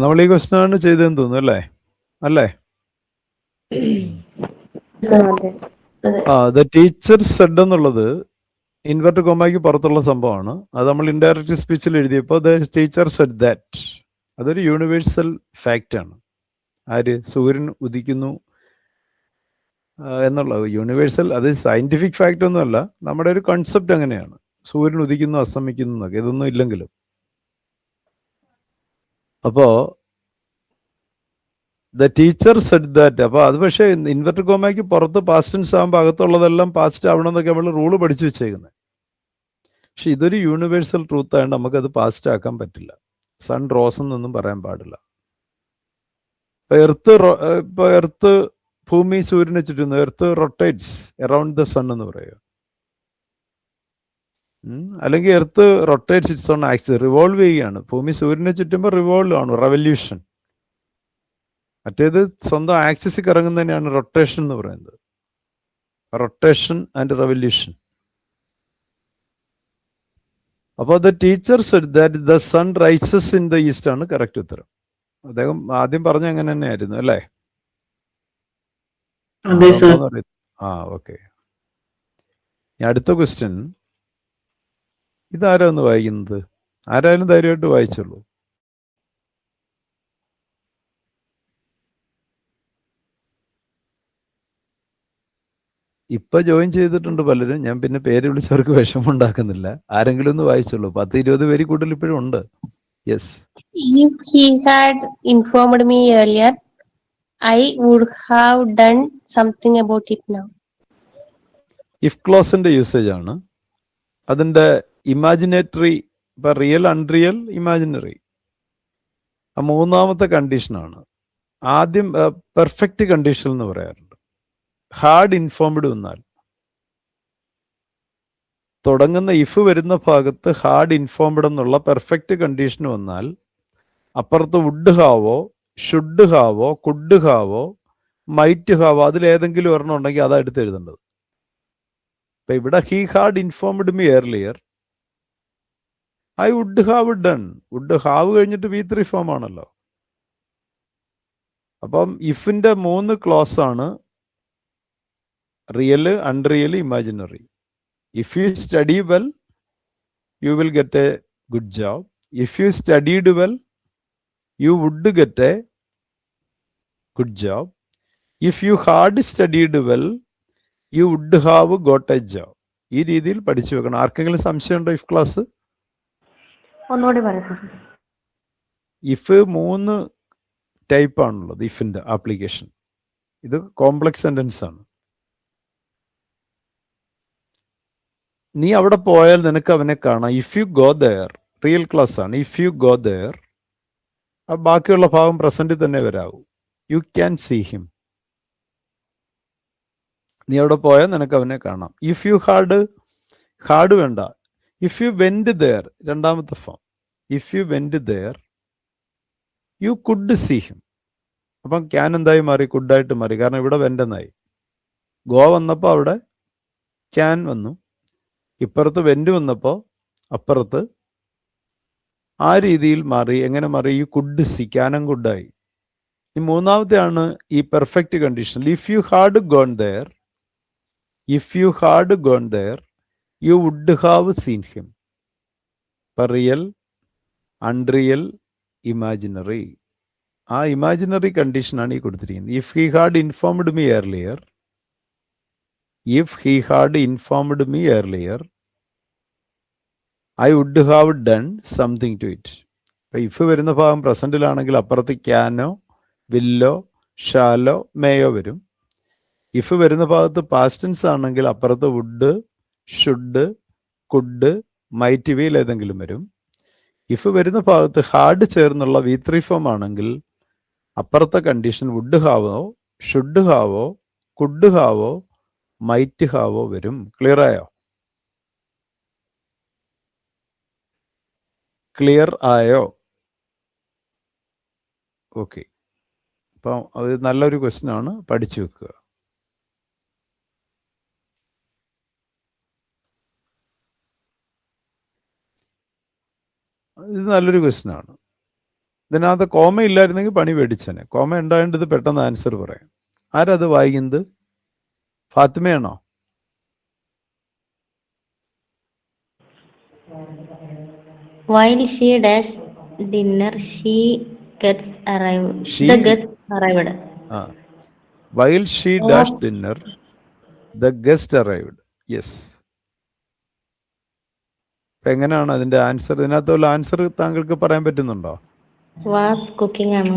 നമ്മൾ ഈ ക്വസ്റ്റ്യൻ ആണ് ചെയ്തതെന്ന് തോന്നുന്നു അല്ലേ? ദ ടീച്ചർ സെഡ് എന്നുള്ളത് ഇൻവെർട്ടർ കോമയ്ക്ക് പുറത്തുള്ള സംഭവമാണ്. അത് നമ്മൾ ഇൻഡയറക്റ്റ് സ്പീച്ചിൽ എഴുതിയപ്പോൾ ദ ടീച്ചർ സെഡ് ദാറ്റ്, അതൊരു യൂണിവേഴ്സൽ ഫാക്റ്റ് ആണ്. ആര്? സൂര്യൻ ഉദിക്കുന്നു എന്നുള്ള യൂണിവേഴ്സൽ, അത് സയന്റിഫിക് ഫാക്റ്റ് ഒന്നുമല്ല, നമ്മുടെ ഒരു കൺസെപ്റ്റ് അങ്ങനെയാണ്. സൂര്യൻ ഉദിക്കുന്നു അസ്തമിക്കുന്നു എന്നൊക്കെ, ഇതൊന്നും ഇല്ലെങ്കിലും. അപ്പോ ദ ടീച്ചർ സെഡ് ദാറ്റ്, അപ്പൊ അത് പക്ഷേ ഇൻവെർട്ടർ കോമയ്ക്ക് പുറത്ത് പാസ്റ്റ് ടെൻസ് ആകുമ്പോൾ അകത്തുള്ളതെല്ലാം പാസ്റ്റ് ആവണം എന്നൊക്കെ നമ്മൾ റൂള് പഠിച്ചു വെച്ചേക്കുന്നത്. പക്ഷെ ഇതൊരു യൂണിവേഴ്സൽ ട്രൂത്ത് ആയതുകൊണ്ട് നമുക്കത് പാസ്റ്റ് ആക്കാൻ പറ്റില്ല. സൺ റോസ് എന്നൊന്നും പറയാൻ പാടില്ല. ഇപ്പൊ എർത്ത് ഭൂമി സൂര്യനെ ചുറ്റുന്നു, earth rotates around the sun എന്ന് പറയുക. അല്ലെങ്കിൽ earth rotates its on axis, revolve ചെയ്യുകയാണ്. ഭൂമി സൂര്യനെ ചുറ്റുമ്പോൾ റിവോൾവ് ആണ്, റെവല്യൂഷൻ. മറ്റേത് സ്വന്തം ആക്സിസിൽ കറങ്ങുന്നതിനെയാണ് റൊട്ടേഷൻ എന്ന് പറയുന്നത്. Rotation and revolution. അപ്പോൾ the teacher said that the sun rises in the east ആണ് കറക്റ്റ് ഉത്തരം. അദ്ദേഹം ആദ്യം പറഞ്ഞ അങ്ങനെ തന്നെയായിരുന്നു അല്ലേ? അതെ സർ. ആ ഓക്കെ. അടുത്ത ക്വസ്റ്റ്യൻ, ഇതാരാ ഒന്ന് വായിക്കുന്നത്? ആരായാലും ധൈര്യമായിട്ട് വായിച്ചുള്ളൂ. ഇപ്പൊ ജോയിൻ ചെയ്തിട്ടുണ്ട് പലരും. ഞാൻ പിന്നെ പേര് വിളിച്ചവർക്ക് വിഷമം ഉണ്ടാക്കുന്നില്ല. ആരെങ്കിലും ഒന്ന് വായിച്ചുള്ളൂ. 10-20 പേര് കൂടുതൽ ഇപ്പോഴും ഉണ്ട്. Yes. If he had informed me earlier, I would have done something about it now. If ക്ലോസിന്റെ യൂസേജ് ആണ്. അതിന്റെ ഇമാജിനേറ്ററി, ഇപ്പൊ റിയൽ, അൺറിയൽ, ഇമാജിനറി, ആ മൂന്നാമത്തെ കണ്ടീഷനാണ്. ആദ്യം പെർഫെക്റ്റ് കണ്ടീഷൻ എന്ന് പറയാറുണ്ട്. ഹാർഡ് ഇൻഫോംഡ് വന്നാൽ, തുടങ്ങുന്ന ഇഫ് വരുന്ന ഭാഗത്ത് ഹാർഡ് ഇൻഫോംഡ് എന്നുള്ള പെർഫെക്റ്റ് കണ്ടീഷൻ വന്നാൽ അപ്പുറത്ത് വുഡ് ഹാവോ, ഷുഡ് ഹാവോ, കുഡ് ഹാവോ, മൈറ്റ് ഹാവോ, അതിലേതെങ്കിലും ഒരെണ്ണം ഉണ്ടെങ്കിൽ അതാ എടുത്ത് എഴുതേണ്ടത്. അപ്പൊ ഇവിടെ he had informed me earlier, I would have done. Would have കഴിഞ്ഞിട്ട് V3 ഫോം ആണല്ലോ. അപ്പം ഇഫിന്റെ 3 ക്ലോസ് ആണ്: real, unreal, imaginary. If you study well, you will get a good job. If you studied well, you would get a good job. If you hard studied well, you would have got a job. ഈ രീതിയിൽ പഠിച്ചു വെക്കണം. ആർക്കെങ്കിലും സംശയമുണ്ടോ if class? ഒന്നുകൂടി പറയാം sir. If 3 type ആണുള്ളത് ഇഫിന്റെ ആപ്ലിക്കേഷൻ. ഇത് കോംപ്ലക്സ് സെന്റൻസ് ആണ്. നീ അവിടെ പോയാൽ നിനക്ക് അവനെ കാണാം. If you go there, real clause ആണ്. ഇഫ് യു ഗോ ദെയർ, ആ ബാക്കിയുള്ള ഭാഗം പ്രസന്റിൽ തന്നെ വരാവൂ. You can see him. നീ അവിടെ പോയാൽ നിനക്ക് അവനെ കാണാം. ഇഫ് യു ഹാർഡ് വേണ്ട. ഇഫ് യു വെന്റ് ദെയർ, രണ്ടാമത്തെ ഫോം. If you went there, you could see him. അപ്പം ക്യാൻ എന്തായി മാറി? കുഡായിട്ട് മാറി. കാരണം ഇവിടെ വെന്റെന്നായി. ഗോ വന്നപ്പോൾ അവിടെ ക്യാൻ വന്നു. ഇപ്പുറത്ത് വെന്റ് വന്നപ്പോൾ അപ്പുറത്ത് ആ രീതിയിൽ മാറി. എങ്ങനെ മാറി? ഈ കുഡ് സി, ക്യാനും കുഡായി. ഈ മൂന്നാമത്തെ ആണ് ഈ perfect condition. If you had gone there, if you had gone there, you would have seen him. Real, unreal, imaginary. ആ ഇമാജിനറി കണ്ടീഷനാണ് ഈ കൊടുത്തിരിക്കുന്നത്. If he had informed me earlier, if he had informed me earlier, I would have done something to it. അപ്പൊ if വരുന്ന ഭാഗം പ്രസന്റിലാണെങ്കിൽ അപ്പുറത്ത് can no, willow, shallow, Mayo വരും. If വരുന്ന ഭാഗത്ത് പാസ്റ്റ് ടെൻസ് ആണെങ്കിൽ അപ്പുറത്ത് വുഡ്, ഷുഡ്, കുഡ്, മൈറ്റ്, വിയിൽ ഏതെങ്കിലും വരും. ഇഫ് വരുന്ന ഭാഗത്ത് ഹാർഡ് ചേർന്നുള്ള V3 ഫോം ആണെങ്കിൽ അപ്പുറത്തെ condition would ഹാവോ, should ഹാവോ, could ഹാവോ, might have വരും. ക്ലിയർ ആയോ? ക്ലിയർ ആയോ? ഓക്കെ. അപ്പം അത് നല്ലൊരു ക്വസ്റ്റ്യൻ ആണ്, പഠിച്ചു വെക്കുക. ഇത് നല്ലൊരു ക്വസ്റ്റ്യൻ ആണ്. ഇതിനകത്ത് കോമ ഇല്ലായിരുന്നെങ്കിൽ പണി പേടിച്ചനെ. കോമ ഉണ്ടായത് പെട്ടെന്ന് ആൻസർ പറയാം. ആരത് വായിക്കുന്നത്? ഫാത്തിമയാണോ? While she dash dinner, she gets arrived. She- The guest arrived. While she dashed dinner, the guest arrived. Yes. എങ്ങനെയാണ് അതിന്റെ ആൻസർ? ഇതിനകത്തുള്ള ആൻസർ താങ്കൾക്ക് പറയാൻ പറ്റുന്നുണ്ടോ? Was cooking ആണ്.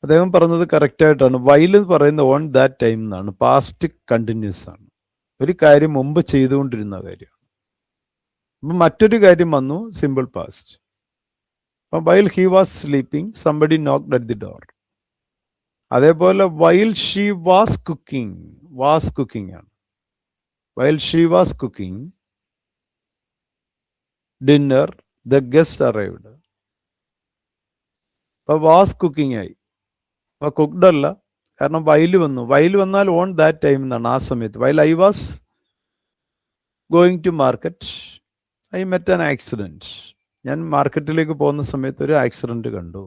അദ്ദേഹം പറഞ്ഞത് കറക്റ്റ് ആയിട്ടാണ്. വൈൽ പറയുന്ന ഓൺ ദാറ്റ് ടൈം എന്നാണ്. പാസ്റ്റ് കണ്ടിന്യൂസ് ആണ്. ഒരു കാര്യം മുമ്പ് ചെയ്തുകൊണ്ടിരുന്ന കാര്യം. അപ്പം മറ്റൊരു കാര്യം വന്നു, സിമ്പിൾ പാസ്റ്റ്. അപ്പം while he was sleeping, somebody knocked at the door. അതേപോലെ while she was cooking, was cooking ആണ്. While she was cooking dinner, the guest arrived. അപ്പൊ വാസ് കുക്കിംഗ് ആയി. അപ്പൊ കുക്ക്ഡ് അല്ല, കാരണം വൈല് വന്നു. വൈല് വന്നാൽ ഓൺ ദാറ്റ് ടൈം എന്നാണ്. ആ സമയത്ത് while I was going to market, I met an accident. ഞാൻ മാർക്കറ്റിലേക്ക് പോകുന്ന സമയത്ത് ഒരു ആക്സിഡന്റ് കണ്ടു.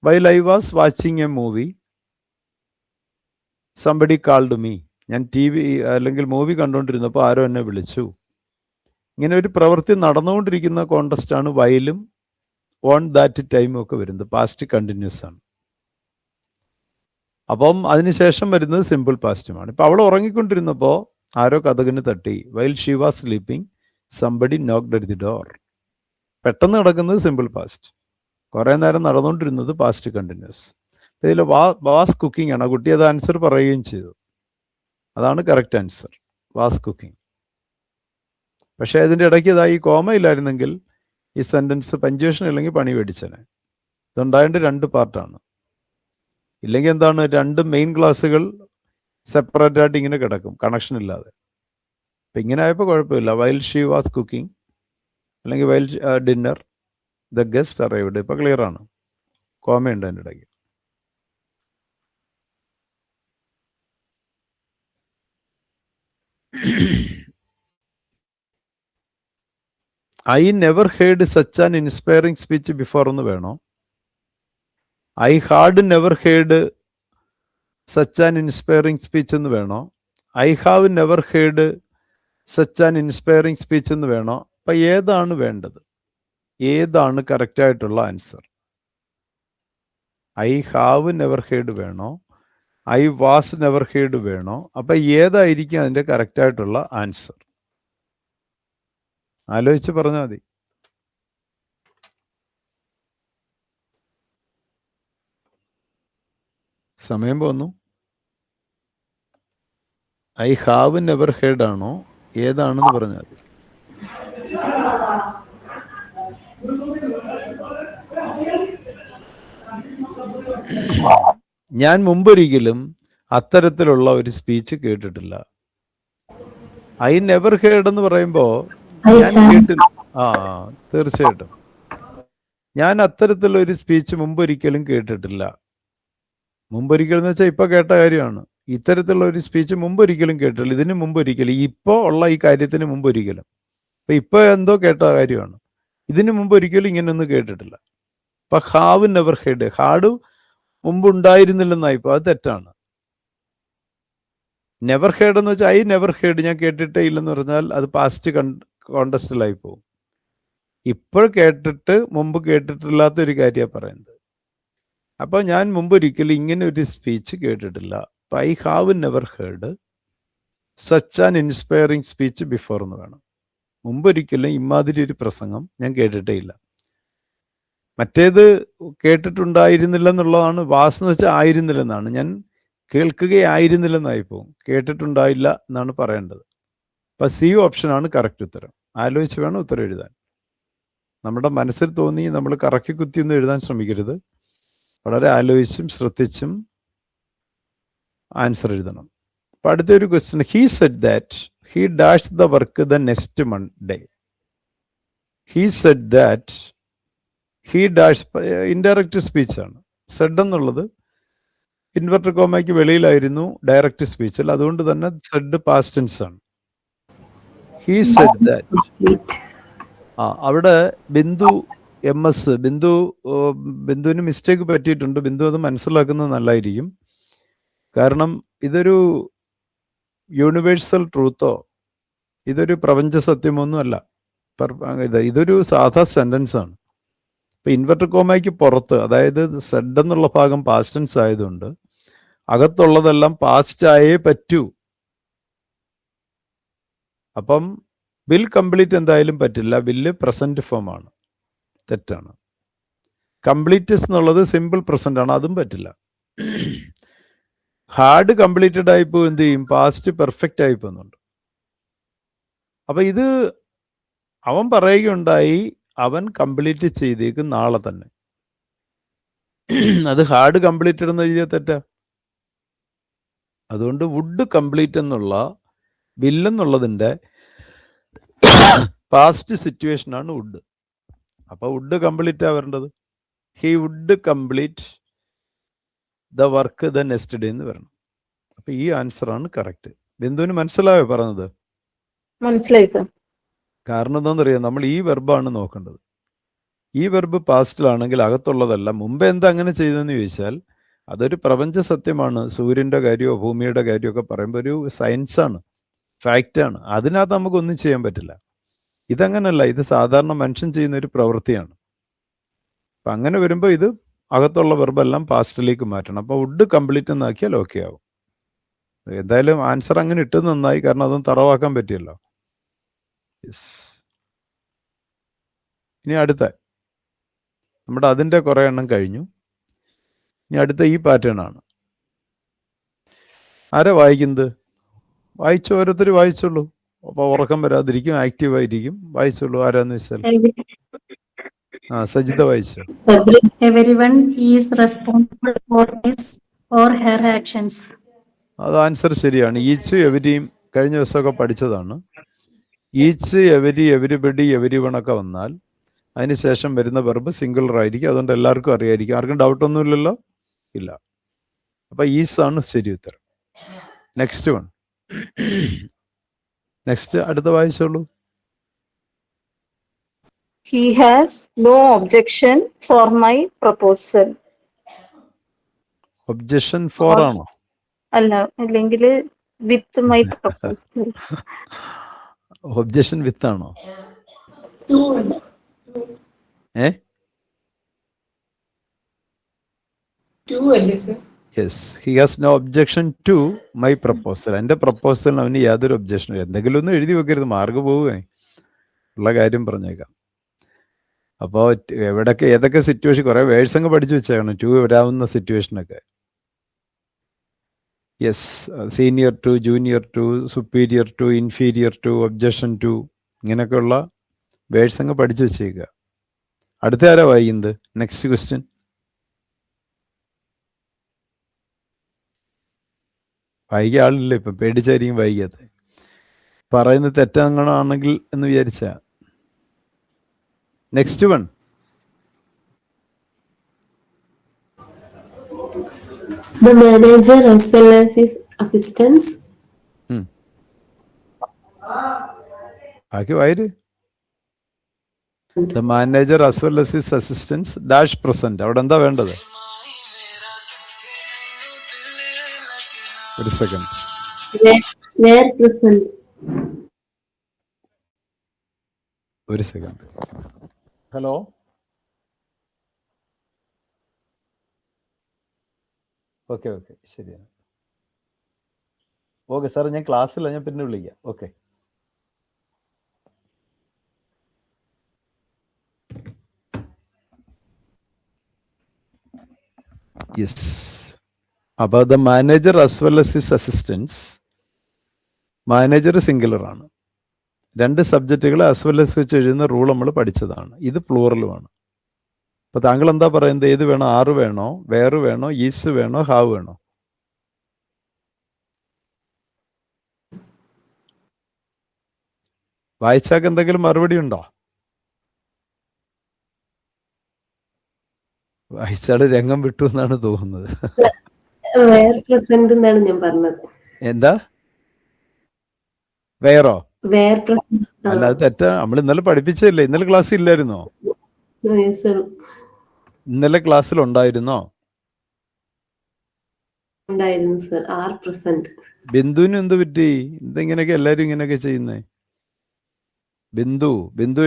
While I was watching a movie somebody called me. ഞാൻ TV അല്ലെങ്കിൽ മൂവി കണ്ടുകൊണ്ടിരുന്നപ്പോൾ ആരോ എന്നെ വിളിച്ചു. ഇങ്ങനെ ഒരു പ്രവൃത്തി നടന്നുകൊണ്ടിരിക്കുന്ന കോണ്ടസ്റ്റ് ആണ് വൈലും ഓൺ ദാറ്റ് ടൈമും ഒക്കെ വരുന്നത്. പാസ്റ്റ് കണ്ടിന്യൂസ് ആണ്. അപ്പം അതിനുശേഷം വരുന്നത് സിമ്പിൾ പാസ്റ്റുമാണ്. ഇപ്പം അവൾ ഉറങ്ങിക്കൊണ്ടിരുന്നപ്പോൾ ആരോ കതകിന് തട്ടി. While she was sleeping somebody knocked at the door. പെട്ടെന്ന് നടക്കുന്നത് സിമ്പിൾ പാസ്റ്റ്, കുറേ നേരം നടന്നുകൊണ്ടിരുന്നത് പാസ്റ്റ് കണ്ടിന്യൂസ്. ഇതിൽ വാസ് കുക്കിംഗ് ആണ്. കുട്ടി അത് ആൻസർ പറയുകയും ചെയ്തു. അതാണ് കറക്റ്റ് ആൻസർ, വാസ് കുക്കിംഗ്. പക്ഷേ അതിൻ്റെ ഇടയ്ക്ക് ഇതായി കോമ ഇല്ലായിരുന്നെങ്കിൽ ഈ സെൻറ്റൻസ് പഞ്ച്വേഷൻ ഇല്ലെങ്കിൽ പണി മേടിച്ചേനെ. ഇതുണ്ടായത് 2 പാർട്ടാണ്. ഇല്ലെങ്കിൽ എന്താണ്, 2 മെയിൻ ക്ലാസ്സുകൾ സെപ്പറേറ്റ് ആയിട്ട് ഇങ്ങനെ കിടക്കും, കണക്ഷൻ ഇല്ലാതെ. അപ്പം ഇങ്ങനെ ആയപ്പോൾ കുഴപ്പമില്ല. വൈൽ ഷീ വാസ് കുക്കിംഗ് അല്ലെങ്കിൽ while dinner the guest arrived. ഇപ്പം ക്ലിയർ ആണ്. കോമയുണ്ട് അതിൻ്റെ ഇടയ്ക്ക്. I never heard such an inspiring speech before എന്ന് വേണോ? I had never heard such an inspiring speech എന്ന് വേണോ? I have never heard such an inspiring speech എന്ന് വേണോ? അപ്പം ഏതാണ് വേണ്ടത്? ഏതാണ് കറക്റ്റായിട്ടുള്ള answer? I have never heard വേണോ? ഐ വാസ് നെവർ ഹേർഡ് വേണോ? അപ്പം ഏതായിരിക്കും അതിൻ്റെ കറക്റ്റായിട്ടുള്ള ആൻസർ? ആലോചിച്ച് പറഞ്ഞാൽ മതി. സമയം പോന്നു. ഐ ഹാവ് നെവർ ഹേർഡ് ആണോ, ഏതാണെന്ന് പറഞ്ഞാൽ മതി. ഞാൻ മുമ്പൊരിക്കലും അത്തരത്തിലുള്ള ഒരു സ്പീച്ച് കേട്ടിട്ടില്ല. ഐ നെവർ ഹേർഡ് എന്ന് പറയുമ്പോൾ ഞാൻ കേട്ടില്ല. തീർച്ചയായിട്ടും ഞാൻ അത്തരത്തിലുള്ള ഒരു സ്പീച്ച് മുമ്പൊരിക്കലും കേട്ടിട്ടില്ല. മുമ്പൊരിക്കലും എന്ന് വെച്ചാൽ ഇപ്പൊ കേട്ട കാര്യമാണ്. ഇത്തരത്തിലുള്ള ഒരു സ്പീച്ച് മുമ്പൊരിക്കലും കേട്ടിട്ടില്ല. ഇതിന് മുമ്പൊരിക്കലും, ഇപ്പോൾ ഉള്ള ഈ കാര്യത്തിന് മുമ്പൊരിക്കലും. അപ്പൊ ഇപ്പൊ എന്തോ കേട്ട കാര്യമാണ്. ഇതിന് മുമ്പൊരിക്കലും ഇങ്ങനെയൊന്നും കേട്ടിട്ടില്ല. അപ്പൊ ഹാവ് നെവർ ഹേർഡ്, ഹാഡ് മുമ്പ് ഉണ്ടായിരുന്നില്ലെന്നായിപ്പോ, അത് തെറ്റാണ്. നെവർ ഹേർഡ് എന്ന് വെച്ചാൽ ഐ നെവർ ഹേർഡ്, ഞാൻ കേട്ടിട്ടേ ഇല്ലെന്ന് പറഞ്ഞാൽ അത് പാസ്റ്റ് കോണ്ടസ്റ്റിലായി പോകും. ഇപ്പോൾ കേട്ടിട്ട് മുമ്പ് കേട്ടിട്ടില്ലാത്ത ഒരു കാര്യമാണ് പറയുന്നത്. അപ്പോൾ ഞാൻ മുമ്പൊരിക്കലും ഇങ്ങനെ ഒരു സ്പീച്ച് കേട്ടിട്ടില്ല. അപ്പം I have never heard such an inspiring speech before എന്ന് വേണം. മുമ്പൊരിക്കലും ഇമാതിരി ഒരു പ്രസംഗം ഞാൻ കേട്ടിട്ടേ ഇല്ല. മറ്റേത് കേട്ടിട്ടുണ്ടായിരുന്നില്ല എന്നുള്ളതാണ്. വാസ് എന്ന് വെച്ചാൽ ആയിരുന്നില്ലെന്നാണ്. ഞാൻ കേൾക്കുകയായിരുന്നില്ലെന്നായി പോകും. കേട്ടിട്ടുണ്ടായില്ല എന്നാണ് പറയേണ്ടത്. അപ്പം C ഓപ്ഷനാണ് കറക്റ്റ് ഉത്തരം. ആലോചിച്ച് വേണം ഉത്തരം എഴുതാൻ. നമ്മുടെ മനസ്സിൽ തോന്നി നമ്മൾ കറക്കി കുത്തിയൊന്നും എഴുതാൻ ശ്രമിക്കരുത്. വളരെ ആലോചിച്ചും ശ്രദ്ധിച്ചും ആൻസർ എഴുതണം. അപ്പം അടുത്തൊരു question. He said that he dash the work the next Monday. He said that he dash indirect സ്പീച്ചാണ്. സെഡ് എന്നുള്ളത് ഇൻവെർട്ടർ കോമയ്ക്ക് വെളിയിലായിരുന്നു ഡയറക്റ്റ് സ്പീച്ചിൽ. അതുകൊണ്ട് തന്നെ സെഡ് പാസ്റ്റ് ടെൻസ് ആണ്. He said that. അവിടെ ബിന്ദു MS ബിന്ദുവിന് മിസ്റ്റേക്ക് പറ്റിയിട്ടുണ്ട്. ബിന്ദു അത് മനസ്സിലാക്കുന്നത് നല്ലതായിരിക്കും. കാരണം ഇതൊരു യൂണിവേഴ്സൽ ട്രൂത്തോ ഇതൊരു പ്രപഞ്ച സത്യമൊന്നും അല്ല. ഇതൊരു സാധാ സെന്റൻസ് ആണ്. ഇപ്പൊ ഇൻവെർട്ടർ കോമയ്ക്ക് പുറത്ത്, അതായത് സെഡ് എന്നുള്ള ഭാഗം പാസ്റ്റ് ടെൻസ് ആയതുകൊണ്ട് അകത്തുള്ളതെല്ലാം പാസ്റ്റ് ആയേ പറ്റൂ. അപ്പം വിൽ കംപ്ലീറ്റ് എന്തായാലും പറ്റില്ല. വില്ല് പ്രസന്റ് ഫോം ആണ്, തെറ്റാണ്. കംപ്ലീറ്റ്സ് എന്നുള്ളത് സിമ്പിൾ പ്രസന്റ് ആണ്, അതും പറ്റില്ല. ഹാർഡ് കംപ്ലീറ്റഡ് ആയിപ്പോ എന്ത് ചെയ്യും? പാസ്റ്റ് പെർഫെക്റ്റ് ആയി പോകുന്നുണ്ട്. അപ്പൊ ഇത് അവൻ പറയുകയുണ്ടായി, അവൻ കംപ്ലീറ്റ് ചെയ്തേക്കും നാളെ തന്നെ. അത് ഹാർഡ് കംപ്ലീറ്റഡ് എന്ന് എഴുതിയ തെറ്റാ. അതുകൊണ്ട് വുഡ് കംപ്ലീറ്റ് എന്നുള്ള വില്ലെന്നുള്ളതിൻ്റെ പാസ്റ്റ് സിറ്റുവേഷൻ ആണ് വുഡ്. അപ്പൊ വുഡ് കംപ്ലീറ്റ് ആവേണ്ടത് he would complete the work the next day എന്ന് വരണം. അപ്പൊ ഈ ആൻസർ ആണ് കറക്റ്റ്. ബിന്ദുവിന് മനസ്സിലായോ പറഞ്ഞത്? മനസ്സിലായി സർ. കാരണം എന്താണെന്നറിയാം, നമ്മൾ ഈ വെർബാണ് നോക്കേണ്ടത്. ഈ വെർബ് പാസ്റ്റിലാണെങ്കിൽ അകത്തുള്ളതല്ല. മുമ്പ് എന്താ അങ്ങനെ ചെയ്തതെന്ന് ചോദിച്ചാൽ അതൊരു പ്രപഞ്ച സത്യമാണ്. സൂര്യൻ്റെ കാര്യമോ ഭൂമിയുടെ കാര്യമൊക്കെ പറയുമ്പോൾ ഒരു സയൻസാണ്, ഫാക്റ്റാണ്. അതിനകത്ത് നമുക്കൊന്നും ചെയ്യാൻ പറ്റില്ല. ഇതങ്ങനല്ല, ഇത് സാധാരണ മനുഷ്യൻ ചെയ്യുന്ന ഒരു പ്രവൃത്തിയാണ്. അപ്പം അങ്ങനെ വരുമ്പോൾ ഇത് അകത്തുള്ള വെർബെല്ലാം പാസ്റ്റിലേക്ക് മാറ്റണം. അപ്പോൾ വുഡ് കംപ്ലീറ്റ് എന്നാക്കിയാൽ ഓക്കെ ആവും. എന്തായാലും ആൻസർ അങ്ങനെ ഇട്ടത് നന്നായി, കാരണം അതൊന്നും തറവാക്കാൻ പറ്റിയല്ലോ. യെസ്. ഇനി അടുത്ത നമ്മുടെ അതിൻ്റെ കുറേ എണ്ണം കഴിഞ്ഞു. ഇനി അടുത്ത ഈ പാറ്റേൺ ആണ്. ആരാ വായിക്കുന്നത്? വായിച്ചോ, ഓരോരുത്തർ വായിച്ചോളൂ. അപ്പോൾ ഉറക്കം വരാതിരിക്കും, ആക്റ്റീവായിരിക്കും. വായിച്ചോളൂ. ആരാന്ന് വെച്ചാൽ സജിത വായിച്ചോ. Everyone is responsible for his or her actions. അത് ആൻസർ ശരിയാണ്. ഈച്ച് എവരിയും കഴിഞ്ഞ ദിവസമൊക്കെ പഠിച്ചതാണ്. ഈച്ച് എവരി, എവരിബഡി, എവരിവണൊക്കെ വന്നാൽ അതിന് ശേഷം വരുന്ന വെർബ് സിംഗുലർ ആയിരിക്കും. അതുകൊണ്ട് എല്ലാവർക്കും അറിയായിരിക്കും. ആർക്കും ഡൗട്ടൊന്നുമില്ലല്ലോ? ഇല്ല. അപ്പം ഈസ് ആണ് ശരി ഉത്തരം. Next one. നെക്സ്റ്റ് അടുത്ത വായിച്ചോളൂ. He has no objection for my proposal. Objection for ആണോ? അല്ല, അല്ലെങ്കിൽ with my proposal. Objection with ആണോ? Yes. He has no objection to my proposal. എൻ്റെ പ്രപ്പോസലിന് അവന് യാതൊരു ഒബ്ജക്ഷൻ. എന്തെങ്കിലും ഒന്നും എഴുതി വെക്കരുത്, മാർക്ക് പോവുകയെ ഉള്ള കാര്യം പറഞ്ഞേക്കാം. അപ്പോൾ എവിടെയൊക്കെ ഏതൊക്കെ സിറ്റുവേഷൻ, കുറേ വേഴ്സ് അങ്ങ് പഠിച്ചു വെച്ചേക്കണം, ടു വരാവുന്ന സിറ്റുവേഷനൊക്കെ. Yes. Senior to, junior to, superior to, inferior to, objection to, ഇങ്ങനെയൊക്കെയുള്ള വേഴ്സ് അങ്ങ് പഠിച്ചു വെച്ചേക്കുക. അടുത്ത ആരാ വായിക്കുന്നത്? Next question. വായിക്കുക ആളില്ല ഇപ്പം, പേടിച്ചായിരിക്കും വായിക്കാത്ത. പറയുന്നത് തെറ്റങ്ങനാണെങ്കിൽ എന്ന് വിചാരിച്ച. Next one. The manager as well as his assistants. ബാക്കി വായിര്. The manager as well as his assistants dash present. അവിടെ എന്താ വേണ്ടത്? ഒരു സെക്കൻഡ്. Where present. ഒരു സെക്കൻഡ്. ഹലോ, ഓക്കെ ഓക്കെ, ശരിയാണ്. ഓക്കെ സാർ, ഞാൻ ക്ലാസ്സില്ല, ഞാൻ പിന്നെ വിളിക്കാം. ഓക്കെ. യെസ്. അപ്പോൾ the manager as well as his assistants. Manager singular ആണ്. രണ്ട് സബ്ജക്റ്റുകൾ ആസ് വെൽ as വെച്ച് എഴുതുന്ന റൂൾ നമ്മൾ പഠിച്ചതാണ്. ഇത് പ്ലൂറലുമാണ്. അപ്പോൾ താങ്കൾ എന്താ പറയുന്നത്? ഏത് വേണോ? ആറ് വേണോ? വേറെ വേണോ? ഈസ് വേണോ? ഹാവ് വേണോ? വായിച്ചാക്ക് എന്തെങ്കിലും മറുപടി ഉണ്ടോ? വായിച്ചാള് രംഗം വിട്ടു എന്നാണ് തോന്നുന്നത്. Where present എന്നാണ് ഞാൻ പറഞ്ഞത്. എന്താ വേറോ? Where present. അല്ല, അത് തെറ്റാ. നമ്മൾ ഇന്നലെ പഠിപ്പിച്ചല്ലേ. ഇന്നലെ ക്ലാസ് ഇല്ലായിരുന്നോ? Yes sir. ഇന്നലെ ക്ലാസ്സിൽ ഉണ്ടായിരുന്നോ? ഉണ്ടായിരുന്നു സർ. Are present. ബിന്ദുവിന് എന്ത് പറ്റി? എന്തെങ്ങനെയൊക്കെ എല്ലാരും ഇങ്ങനെയൊക്കെ ചെയ്യുന്നേ? ബിന്ദു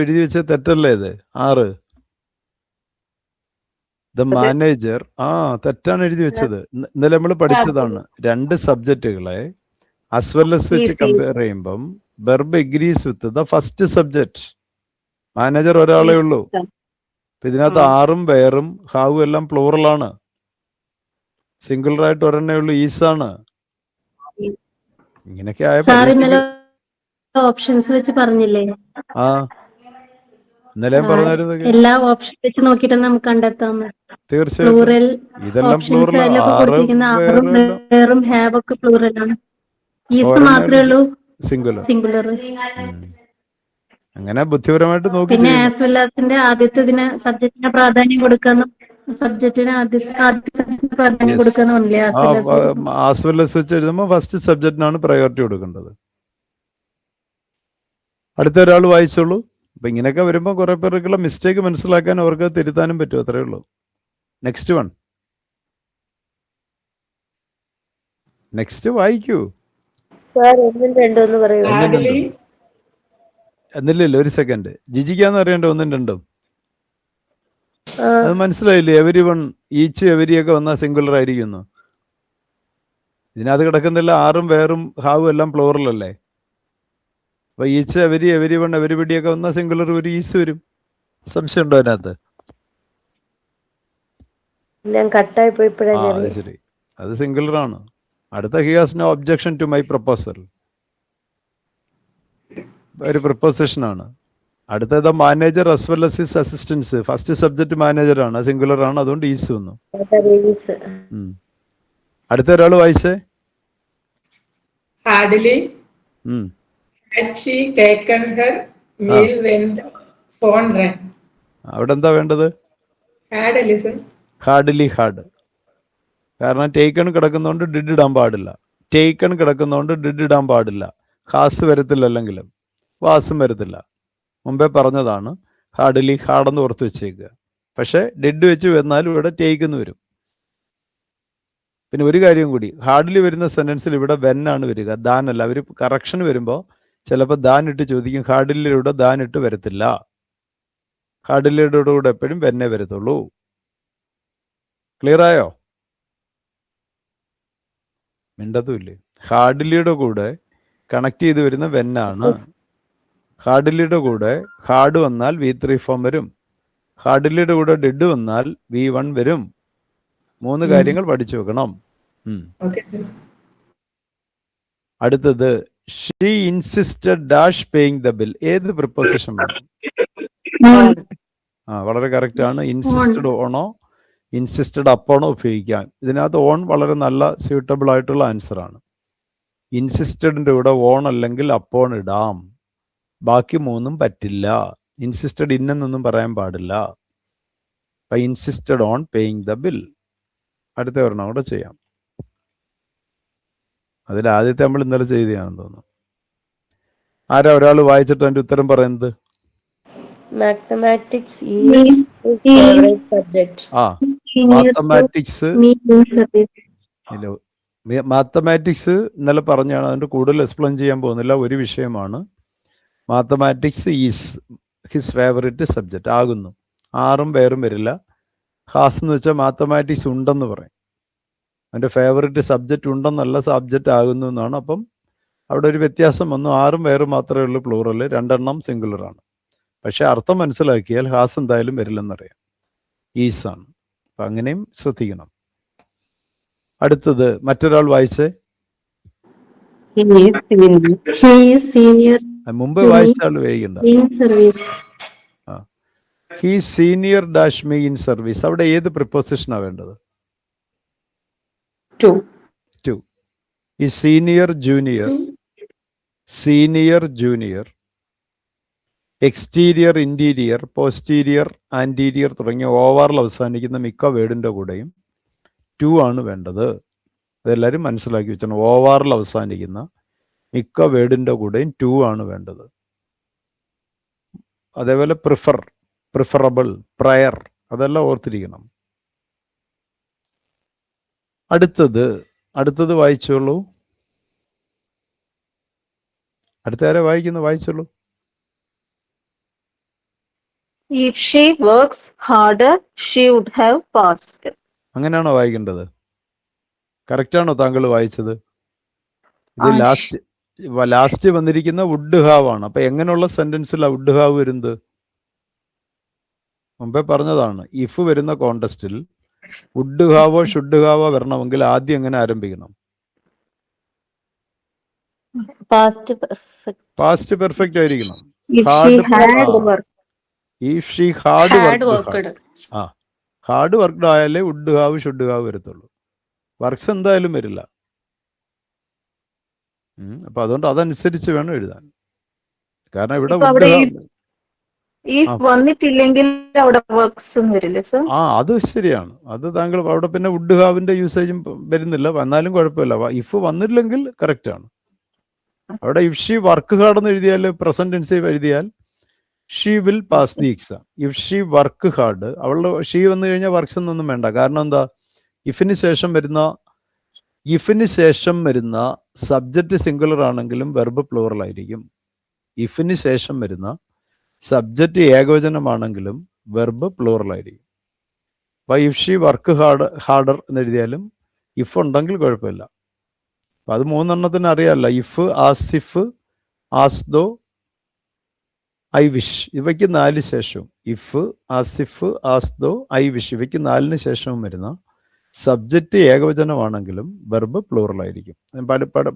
എഴുതി വെച്ച തെറ്റല്ലേ ഇത്? ആറ്. The manager. തെറ്റാണ് എഴുതി വെച്ചത്. ഇന്നലെ നമ്മൾ പഠിച്ചതാണ്. രണ്ട് സബ്ജക്റ്റുകളെ as well as വെച്ച് കമ്പയർ ചെയ്യുമ്പം verb agrees with the first subject. Manager ഒരാളേ ഉള്ളൂ. ഇതിനകത്ത് ആറും വേറും ഹാവും എല്ലാം പ്ലൂറലാണ്. സിംഗുലർ ആയിട്ട് ഒരെണ്ണേ ഉള്ളൂ, ഈസാണ്. ഇങ്ങനെയൊക്കെ ആയ ഓപ്ഷൻസ് വെച്ച് പറഞ്ഞില്ലേ? ഇന്നലെ പറഞ്ഞായിരുന്നു. എല്ലാ ഓപ്ഷൻ വെച്ച് നോക്കിയിട്ട് നമുക്ക് കണ്ടെത്താം. തീർച്ചയായിട്ടും ഇതെല്ലാം പ്ലൂറൽ. വേറും ഹാവ് ഒക്കെ പ്ലൂറലാണ്. ഈസ് മാത്രമേ ഉള്ളൂ സിംഗുലർ. അങ്ങനെ ബുദ്ധിപരമായിട്ട് നോക്കി. പിന്നെ ആസ് വെൽ ആസിന്റെ ആദ്യത്തെ സബ്ജക്റ്റിന് പ്രാധാന്യം കൊടുക്കണം. സബ്ജക്റ്റിന് ആദ്യത്തെ പ്രാധാന്യം കൊടുക്കുന്നില്ലേ? ആസ് വെൽ ആസ് വെച്ച് എഴുതുമ്പോൾ ഫസ്റ്റ് സബ്ജക്റ്റിനാണ് പ്രയോറിറ്റി കൊടുക്കേണ്ടത്. അടുത്ത ഒരാൾ വായിച്ചോളൂ. അപ്പൊ ഇങ്ങനെയൊക്കെ വരുമ്പോൾ കുറെ പേർക്കുള്ള മിസ്റ്റേക്ക് മനസ്സിലാക്കാൻ അവർക്ക് തിരുത്താനും പറ്റും, അത്രേ ഉള്ളൂ. Next one. നെക്സ്റ്റ് വായിക്കൂ. സാർ ഒന്നും രണ്ടോന്ന് പറയൂ. എന്നില്ലല്ലോ, ഒരു സെക്കൻഡ്. ജിജിക്കാന്ന് അറിയണ്ട ഒന്നും രണ്ടും. അത് മനസ്സിലായില്ലേ? എവരി വൺ, ഈച്ച്, എവരിയൊക്കെ വന്നാൽ സിംഗുലർ ആയിരിക്കുന്നു. ഇതിനകത്ത് കിടക്കുന്നില്ല ആറും വേറും ഹാവും എല്ലാം പ്ലൂറൽ അല്ലേ? അപ്പൊ ഈച്ച്, എവരി, എവരി വൺ, എവരിബഡിയൊക്കെ വന്നാൽ സിംഗുലർ ഒരു ഈസ് വരും. സംശയം ഉണ്ടോ അതിനകത്ത്? ഞാൻ കട്ടായി പോയി. ശരി, അത് സിംഗുലർ ആണ്. അടുത്ത he has no objection to my proposal, ഒരു പ്രപ്പോസിഷൻ ആണ്. അടുത്തത് manager as well as his assistants, first subject manager ആണ്, സിംഗുലർ ആണ്, അതുകൊണ്ട് ഈസ് വന്നു. അടുത്ത ഒരാൾ വായിച്ചേ. Hardly had she taken her meal when the phone rang. അവിടെ എന്താ വേണ്ടത്? Hardly, sir. Hardly, hard. കാരണം ടേക്കൺ കിടക്കുന്നതുകൊണ്ട് ഡിഡ് ഇടാൻ പാടില്ല. ടേക്കൺ കിടക്കുന്നതുകൊണ്ട് ഡിഡ് ഇടാൻ പാടില്ല. ഹാസ് വരത്തില്ല, അല്ലെങ്കിലും വാസും വരത്തില്ല. മുമ്പേ പറഞ്ഞതാണ്. ഹാർഡ്ലി, ഹാർഡെന്ന് ഓർത്ത് വെച്ചേക്കുക. പക്ഷെ ഡിഡ് വെച്ച് വന്നാലും ഇവിടെ ടേക്ക് എന്ന് വരും. പിന്നെ ഒരു കാര്യം കൂടി, ഹാർഡ്ലി വരുന്ന സെന്റൻസിൽ ഇവിടെ വെൻ ആണ് വരിക, ദാൻ അല്ല. അവർ കറക്ഷൻ വരുമ്പോൾ ചിലപ്പോൾ ദാൻ ഇട്ട് ചോദിക്കും. ഹാർഡ്ലിയുടെ ദാൻ ഇട്ട് വരത്തില്ല. ഹാർഡ്ലിയുടെ കൂടെ എപ്പോഴും വെന്നേ വരത്തുള്ളൂ. ക്ലിയർ ആയോ? മിണ്ടതുമില്ലേ? ഹാർഡ്ലിയുടെ കൂടെ കണക്ട് ചെയ്ത് വരുന്ന വെന്നാണ്. ഹാർഡ്ലിയുടെ കൂടെ ഹാർഡ് വന്നാൽ V3 ഫോം വരും. ഹാർഡ്ലിയുടെ കൂടെ ഡിഡ് വന്നാൽ V1 വരും. 3 കാര്യങ്ങൾ പഠിച്ചു വെക്കണം. അടുത്തത് she insisted dash paying the bill. ഏത് പ്രിപ്പോസിഷൻ വേണം? വളരെ കറക്റ്റ് ആണ്. ഇൻസിസ്റ്റഡ് ഓണോ ഇൻസിസ്റ്റഡ് അപ്പോണോ ഉപയോഗിക്കാം. ഇതിനകത്ത് ഓൺ വളരെ നല്ല സ്യൂട്ടബിൾ ആയിട്ടുള്ള ആൻസർ ആണ്. ഇൻസിസ്റ്റഡിന്റെ കൂടെ ഓൺ അല്ലെങ്കിൽ അപ്പോൺ ഇടാം. ബാക്കി 3 പറ്റില്ല. ഇൻസിസ്റ്റഡ് ഇന്നെന്നൊന്നും പറയാൻ പാടില്ല. അപ്പൊ insisted on paying the bill. അടുത്ത ഒരെണ്ണം കൂടെ ചെയ്യാം. അതിൽ ആദ്യത്തെ നമ്മൾ ഇന്നലെ ചെയ്തതാണെന്ന് തോന്നുന്നു. ആരാ ഒരാൾ വായിച്ചിട്ട് അതിന്റെ ഉത്തരം പറയുന്നത്? Mathematics is his favourite subject. Mathematics ഇന്നലെ പറഞ്ഞാണ്. അതിന്റെ കൂടുതൽ എക്സ്പ്ലെയിൻ ചെയ്യാൻ പോകുന്നില്ല. ഒരു വിഷയമാണ്. Mathematics is his favourite subject ആകുന്നു. ആറും വേറും വരില്ല. ഹാസ് എന്ന് വെച്ചാൽ മാത്തമാറ്റിക്സ് ഉണ്ടെന്ന് പറയും. അതിന്റെ ഫേവറേറ്റ് സബ്ജക്റ്റ് ഉണ്ടെന്നല്ല, സബ്ജക്റ്റ് ആകുന്നു എന്നാണ്. അപ്പം അവിടെ ഒരു വ്യത്യാസം വന്നു. ആറും വേറും മാത്രമേ ഉള്ളൂ പ്ലൂറൽ, 2 സിംഗുലർ ആണ്. പക്ഷെ അർത്ഥം മനസ്സിലാക്കിയാൽ ഹാസ് എന്തായാലും വരില്ലെന്നറിയാം. ഈസ് ആണ്. അപ്പൊ അങ്ങനെയും ശ്രദ്ധിക്കണം. അടുത്തത് മറ്റൊരാൾ വായിച്ചേ. മുമ്പ് വായിച്ച ആൾ വൈകണ്ട. He senior dash me in service. അവിടെ ഏത് പ്രിപ്പോസിഷനാണ് വേണ്ടത്? ടു. ഈ senior, junior, senior, junior, exterior, interior, posterior, anterior തുടങ്ങിയ ഓവറിൽ അവസാനിക്കുന്ന മിക്ക വേർഡിന്റെ കൂടെയും 2 ആണ് വേണ്ടത്. അതെല്ലാവരും മനസ്സിലാക്കി വെച്ചാണ്. ഓവറിൽ അവസാനിക്കുന്ന മിക്ക വേർഡിന്റെ കൂടെയും 2 ആണ് വേണ്ടത്. അതേപോലെ പ്രിഫർ, പ്രിഫറബിൾ, പ്രയർ, അതെല്ലാം ഓർത്തിരിക്കണം. അടുത്തത് വായിച്ചോളൂ. അടുത്ത ആരെ വായിക്കുന്നു? വായിച്ചോളൂ. If she works harder, she would have passed. അങ്ങനെയാണോ വായിക്കേണ്ടത്? കറക്റ്റ് ആണോ താങ്കൾ വായിച്ചത്? ഇത് ലാസ്റ്റ് വന്നിരിക്കുന്ന വുഡ് ഹാവ് ആണ്. അപ്പൊ എങ്ങനെയുള്ള സെന്റൻസിലാണ് വുഡ് ഹാവ് വരുന്നത്? മുമ്പേ പറഞ്ഞതാണ്. ഇഫ് വരുന്ന കോണ്ടസ്റ്റിൽ വുഡ് ഹാവോ ഷുഡ് ഹാവോ വരണമെങ്കിൽ ആദ്യം എങ്ങനെ ആരംഭിക്കണം? പാസ്റ്റ് പെർഫെക്റ്റ് ആയിരിക്കണം. ഇഫ് ഷീ ഹാർഡ് വർക്ക്ഡ് ആയാലേ വുഡ് ഹാവ് ഷുഡ് ഹാവ് വരത്തുള്ളൂ. വർക്ക്സ് എന്തായാലും വരില്ല. അപ്പൊ അതുകൊണ്ട് അതനുസരിച്ച് വേണം എഴുതാൻ. കാരണം ഇവിടെ വന്നിട്ടില്ലെങ്കിൽ അവിടെ വർക്ക്സ് വരില്ല സർ. അത് ശരിയാണ്. അത് താങ്കൾ അവിടെ പിന്നെ വുഡ് ഹാവിന്റെ യൂസേജും വരുന്നില്ല. വന്നാലും കുഴപ്പമില്ല. ഇഫ് വന്നില്ലെങ്കിൽ കറക്റ്റ് ആണ്. അവിടെ ഇഫ് ഷീ വർക്ക് ഹാർഡ് എന്ന് എഴുതിയാൽ പ്രസന്റ് ടെൻസ് എഴുതിയാൽ she will pass the exam. If she work hard, അവളുടെ ഷീ വന്നു കഴിഞ്ഞാൽ വർക്ക്സ് എന്നൊന്നും വേണ്ട. കാരണം എന്താ, ഇഫിന് ശേഷം വരുന്ന സബ്ജക്റ്റ് സിംഗുലർ ആണെങ്കിലും വെർബ് പ്ലൂറൽ ആയിരിക്കും. ഇഫിന് ശേഷം വരുന്ന സബ്ജക്റ്റ് ഏകവചനമാണെങ്കിലും വെർബ് പ്ലൂറൽ ആയിരിക്കും. അപ്പൊ ഇഫ് ഷീ വർക്ക് ഹാർഡർ എന്ന് എഴുതിയാലും ഇഫ് ഉണ്ടെങ്കിൽ കുഴപ്പമില്ല. അപ്പൊ അത് 3 അറിയാമല്ല. If, as if, as though, I wish, ഇവയ്ക്ക് 4 ശേഷവും, if, as if, as though, I wish, ഇവയ്ക്ക് 4 ശേഷവും വരുന്ന സബ്ജക്റ്റ് ഏകവചനമാണെങ്കിലും വെർബ് പ്ലൂറൽ ആയിരിക്കും.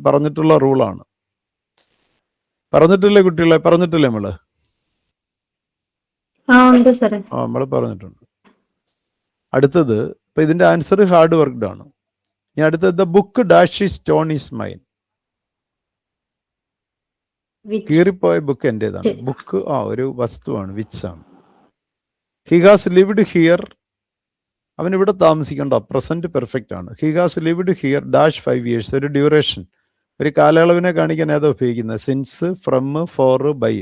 പറഞ്ഞിട്ടുള്ള റൂളാണ്. പറഞ്ഞിട്ടില്ലേ കുട്ടികളെ? പറഞ്ഞിട്ടില്ലേ നമ്മള്? നമ്മള് പറഞ്ഞിട്ടുണ്ട്. അടുത്തത് ഇപ്പൊ ഇതിന്റെ ആൻസർ ഹാർഡ് വർക്ക്ഡ് ആണ്. ഇനി അടുത്തത് ദ ബുക്ക് ഡാഷ് ഈസ് സ്റ്റോൺ ഈസ് മൈൻ. കീറിപ്പോയ ബുക്ക് എന്റേതാണ്. ബുക്ക് ഒരു വസ്തുവാണ്, വിച്ച് ആണ്. ഹി ഹാസ് ലിവ്ഡ് ഹിയർ, അവൻ ഇവിടെ താമസിക്കേണ്ട, പ്രസന്റ് പെർഫെക്റ്റ് ആണ്. He has lived here dash 5 years, ഒരു ഡ്യൂറേഷൻ, ഒരു കാലയളവിനെ കാണിക്കാൻ ഏതാ ഉപയോഗിക്കുന്നത്? Since, from, four, by.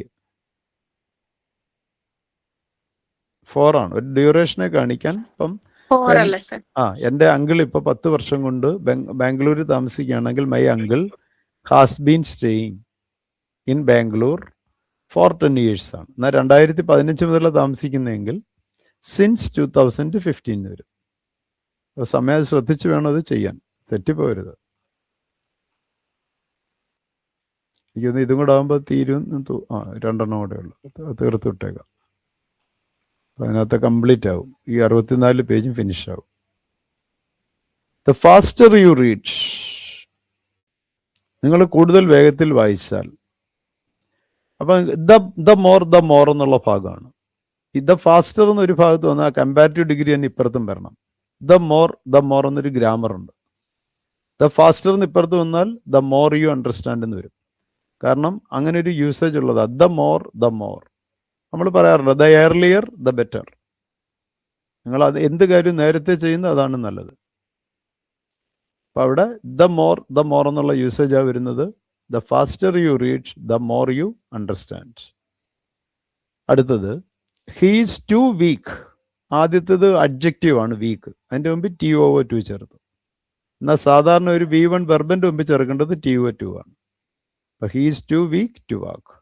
4 ആണ് ഒരു ഡ്യൂറേഷനെ കാണിക്കാൻ. ഇപ്പം എന്റെ അങ്കിൾ ഇപ്പൊ 10 വർഷം കൊണ്ട് ബാംഗ്ലൂരിൽ താമസിക്കുകയാണെങ്കിൽ my uncle has been staying in Bangalore for 10 years ആണ്. എന്നാൽ 2015 മുതൽ താമസിക്കുന്നതെങ്കിൽ സിൻസ് 2015 വരും. സമയം ശ്രദ്ധിച്ച് വേണം അത് ചെയ്യാൻ, തെറ്റിപ്പോരുത്. എനിക്കൊന്ന് ഇതും കൂടെ ആകുമ്പോൾ തീരും. 2 കൂടെ ഉള്ളു, തീർത്ത് വിട്ടേക്കാം. അതിനകത്ത് കംപ്ലീറ്റ് ആവും. ഈ 64 പേജും ഫിനിഷ് ആവും. ദ ഫാസ്റ്റർ യു റീഡ്, നിങ്ങൾ കൂടുതൽ വേഗത്തിൽ വായിച്ചാൽ. അപ്പൊ ദ മോർ എന്നുള്ള ഭാഗമാണ്. ഈ ദ ഫാസ്റ്റർ എന്നൊരു ഭാഗത്ത് വന്നാൽ കമ്പാരിറ്റീവ് ഡിഗ്രി തന്നെ ഇപ്പുറത്തും വരണം. ദ മോർ എന്നൊരു ഗ്രാമർ ഉണ്ട്. ദ ഫാസ്റ്റർ എന്ന് ഇപ്പുറത്ത് വന്നാൽ ദ മോർ യു അണ്ടർസ്റ്റാൻഡ് എന്ന് വരും. കാരണം അങ്ങനെ ഒരു യൂസേജ് ഉള്ളതാ. ദ മോർ നമ്മൾ പറയാറുണ്ട് ദ ഏർലിയർ ദ ബെറ്റർ. നിങ്ങൾ അത് എന്ത് കാര്യം നേരത്തെ ചെയ്യുന്നത് അതാണ് നല്ലത്. അപ്പൊ അവിടെ ദ മോർ എന്നുള്ള യൂസേജാണ് വരുന്നത്. The faster you read the more you understand. അടുത്തത് ഹീസ് ടു വീക്ക്. ആദ്യത്തേത് അഡ്ജക്റ്റീവ് ആണ്, വീക്ക്. അതിന്റെ മുമ്പ് TOO2 ചേർത്തു. എന്നാൽ സാധാരണ ഒരു V1 വെർബിന്റെ മുമ്പ് ചേർക്കേണ്ടത് TOO2 ആണ്. അപ്പൊ he's too weak to walk.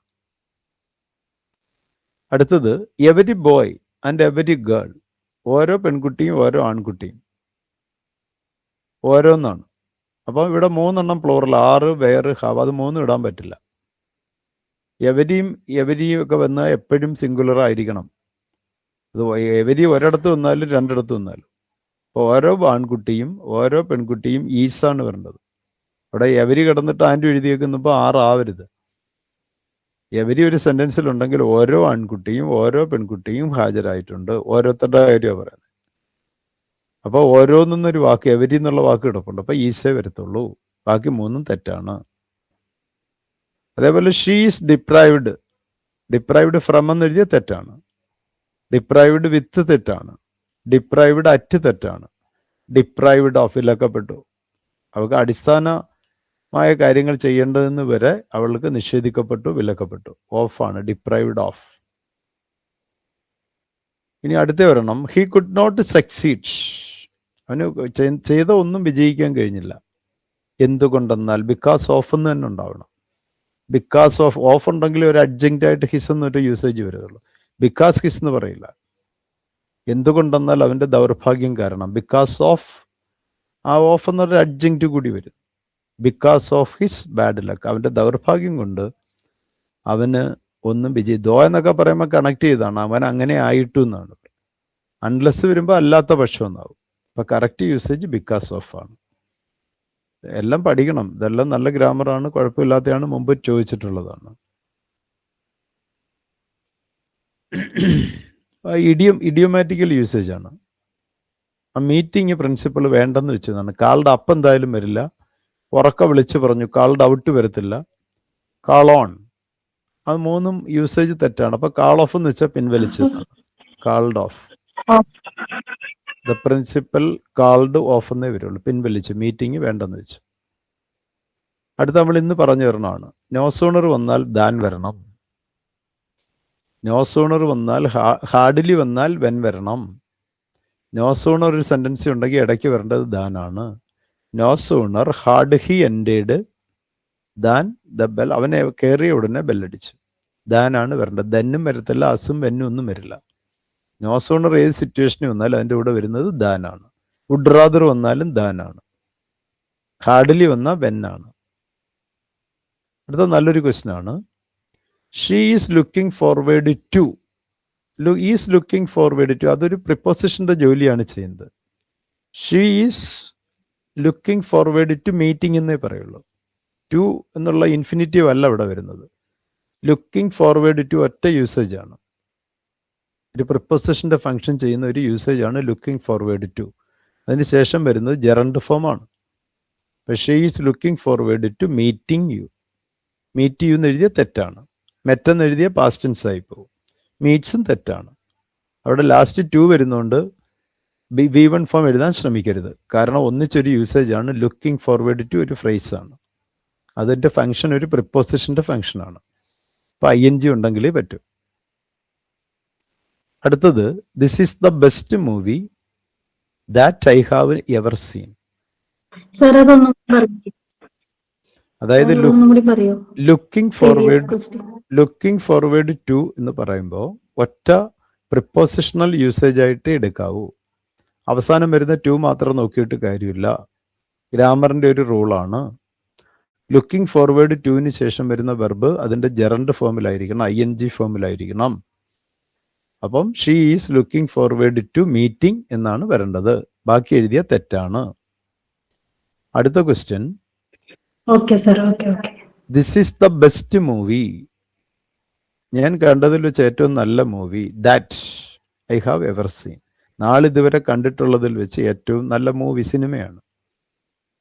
അടുത്തത് every boy and every girl. ഓരോ പെൺകുട്ടിയും ഓരോ ആൺകുട്ടിയും ഓരോന്നാണ്. അപ്പൊ ഇവിടെ 3 പ്ലൂറൽ, ആറ്, വേർ, ഹാവ്. അത് 3 ഇടാൻ പറ്റില്ല. എവരിയും ഒക്കെ വന്നാൽ എപ്പോഴും സിംഗുലർ ആയിരിക്കണം. അത് എവരി ഒരിടത്ത് വന്നാലും 2 വന്നാലും. അപ്പോൾ ഓരോ ആൺകുട്ടിയും ഓരോ പെൺകുട്ടിയും ഈസാണ് വരേണ്ടത്. അവിടെ എവരി കിടന്നിട്ട് ആൻഡ് എഴുതി വെക്കുന്നപ്പോൾ 6 ആവരുത്. എവരി ഒരു സെന്റൻസിൽ ഉണ്ടെങ്കിൽ ഓരോ ആൺകുട്ടിയും ഓരോ പെൺകുട്ടിയും ഹാജരായിട്ടുണ്ട്. ഓരോരുത്തരുടെ കാര്യമാണ് പറയുന്നത്. അപ്പൊ ഓരോന്നൊരു വാക്ക്, എവരി എന്നുള്ള വാക്ക് കിടപ്പുണ്ട്. അപ്പൊ ഈസേ വരത്തുള്ളൂ. ബാക്കി 3 തെറ്റാണ്. അതേപോലെ ഷീസ് ഡിപ്രൈവ്ഡ് ഫ്രം എന്ന് എഴുതിയ തെറ്റാണ്. ഡിപ്രൈവ്ഡ് വിത്ത് തെറ്റാണ്. ഡിപ്രൈവ്ഡ് അറ്റ് തെറ്റാണ്. ഡിപ്രൈവ്ഡ് ഓഫ് വിലക്കപ്പെട്ടു. അവൾക്ക് അടിസ്ഥാനമായ കാര്യങ്ങൾ ചെയ്യേണ്ടതെന്ന് വരെ അവൾക്ക് നിഷേധിക്കപ്പെട്ടു, വിലക്കപ്പെട്ടു. ഓഫാണ്, ഡിപ്രൈവ്ഡ് ഓഫ്. ഇനി അടുത്ത ഒരെണ്ണം, ഹി കുഡ് നോട്ട് സക്സീഡ്. അവന് ചെയ്ത ഒന്നും വിജയിക്കാൻ കഴിഞ്ഞില്ല. എന്തുകൊണ്ടെന്നാൽ ബിക്കോസ് ഓഫ് എന്ന് തന്നെ ഉണ്ടാവണം. ബിക്കോസ് ഓഫ് ഉണ്ടെങ്കിൽ ഒരു അഡ്ജങ്ക്റ്റ് ആയിട്ട് ഹിസ് എന്നൊരു യൂസേജ് വരുന്നുള്ളൂ. ബിക്കോസ് ഹിസ് എന്ന് പറയില്ല. എന്തുകൊണ്ടെന്നാൽ അവന്റെ ദൗർഭാഗ്യം കാരണം. ബിക്കോസ് ഓഫ്, ആ ഓഫ് എന്നൊരു അഡ്ജങ്ക്റ്റ് കൂടി വരും. Because of his bad luck, അവന്റെ ദൗർഭാഗ്യം കൊണ്ട് അവന് ഒന്നും ദോ എന്നൊക്കെ പറയുമ്പോൾ കണക്ട് ചെയ്താണ്. അവൻ അങ്ങനെ ആയിട്ടു എന്നാണ്. അൺലെസ് വരുമ്പോൾ അല്ലാത്ത പക്ഷം എന്നാവും. അപ്പൊ കറക്റ്റ് യൂസേജ് ബിക്കോസ് ഓഫ് ആണ്. എല്ലാം പഠിക്കണം. ഇതെല്ലാം നല്ല ഗ്രാമറാണ്, കുഴപ്പമില്ലാത്തതാണ്, മുമ്പ് ചോദിച്ചിട്ടുള്ളതാണ്. ഇഡിയോമാറ്റിക്കൽ യൂസേജ് ആണ്. ആ മീറ്റിംഗ് പ്രിൻസിപ്പൾ വേണ്ടെന്ന് വെച്ചതാണ്. കാൾഡ് അപ്പ് എന്തായാലും വരില്ല. ഉറക്ക വിളിച്ചു പറഞ്ഞു. കാൾഡ് ഔട്ട് വരത്തില്ല. കാൾ ഓൺ, അത് 3 യൂസേജ് തെറ്റാണ്. അപ്പൊ കാൾ ഓഫ് എന്ന് വെച്ചാൽ പിൻവലിച്ചതാണ്. Called off. The principal called off എന്നേ വരുള്ളൂ. പിൻവലിച്ചു, മീറ്റിംഗ് വേണ്ടെന്ന് വെച്ചു. അടുത്ത നമ്മൾ ഇന്ന് പറഞ്ഞു വരണമാണ്. നോ സൂണർ വന്നാൽ ദാൻ വരണം. നോ സൂണർ വന്നാൽ ഹാർഡ്ലി വന്നാൽ വെൻ വരണം. നോ സൂണർ ഒരു സെന്റൻസ് ഉണ്ടെങ്കിൽ ഇടയ്ക്ക് വരേണ്ടത് ദാനാണ്. No sooner had he ended than the bell. അവനെ കയറിയ ഉടനെ ബെല്ലടിച്ചു. ദാനാണ് വരേണ്ടത്. ദന്നും വരത്തില്ല, അസും വെന്നും ഒന്നും വരില്ല. നോ സൂണർ ഏത് സിറ്റുവേഷനിൽ വന്നാലും അതിൻ്റെ കൂടെ വരുന്നത് ദാനാണ്. വുഡ് റാദർ വന്നാലും ദാനാണ്. ഹാർഡ്ലി വന്നാൽ വെന്നാണ്. അടുത്ത നല്ലൊരു ക്വസ്റ്റ്യൻ ആണ്. She is looking forward to. Is looking forward to അതൊരു പ്രിപ്പോസിഷന്റെ ജോലിയാണ് ചെയ്യുന്നത്. She is looking forward to meeting എന്നേ പറയുള്ളൂ. ടു എന്നുള്ള ഇൻഫിനിറ്റീവ് അല്ല ഇവിടെ വരുന്നത്. ലുക്കിംഗ് ഫോർവേഡ് ടു ഒറ്റ യൂസേജ് ആണ്. ഒരു പ്രിപ്പോസിഷന്റെ ഫംഗ്ഷൻ ചെയ്യുന്ന ഒരു യൂസേജ് ആണ് ലുക്കിംഗ് ഫോർവേഡ് ടു. അതിനുശേഷം വരുന്നത് ജെറണ്ട് ഫോം ആണ്. She is looking forward to meeting you. Meet you എന്ന് എഴുതിയ തെറ്റാണ്. മെറ്റെന്ന് എഴുതിയ പാസ്റ്റ് ടെൻസ് ആയി പോകും. മീറ്റ്സും തെറ്റാണ്. അവിടെ ലാസ്റ്റ് ടു വരുന്നതുകൊണ്ട് V1 ഫോം എഴുതാൻ ശ്രമിക്കരുത്. കാരണം ഒന്നിച്ചൊരു യൂസേജ് ആണ്. ലുക്കിംഗ് ഫോർവേഡ് ടു ഒരു ഫ്രേസ് ആണ്. അതിൻ്റെ ഫംഗ്ഷൻ ഒരു പ്രിപ്പോസിഷന്റെ ഫംഗ്ഷനാണ്. അപ്പോൾ ING ഉണ്ടെങ്കിലേ പറ്റൂ. അടുത്തത് this is the best movie that I have ever scene. Sir അതൊന്നും പറഞ്ഞു. അതായത് പറയോ? ലുക്കിംഗ് ഫോർവേഡ് ടു എന്ന് പറയുമ്പോൾ ഒറ്റ പ്രിപ്പോസിഷണൽ യൂസേജ് ആയിട്ട് എടുക്കാവൂ. അവസാനം വരുന്ന ടു മാത്രം നോക്കിയിട്ട് കാര്യമില്ല. ഗ്രാമറിന്റെ ഒരു റൂളാണ്. ലുക്കിംഗ് ഫോർവേഡ് ടുവിന് ശേഷം വരുന്ന വെർബ് അതിന്റെ ജെറണ്ട് ഫോമിലായിരിക്കണം, ING ഫോമിലായിരിക്കണം. അപ്പം she is looking forward to meeting എന്നാണ് വരേണ്ടത്. ബാക്കി എഴുതിയ തെറ്റാണ്. അടുത്ത question. This is the best movie. ഞാൻ കണ്ടതിൽ വെച്ച് ഏറ്റവും നല്ല movie that I have ever seen. നാളിതുവരെ കണ്ടിട്ടുള്ളതിൽ വെച്ച് ഏറ്റവും നല്ല മൂവി സിനിമയാണ്.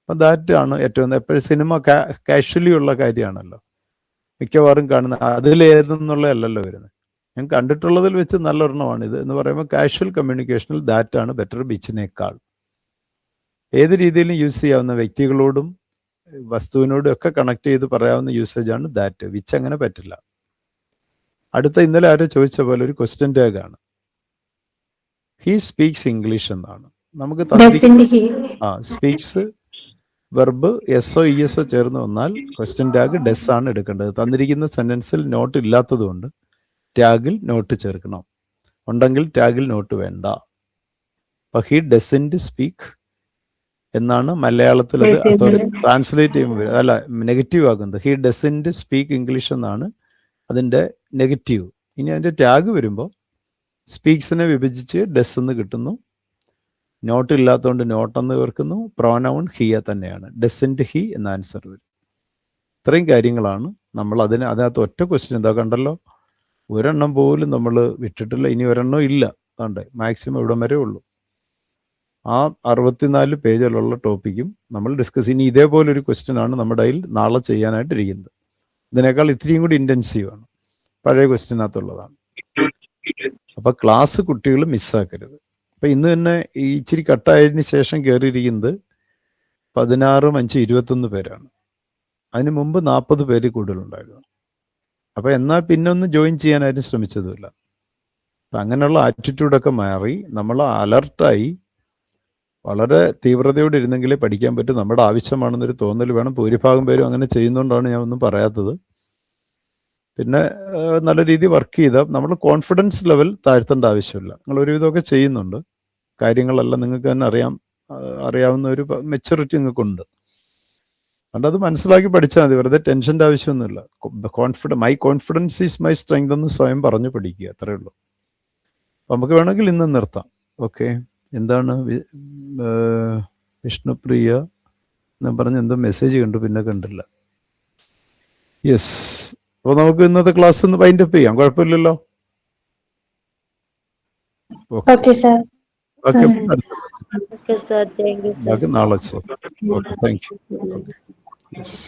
അപ്പം ദാറ്റ് ആണ് ഏറ്റവും. എപ്പോഴും സിനിമ കാഷ്വലി ഉള്ള കാര്യമാണല്ലോ, മിക്കവാറും കാണുന്ന. അതിലേതെന്നുള്ളതല്ലല്ലോ വരുന്നത്. ഞാൻ കണ്ടിട്ടുള്ളതിൽ വെച്ച് നല്ലൊരെണ്ണമാണിത് എന്ന് പറയുമ്പോൾ കാഷ്വൽ കമ്മ്യൂണിക്കേഷനിൽ ദാറ്റ് ആണ് ബെറ്റർ ബിച്ചിനേക്കാൾ. ഏത് രീതിയിലും യൂസ് ചെയ്യാവുന്ന, വ്യക്തികളോടും വസ്തുവിനോടും ഒക്കെ കണക്ട് ചെയ്ത് പറയാവുന്ന യൂസേജ് ആണ് ദാറ്റ്. വിച്ച് അങ്ങനെ പറ്റില്ല. അടുത്ത ഇന്നലെ ആരോ ചോദിച്ച പോലെ ഒരു ക്വസ്റ്റ്യൻ ടാഗ് ആണ്. ഹി സ്പീക്സ് ഇംഗ്ലീഷ് എന്നാണ്. നമുക്ക് സ്പീക്സ് വെർബ് SO ESO ചേർന്ന് വന്നാൽ ക്വസ്റ്റ്യൻ ടാഗ് ഡെസ് ആണ് എടുക്കേണ്ടത്. തന്നിരിക്കുന്ന സെന്റൻസിൽ നോട്ട് ഇല്ലാത്തത് കൊണ്ട് ടാഗിൽ നോട്ട് ചേർക്കണം. ഉണ്ടെങ്കിൽ ടാഗിൽ നോട്ട് വേണ്ട. അപ്പൊ ഹി ഡസന്റ് സ്പീക്ക് എന്നാണ് മലയാളത്തിൽ അത് ട്രാൻസ്ലേറ്റ് ചെയ്യുമ്പോൾ അല്ല നെഗറ്റീവ് ആകുന്നത്. ഹി ഡസന്റ് സ്പീക്ക് ഇംഗ്ലീഷ് എന്നാണ് അതിൻ്റെ നെഗറ്റീവ്. ഇനി അതിൻ്റെ ടാഗ് വരുമ്പോൾ സ്പീക്സിനെ വിഭജിച്ച് ഡസ് എന്ന് കിട്ടുന്നു. നോട്ട് ഇല്ലാത്തതുകൊണ്ട് നോട്ടെന്ന് ചേർക്കുന്നു. പ്രോനൗൺ ഹിയ തന്നെയാണ്. ഡസന്റ് ഹി എന്ന ആൻസർ വരും. ഇത്രയും കാര്യങ്ങളാണ് നമ്മൾ അതിനകത്ത് ഒറ്റ ക്വസ്റ്റ്യൻ എന്താ കണ്ടല്ലോ, ഒരെണ്ണം പോലും നമ്മൾ വിട്ടിട്ടില്ല. ഇനി ഒരെണ്ണം ഇല്ല. അതുകൊണ്ട് മാക്സിമം ഇവിടം വരെ ഉള്ളൂ. ആ 64 പേജിലുള്ള ടോപ്പിക്കും നമ്മൾ ഡിസ്കസ്. ഇനി ഇതേപോലെ ഒരു ക്വസ്റ്റ്യൻ ആണ് നമ്മുടെ കയ്യിൽ നാളെ ചെയ്യാനായിട്ടിരിക്കുന്നത്. ഇതിനേക്കാൾ ഇത്രയും കൂടി ഇൻറ്റൻസീവ് ആണ്. പഴയ ക്വസ്റ്റ്യനകത്തുള്ളതാണ്. അപ്പൊ ക്ലാസ് കുട്ടികൾ മിസ്സാക്കരുത്. അപ്പൊ ഇന്ന് തന്നെ ഈ ഇച്ചിരി കട്ടായതിനു ശേഷം കയറിയിരിക്കുന്നത് 16, 5, 21 പേരാണ്. അതിന് മുമ്പ് 40 പേര് കൂടുതലുണ്ടായിരുന്നു. അപ്പൊ എന്നാൽ പിന്നെ ഒന്ന് ജോയിൻ ചെയ്യാനായിട്ട് ശ്രമിച്ചതുമില്ല. അപ്പൊ അങ്ങനെയുള്ള ആറ്റിറ്റ്യൂഡൊക്കെ മാറി നമ്മൾ അലർട്ടായി വളരെ തീവ്രതയോടെ ഇരുന്നെങ്കിലേ പഠിക്കാൻ പറ്റും. നമ്മുടെ ആവശ്യമാണെന്നൊരു തോന്നൽ വേണം. ഭൂരിഭാഗം പേരും അങ്ങനെ ചെയ്യുന്നതുകൊണ്ടാണ് ഞാൻ ഒന്നും പറയാത്തത്. പിന്നെ നല്ല രീതിയിൽ വർക്ക് ചെയ്താൽ നമ്മൾ കോൺഫിഡൻസ് ലെവൽ താഴ്ത്തേണ്ട ആവശ്യമില്ല. നിങ്ങൾ ഒരുവിധമൊക്കെ ചെയ്യുന്നുണ്ട്. കാര്യങ്ങളെല്ലാം നിങ്ങൾക്ക് തന്നെ അറിയാവുന്ന ഒരു മെച്യൂരിറ്റി നിങ്ങൾക്കുണ്ട്. അതുകൊണ്ട് അത് മനസ്സിലാക്കി പഠിച്ചാൽ മതി. വെറുതെ ടെൻഷൻ്റെ ആവശ്യമൊന്നുമില്ല. My confidence is my strength എന്ന് സ്വയം പറഞ്ഞു പഠിക്കുക. അത്രയേ ഉള്ളൂ. നമുക്ക് വേണമെങ്കിൽ ഇന്ന് നിർത്താം. ഓക്കെ. എന്താണ് വിഷ്ണുപ്രിയ ഞാൻ പറഞ്ഞ എന്തോ മെസ്സേജ് കണ്ടു, പിന്നെ കണ്ടില്ല. യെസ്. അപ്പോൾ നമുക്ക് ഇന്നത്തെ ക്ലാസ് ഒന്ന് വൈൻഡ് അപ്പ് ചെയ്യാം. കുഴപ്പമില്ലല്ലോ. നാളെ. Okay, thank you. യെസ്.